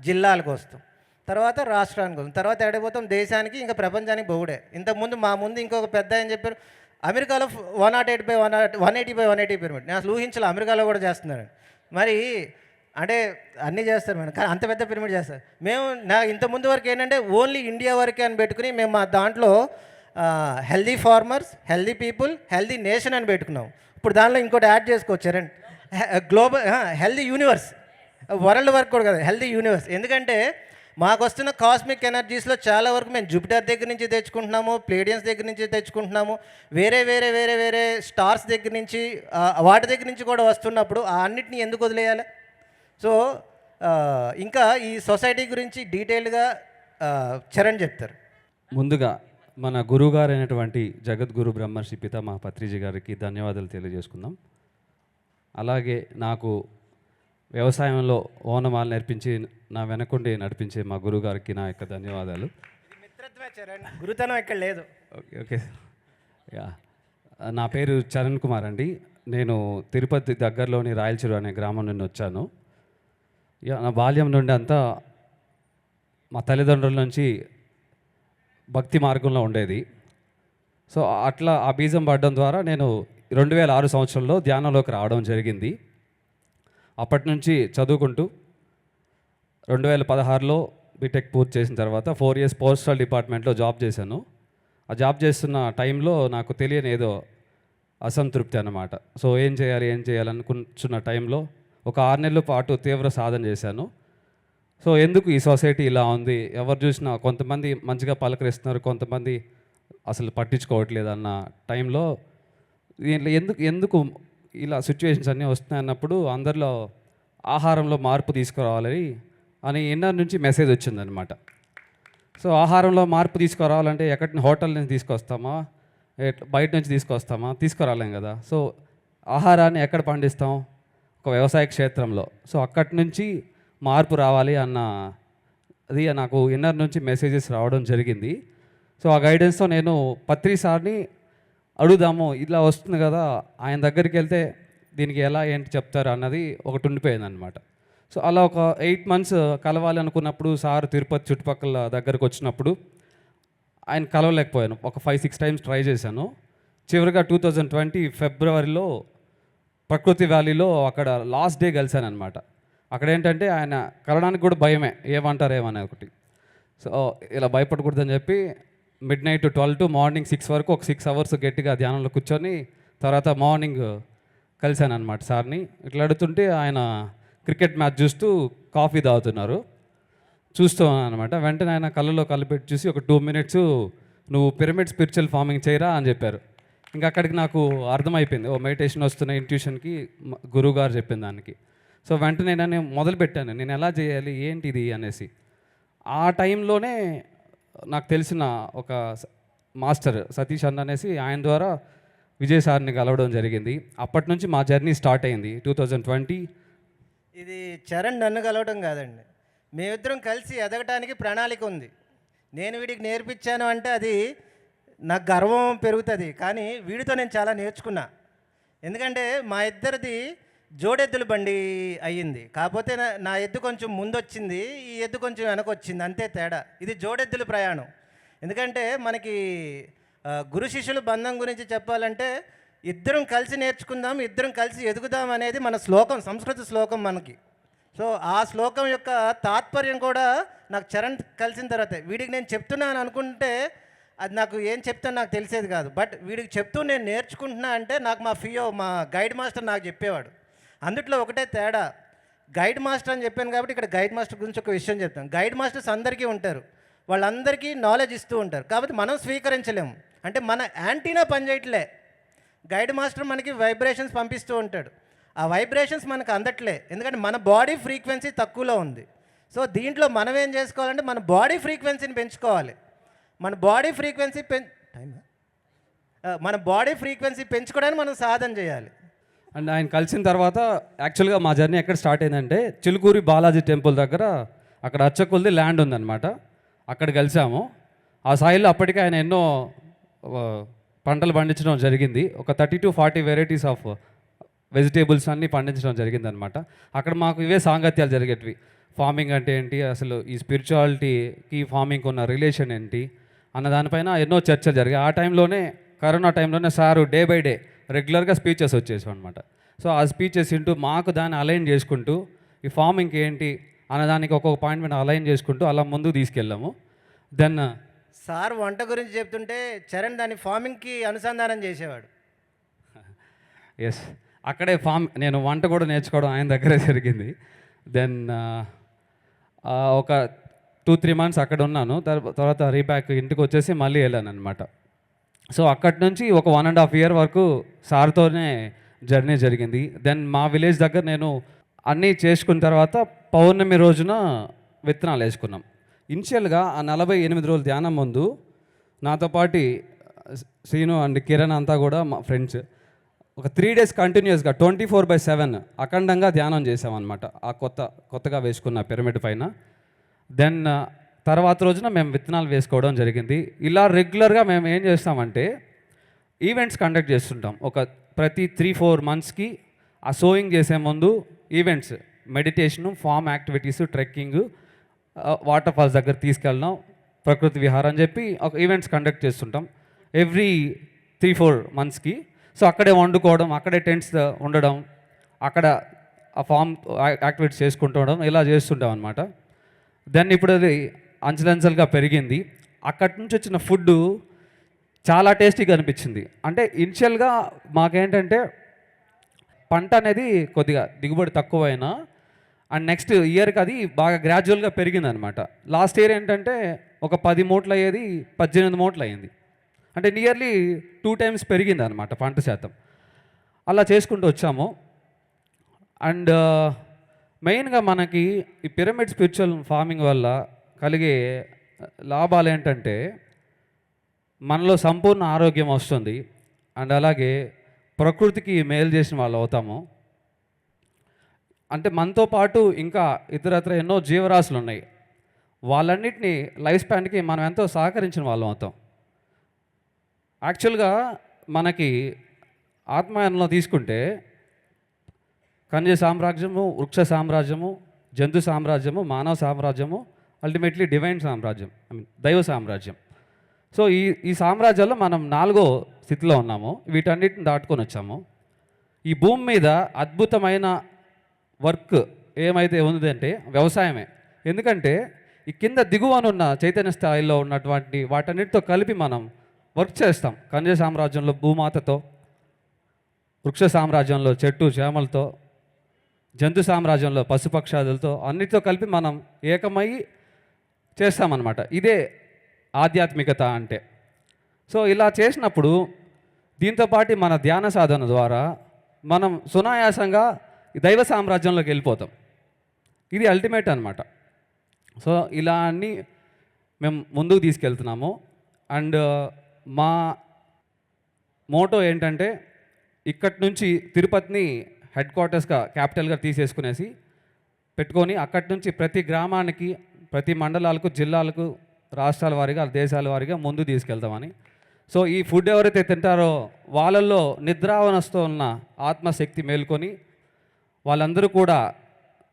జిల్లాలకు వస్తాం, తర్వాత రాష్ట్రానికి వస్తాం, తర్వాత ఎడపోతాం దేశానికి, ఇంకా ప్రపంచానికి బొగుడే. ఇంతకుముందు మా ముందు ఇంకొక పెద్ద అని చెప్పారు, అమెరికాలో 180/180 పిరమిడ్. నేను అసలు ఊహించాలి అమెరికాలో కూడా చేస్తున్నారు. మరి అంటే అన్నీ చేస్తారు మేడం, కానీ అంత పెద్ద పిరమిడ్ చేస్తారు. మేము ఇంతకుముందు వరకు ఏంటంటే ఓన్లీ ఇండియా వరకే అని పెట్టుకుని మేము మా దాంట్లో healthy farmers, healthy people, healthy nation అని పెట్టుకున్నాం. ఇప్పుడు దానిలో ఇంకోటి యాడ్ చేసుకోవచ్చారండి, global healthy universe. World work కూడా కదా, హెల్దీ యూనివర్స్. ఎందుకంటే మాకు వస్తున్న కాస్మిక్ ఎనర్జీస్లో చాలా వరకు మేము జూపిటర్ దగ్గర నుంచి తెచ్చుకుంటున్నాము, ప్లేడియన్స్ దగ్గర నుంచి తెచ్చుకుంటున్నాము, వేరే స్టార్స్ దగ్గర నుంచి, వాటి దగ్గర నుంచి కూడా వస్తున్నప్పుడు ఆ అన్నిటినీ ఎందుకు వదిలేయాలి? సో ఇంకా ఈ సొసైటీ గురించి డీటెయిల్గా చరణ్ చెప్తారు. ముందుగా మన గురువుగారు అయినటువంటి జగద్గురు బ్రహ్మర్షి పితామహ పత్రిజీ గారికి ధన్యవాదాలు తెలియజేసుకుందాం. అలాగే నాకు వ్యవసాయంలో ఓనమాలు నేర్పించి నా వెనకుండి నడిపించే మా గురువుగారికి నా యొక్క ధన్యవాదాలు. గురుతనం ఇక్కడ లేదు. ఓకే యా, నా పేరు చరణ్ కుమార్ అండి. నేను తిరుపతి దగ్గరలోని రాయలచెరు అనే గ్రామం నుండి వచ్చాను. నా బాల్యం నుండి అంతా మా తల్లిదండ్రుల నుంచి భక్తి మార్గంలో ఉండేది. సో అట్లా ఆ బీజం పడడం ద్వారా నేను 2006 సంవత్సరంలో ధ్యానంలోకి రావడం జరిగింది. అప్పటి నుంచి చదువుకుంటూ 2016లో బీటెక్ పూర్తి చేసిన తర్వాత 4 years పోస్టల్ డిపార్ట్మెంట్లో జాబ్ చేశాను. ఆ జాబ్ చేస్తున్న టైంలో నాకు తెలియని ఏదో అసంతృప్తి అన్నమాట. సో ఏం చేయాలనుకుంటున్న టైంలో ఒక 6 నెలల పాటు తీవ్ర సాధన చేశాను. సో ఎందుకు ఈ సొసైటీ ఇలా ఉంది, ఎవరు చూసినా కొంతమంది మంచిగా పలకరిస్తున్నారు, కొంతమంది అసలు పట్టించుకోవట్లేదు అన్న టైంలో దీంట్లో ఎందుకు ఇలా సిచ్యువేషన్స్ అన్నీ వస్తున్నాయి అన్నప్పుడు అందరిలో ఆహారంలో మార్పు తీసుకురావాలి అని ఇన్నర్ నుంచి మెసేజ్ వచ్చిందనమాట. సో ఆహారంలో మార్పు తీసుకురావాలంటే ఎక్కడి హోటల్ నుంచి తీసుకొస్తామా, బయట నుంచి తీసుకురాలేం కదా. సో ఆహారాన్ని ఎక్కడ పండిస్తాం? ఒక వ్యవసాయ క్షేత్రంలో. సో అక్కడి నుంచి మార్పు రావాలి అన్న అది నాకు ఇన్నర్ నుంచి మెసేజెస్ రావడం జరిగింది. సో ఆ గైడెన్స్తో నేను పత్రి సార్ని అడుగుదాము, ఇలా వస్తుంది కదా, ఆయన దగ్గరికి వెళ్తే దీనికి ఎలా ఏంటి చెప్తారు అన్నది ఒకటి ఉండిపోయింది అనమాట. సో అలా ఒక 8 months కలవాలి అనుకున్నప్పుడు సార్ తిరుపతి చుట్టుపక్కల దగ్గరకు వచ్చినప్పుడు ఆయన కలవలేకపోయాను. ఒక 5-6 times ట్రై చేశాను. చివరిగా 2020 ఫిబ్రవరిలో ప్రకృతి వ్యాలీలో అక్కడ లాస్ట్ డే కలిశాను అనమాట. అక్కడ ఏంటంటే ఆయన కలవడానికి కూడా భయమే, ఏమంటారేమనే ఒకటి. సో ఇలా భయపడకూడదని చెప్పి midnight 12 to మార్నింగ్ 6 వరకు ఒక 6 hours గట్టిగా ధ్యానంలో కూర్చొని తర్వాత మార్నింగ్ కలిశాను అనమాట సార్ని. ఇట్లా అడుగుతుంటే ఆయన క్రికెట్ మ్యాచ్ చూస్తూ కాఫీ తాగుతున్నారు. చూస్తున్నాను అనమాట. వెంటనే ఆయన కళ్ళలో కలిపెట్టి చూసి ఒక 2 minutes నువ్వు పిరమిడ్ స్పిరిచువల్ ఫార్మింగ్ చేయరా అని చెప్పారు. ఇంకా అక్కడికి నాకు అర్థమైపోయింది, ఓ మెడిటేషన్ వస్తున్న ఇంట్యూషన్కి గురువుగారు చెప్పిన దానికి. సో వెంటనే నేను మొదలుపెట్టాను, నేను ఎలా చేయాలి ఏంటిది అనేసి. ఆ టైంలోనే నాకు తెలిసిన ఒక మాస్టర్ సతీష్ అన్న అనేసి, ఆయన ద్వారా విజయ్ సార్ని కలవడం జరిగింది. అప్పటి నుంచి మా జర్నీ స్టార్ట్ అయింది 2020. ఇది చరణ్ నన్ను కలవటం కాదండి, మేమిద్దరం కలిసి ఎదగటానికి ప్రణాళిక ఉంది. నేను వీడికి నేర్పించాను అంటే అది నాకు గర్వం పెరుగుతుంది, కానీ వీడితో నేను చాలా నేర్చుకున్నా. ఎందుకంటే మా ఇద్దరిది జోడెద్దుల బండి అయ్యింది, కాకపోతే నా ఎద్దు కొంచెం ముందొచ్చింది, ఈ ఎద్దు కొంచెం వెనకొచ్చింది, అంతే తేడా. ఇది జోడెద్దుల ప్రయాణం. ఎందుకంటే మనకి గురు శిష్యుల బంధం గురించి చెప్పాలంటే ఇద్దరం కలిసి నేర్చుకుందాం, ఇద్దరం కలిసి ఎదుగుదాం అనేది మన శ్లోకం, సంస్కృత శ్లోకం మనకి. సో ఆ శ్లోకం యొక్క తాత్పర్యం కూడా నాకు చరణ్ కలిసిన తర్వాత వీడికి నేను చెప్తున్నాను అనుకుంటే అది నాకు ఏం చెప్తాను నాకు తెలిసేది కాదు. బట్ వీడికి చెప్తూ నేను నేర్చుకుంటున్నా అంటే నాకు మా గైడ్ మాస్టర్ నాకు చెప్పేవాడు. అందుట్లో ఒకటే తేడా, గైడ్ మాస్టర్ అని చెప్పాను కాబట్టి ఇక్కడ గైడ్ మాస్టర్ గురించి ఒక విషయం చెప్తాను. గైడ్ మాస్టర్స్ అందరికీ ఉంటారు, వాళ్ళందరికీ నాలెడ్జ్ ఇస్తూ ఉంటారు, కాబట్టి మనం స్వీకరించలేము. అంటే మన యాంటీనా పనిచేయట్లే, గైడ్ మాస్టర్ మనకి వైబ్రేషన్స్ పంపిస్తూ ఉంటాడు, ఆ వైబ్రేషన్స్ మనకు అందట్లే, ఎందుకంటే మన బాడీ ఫ్రీక్వెన్సీ తక్కువలో ఉంది. సో దీంట్లో మనం ఏం చేసుకోవాలంటే మన బాడీ ఫ్రీక్వెన్సీని పెంచుకోవాలి. మన బాడీ ఫ్రీక్వెన్సీ పెంచుకోవడానికి మనం సాధన చేయాలి. అండ్ ఆయన కలిసిన తర్వాత యాక్చువల్గా మా జర్నీ ఎక్కడ స్టార్ట్ అయిందంటే చిలుకూరి బాలాజీ టెంపుల్ దగ్గర అక్కడ అచ్చకొల్ది ల్యాండ్ ఉందన్నమాట, అక్కడ కలిసాము. ఆ సాయిల్లో అప్పటికే ఆయన ఎన్నో పంటలు పండించడం జరిగింది, ఒక 30 to 40 వెరైటీస్ ఆఫ్ వెజిటేబుల్స్ అన్నీ పండించడం జరిగిందనమాట. అక్కడ మాకు ఇవే సాంగత్యాలు జరిగేటివి, ఫార్మింగ్ అంటే ఏంటి, అసలు ఈ స్పిరిచువాలిటీకి ఫార్మింగ్కి ఉన్న రిలేషన్ ఏంటి అన్న దానిపైన ఎన్నో చర్చలు జరిగాయి. ఆ టైంలోనే కరోనా టైంలోనే సారు డే బై డే రెగ్యులర్గా స్పీచెస్ వచ్చేసాం అనమాట. సో ఆ స్పీచెస్ వింటూ మాకు దాన్ని అలైన్ చేసుకుంటూ ఈ ఫార్మింగ్కి ఏంటి అన్నదానికి ఒక్కొక్క పాయింట్ మీద అలైన్ చేసుకుంటూ అలా ముందుకు తీసుకెళ్ళాము. దెన్ సార్ వంట గురించి చెప్తుంటే చరణ్ దాన్ని ఫార్మింగ్కి అనుసంధానం చేసేవాడు. ఎస్, అక్కడే నేను వంట కూడా నేర్చుకోవడం ఆయన దగ్గరే జరిగింది. దెన్ ఒక 2-3 months అక్కడ ఉన్నాను, తర్వాత రీబ్యాక్ ఇంటికి వచ్చేసి మళ్ళీ వెళ్ళాను అనమాట. సో అక్కడి నుంచి ఒక 1.5 year వరకు సార్తోనే జర్నీ జరిగింది. దెన్ మా విలేజ్ దగ్గర నేను అన్నీ చేసుకున్న తర్వాత పౌర్ణమి రోజున విత్తనాలు వేసుకున్నాం. ఇనిషియల్గా ఆ 48 రోజుల ధ్యానం ముందు నాతో పాటు శ్రీను అండ్ కిరణ్ అంతా కూడా మా ఫ్రెండ్స్ ఒక 3 days కంటిన్యూస్గా 24/7 అఖండంగా ధ్యానం చేసామన్నమాట ఆ కొత్తగా వేసుకున్న పిరమిడ్ పైన. దెన్ తర్వాత రోజున మేము విత్తనాలు వేసుకోవడం జరిగింది. ఇలా రెగ్యులర్గా మేము ఏం చేస్తామంటే ఈవెంట్స్ కండక్ట్ చేస్తుంటాం. ఒక ప్రతి 3-4 monthsకి ఆ సోయింగ్ చేసే ముందు events, meditation, farm activities, trekking, water falls దగ్గర తీసుకెళ్ళడం, ప్రకృతి విహారం అని చెప్పి ఒక ఈవెంట్స్ కండక్ట్ చేస్తుంటాం ఎవ్రీ 3-4 monthsకి. సో అక్కడే వండుకోవడం, అక్కడే టెంట్స్ ఉండడం, అక్కడ ఆ ఫామ్ యాక్టివిటీస్ చేసుకుంటూ ఇలా చేస్తుంటాం అనమాట. దెన్ ఇప్పుడు అది అంచెలంచెలుగా పెరిగింది. అక్కడి నుంచి వచ్చిన ఫుడ్ చాలా టేస్టీగా అనిపించింది. అంటే ఇనిషియల్గా మాకేంటంటే పంట అనేది కొద్దిగా దిగుబడి తక్కువైనా అండ్ నెక్స్ట్ ఇయర్కి అది బాగా గ్రాడ్యువల్గా పెరిగిందనమాట. లాస్ట్ ఇయర్ ఏంటంటే ఒక 10 మూటలు అయ్యేది 18 మూటలు అయ్యింది. అంటే నియర్లీ 2 times పెరిగింది అనమాట పంట శాతం. అలా చేసుకుంటూ వచ్చాము. అండ్ మెయిన్గా మనకి ఈ పిరమిడ్ స్పిరిచువల్ ఫార్మింగ్ వల్ల కలిగే లాభాలు ఏంటంటే మనలో సంపూర్ణ ఆరోగ్యం వస్తుంది అండ్ అలాగే ప్రకృతికి మేలు చేసిన వాళ్ళు అవుతాము. అంటే మనతో పాటు ఇంకా ఇతరత్ర ఎన్నో జీవరాశులు ఉన్నాయి, వాళ్ళన్నిటినీ లైఫ్ స్పాన్కి మనం ఎంతో సహకరించిన వాళ్ళం అవుతాం. యాక్చువల్గా మనకి ఆత్మయానంలో తీసుకుంటే ఖనిజ సామ్రాజ్యము, వృక్ష సామ్రాజ్యము, జంతు సామ్రాజ్యము, మానవ సామ్రాజ్యము, అల్టిమేట్లీ డివైన్ సామ్రాజ్యం, దైవ సామ్రాజ్యం. సో ఈ సామ్రాజ్యాల్లో మనం 4వ స్థితిలో ఉన్నాము, వీటన్నిటిని దాటుకొని వచ్చాము. ఈ భూమి మీద అద్భుతమైన వర్క్ ఏమైతే ఉందంటే వ్యవసాయమే. ఎందుకంటే ఈ కింద దిగువనున్న చైతన్య స్థాయిలో ఉన్నటువంటి వాటన్నిటితో కలిపి మనం వర్క్ చేస్తాం. ఖనిజ సామ్రాజ్యంలో భూమాతతో, వృక్ష సామ్రాజ్యంలో చెట్టు చేమలతో, జంతు సామ్రాజ్యంలో పశుపక్షాదులతో అన్నిటితో కలిపి మనం ఏకమై చేస్తామన్నమాట. ఇదే ఆధ్యాత్మికత అంటే. సో ఇలా చేసినప్పుడు దీంతోపాటు మన ధ్యాన సాధన ద్వారా మనం సునాయాసంగా దైవ సామ్రాజ్యంలోకి వెళ్ళిపోతాం. ఇది అల్టిమేట్ అనమాట. సో ఇలా అన్నీ మేము ముందుకు తీసుకెళ్తున్నాము. అండ్ మోటో ఏంటంటే ఇక్కడి నుంచి తిరుపతిని హెడ్ క్వార్టర్స్గా క్యాపిటల్గా తీసేసుకునేసి పెట్టుకొని అక్కడి నుంచి ప్రతి గ్రామానికి ప్రతి మండలాలకు జిల్లాలకు రాష్ట్రాల వారీగా దేశాల వారీగా ముందు తీసుకెళ్తామని. సో ఈ ఫుడ్ ఎవరైతే తింటారో వాళ్ళల్లో నిద్రావనస్తూ ఉన్న ఆత్మశక్తి మేల్కొని వాళ్ళందరూ కూడా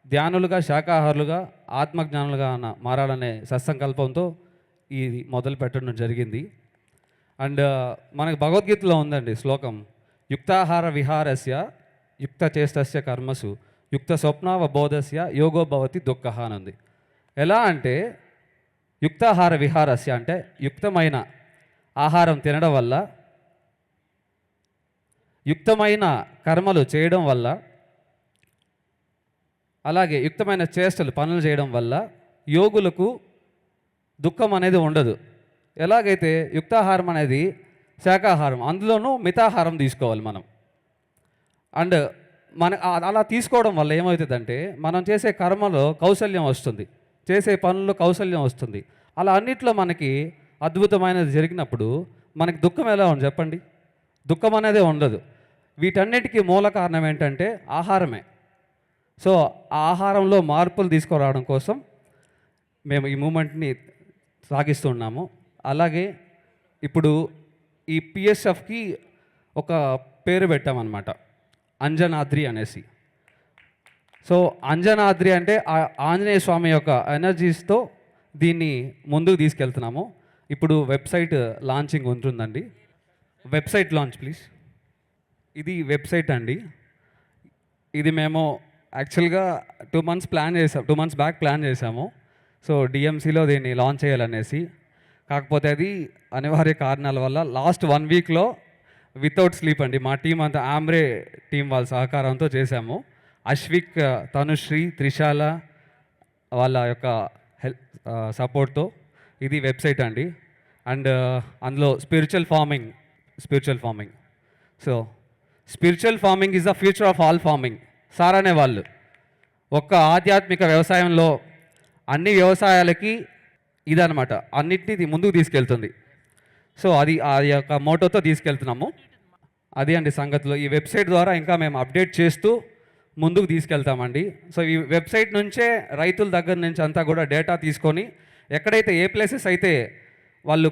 ధ్యానులుగా శాకాహారులుగా ఆత్మజ్ఞానులుగా మారాలనే సత్సంకల్పంతో ఇది మొదలు పెట్టడం జరిగింది. అండ్ మనకు భగవద్గీతలో ఉందండి శ్లోకం, యుక్తాహార విహారస్య యుక్త చేష్టస్య కర్మసు యుక్త స్వప్నావబోధస్య యోగో భవతి దుఃఖః అని ఉంది. ఎలా అంటే యుక్తాహార విహారస్య అంటే యుక్తమైన ఆహారం తినడం వల్ల, యుక్తమైన కర్మలు చేయడం వల్ల, అలాగే యుక్తమైన చేష్టలు పనులు చేయడం వల్ల యోగులకు దుఃఖం అనేది ఉండదు. ఎలాగైతే యుక్తాహారం అనేది శాకాహారం, అందులోనూ మితాహారం తీసుకోవాలి మనం. అండ్ అలా తీసుకోవడం వల్ల ఏమవుతుందంటే మనం చేసే కర్మలో కౌశల్యం వస్తుంది, చేసే పనుల్లో కౌశల్యం వస్తుంది. అలా అన్నిట్లో మనకి అద్భుతమైనది జరిగినప్పుడు మనకి దుఃఖం ఎలా ఉంది చెప్పండి? దుఃఖం అనేదే ఉండదు. వీటన్నిటికీ మూల కారణం ఏంటంటే ఆహారమే. సో ఆ ఆహారంలో మార్పులు తీసుకురావడం కోసం మేము ఈ మూమెంట్ని సాగిస్తున్నాము. అలాగే ఇప్పుడు ఈ పిఎస్ఎఫ్కి ఒక పేరు పెట్టామన్నమాట, అంజనాద్రి అనేసి. సో అంజనాద్రి అంటే ఆంజనేయ స్వామి యొక్క ఎనర్జీస్తో దీన్ని ముందుకు తీసుకెళ్తున్నాము. ఇప్పుడు వెబ్సైట్ లాంచింగ్ ఉంటుందండి. Website launch please. ఇది వెబ్సైట్ అండి. ఇది మేము యాక్చువల్గా 2 months బ్యాక్ ప్లాన్ చేసాము. సో డిఎంసీలో దీన్ని లాంచ్ చేయాలనేసి. కాకపోతే అది అనివార్య కారణాల వల్ల లాస్ట్ 1 weekలో వితౌట్ స్లీప్ అండి మా టీం అంతా ఆమ్రే టీం వాళ్ళ సహకారంతో చేశాము. అశ్విక్, తనుశ్రీ, త్రిశాల వాళ్ళ యొక్క సపోర్ట్తో ఇది వెబ్సైట్ అండి. అండ్ అందులో spiritual farming. So spiritual farming is the future of all farming sir అనేవాళ్ళు. ఒక్క ఆధ్యాత్మిక వ్యవసాయంలో అన్ని వ్యవసాయాలకి ఇదనమాట, అన్నిటినీ ముందుకు తీసుకెళ్తుంది. సో అది ఆ యొక్క మోటోతో తీసుకెళ్తున్నాము. అది అండి సంగతిలో. ఈ వెబ్సైట్ ద్వారా ఇంకా మేము అప్డేట్ చేస్తూ ముందుకు తీసుకెళ్తామండి. సో ఈ వెబ్సైట్ నుంచే రైతుల దగ్గర నుంచి అంతా కూడా డేటా తీసుకొని ఎక్కడైతే ఏ ప్లేసెస్ అయితే వాళ్ళు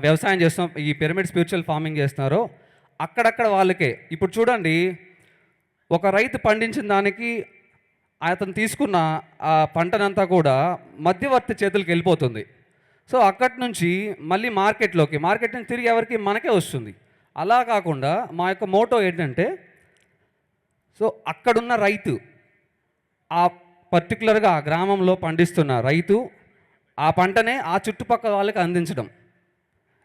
వ్యవసాయం చేస్తున్నాం, ఈ పిరమిడ్ స్పిరిచువల్ ఫార్మింగ్ చేస్తున్నారో అక్కడక్కడ వాళ్ళకే. ఇప్పుడు చూడండి, ఒక రైతు పండించిన దానికి అతను తీసుకున్న ఆ పంటనంతా కూడా మధ్యవర్తి చేతులకు వెళ్ళిపోతుంది. సో అక్కడి నుంచి మళ్ళీ మార్కెట్ నుంచి తిరిగి ఎవరికి మనకే వస్తుంది. అలా కాకుండా మా యొక్క మోటో ఏంటంటే, సో అక్కడున్న రైతు, ఆ పర్టికులర్గా ఆ గ్రామంలో పండిస్తున్న రైతు ఆ పంటనే ఆ చుట్టుపక్కల వాళ్ళకి అందించడం.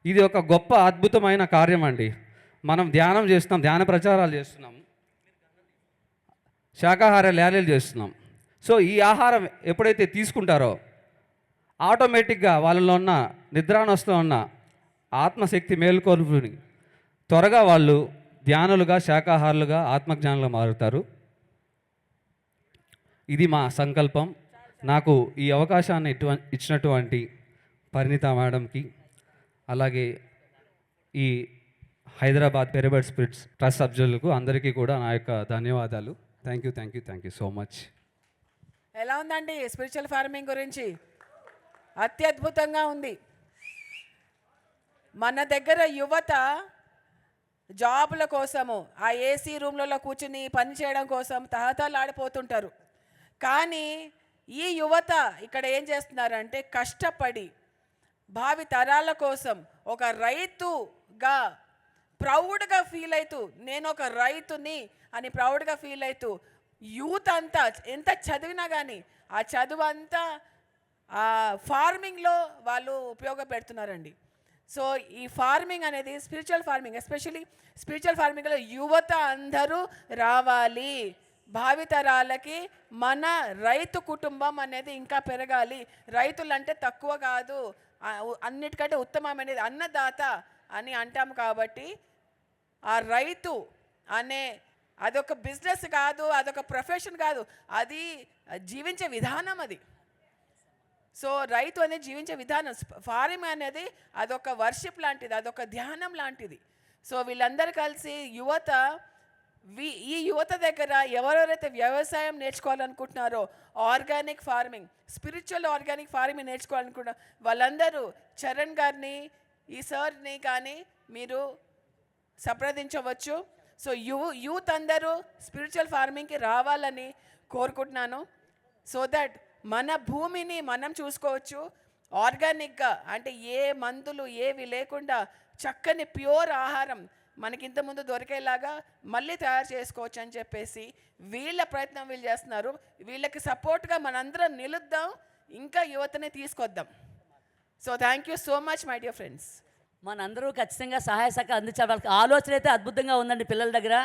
ఇది ఒక గొప్ప అద్భుతమైన కార్యం అండి. మనం ధ్యానం చేస్తున్నాం, ధ్యాన ప్రచారాలు చేస్తున్నాం, శాకాహార ర్యాలీలు చేస్తున్నాం. సో ఈ ఆహారం ఎప్పుడైతే తీసుకుంటారో ఆటోమేటిక్గా వాళ్ళలో ఉన్న నిద్రానవస్థలో ఉన్న ఆత్మశక్తి మేల్కొల్పుని త్వరగా వాళ్ళు ధ్యానులుగా, శాకాహారులుగా, ఆత్మజ్ఞానులుగా మారుతారు. ఇది మా సంకల్పం. నాకు ఈ అవకాశాన్ని ఇచ్చినటువంటి పరిణిత మేడంకి, అలాగే ఈ హైదరాబాద్ పిరమిడ్ స్పిరిట్స్ ట్రస్ట్ సభ్యులకు అందరికీ కూడా నా యొక్క ధన్యవాదాలు. Thank you so much. ఎలా ఉందండి స్పిరిచువల్ ఫార్మింగ్ గురించి? అత్యద్భుతంగా ఉంది. మన దగ్గర యువత జాబుల కోసము ఆ ఏసీ రూమ్లలో కూర్చుని పని చేయడం కోసం తహతలాడిపోతుంటారు. కానీ ఈ యువత ఇక్కడ ఏం చేస్తున్నారంటే కష్టపడి భావి తరాల కోసం ఒక రైతుగా ప్రౌడ్గా ఫీల్ అవుతూ, నేను ఒక రైతుని అని ప్రౌడ్గా ఫీల్ అవుతూ, యూత్ అంతా ఎంత చదివినా కానీ ఆ చదువు అంతా ఫార్మింగ్లో వాళ్ళు ఉపయోగపెడుతున్నారండి. సో ఈ ఫార్మింగ్ అనేది స్పిరిచువల్ ఫార్మింగ్, ఎస్పెషలీ స్పిరిచువల్ ఫార్మింగ్లో యువత అందరూ రావాలి. భావితరాలకి మన రైతు కుటుంబం అనేది ఇంకా పెరగాలి. రైతులంటే తక్కువ కాదు, అన్నిటికంటే ఉత్తమమైనది అన్నదాత అని అంటాము. కాబట్టి ఆ రైతు అనే అదొక బిజినెస్ కాదు, అదొక ప్రొఫెషన్ కాదు, అది జీవించే విధానం. అది సో రైతు అనేది జీవించే విధానం. ఫార్మింగ్ అనేది అదొక వర్షిప్ లాంటిది, అదొక ధ్యానం లాంటిది. సో వీళ్ళందరూ కలిసి యువత ఈ యువత దగ్గర ఎవరెవరైతే వ్యవసాయం నేర్చుకోవాలనుకుంటున్నారో, organic farming, spiritual organic farming నేర్చుకోవాలనుకుంటున్నారు, వాళ్ళందరూ చరణ్ గారిని, ఈ సార్ని కానీ మీరు సంప్రదించవచ్చు. సో యూత్ అందరూ స్పిరిచువల్ ఫార్మింగ్కి రావాలని కోరుకుంటున్నాను. సో దట్ మన భూమిని మనం చూసుకోవచ్చు ఆర్గానిక్గా, అంటే ఏ మందులు ఏవి లేకుండా చక్కని ప్యూర్ ఆహారం మనకి ఇంతకుముందు దొరికేలాగా మళ్ళీ తయారు చేసుకోవచ్చు అని చెప్పేసి వీళ్ళ ప్రయత్నం వీళ్ళు చేస్తున్నారు. వీళ్ళకి సపోర్ట్గా మనందరం నిలుద్దాం, ఇంకా యువతని తీసుకొద్దాం. So thank you so much my dear friends. మనందరూ ఖచ్చితంగా సహాయ సహకారం అందించాలి. వాళ్ళకి ఆలోచన అయితే అద్భుతంగా ఉందండి పిల్లల దగ్గర,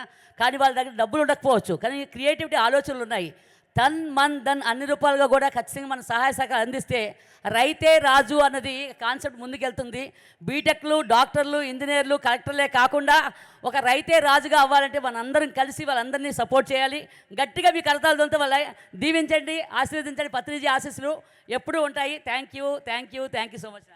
కానీ వాళ్ళ దగ్గర డబ్బులు ఉండకపోవచ్చు, కానీ క్రియేటివిటీ ఆలోచనలు ఉన్నాయి. తన్ మన్ ధన్ అన్ని రూపాయలుగా కూడా ఖచ్చితంగా మన సహాయ సహకారం అందిస్తే రైతే రాజు అన్నది కాన్సెప్ట్ ముందుకెళ్తుంది. బీటెక్లు, డాక్టర్లు, ఇంజనీర్లు, కలెక్టర్లే కాకుండా ఒక రైతే రాజుగా అవ్వాలంటే మనందరం కలిసి వాళ్ళందరినీ సపోర్ట్ చేయాలి. గట్టిగా మీ కరతాలతో వాళ్ళ దీవించండి, ఆశీర్వదించండి. పత్రిజీ ఆశీస్సులు ఎప్పుడూ ఉంటాయి. Thank you so much.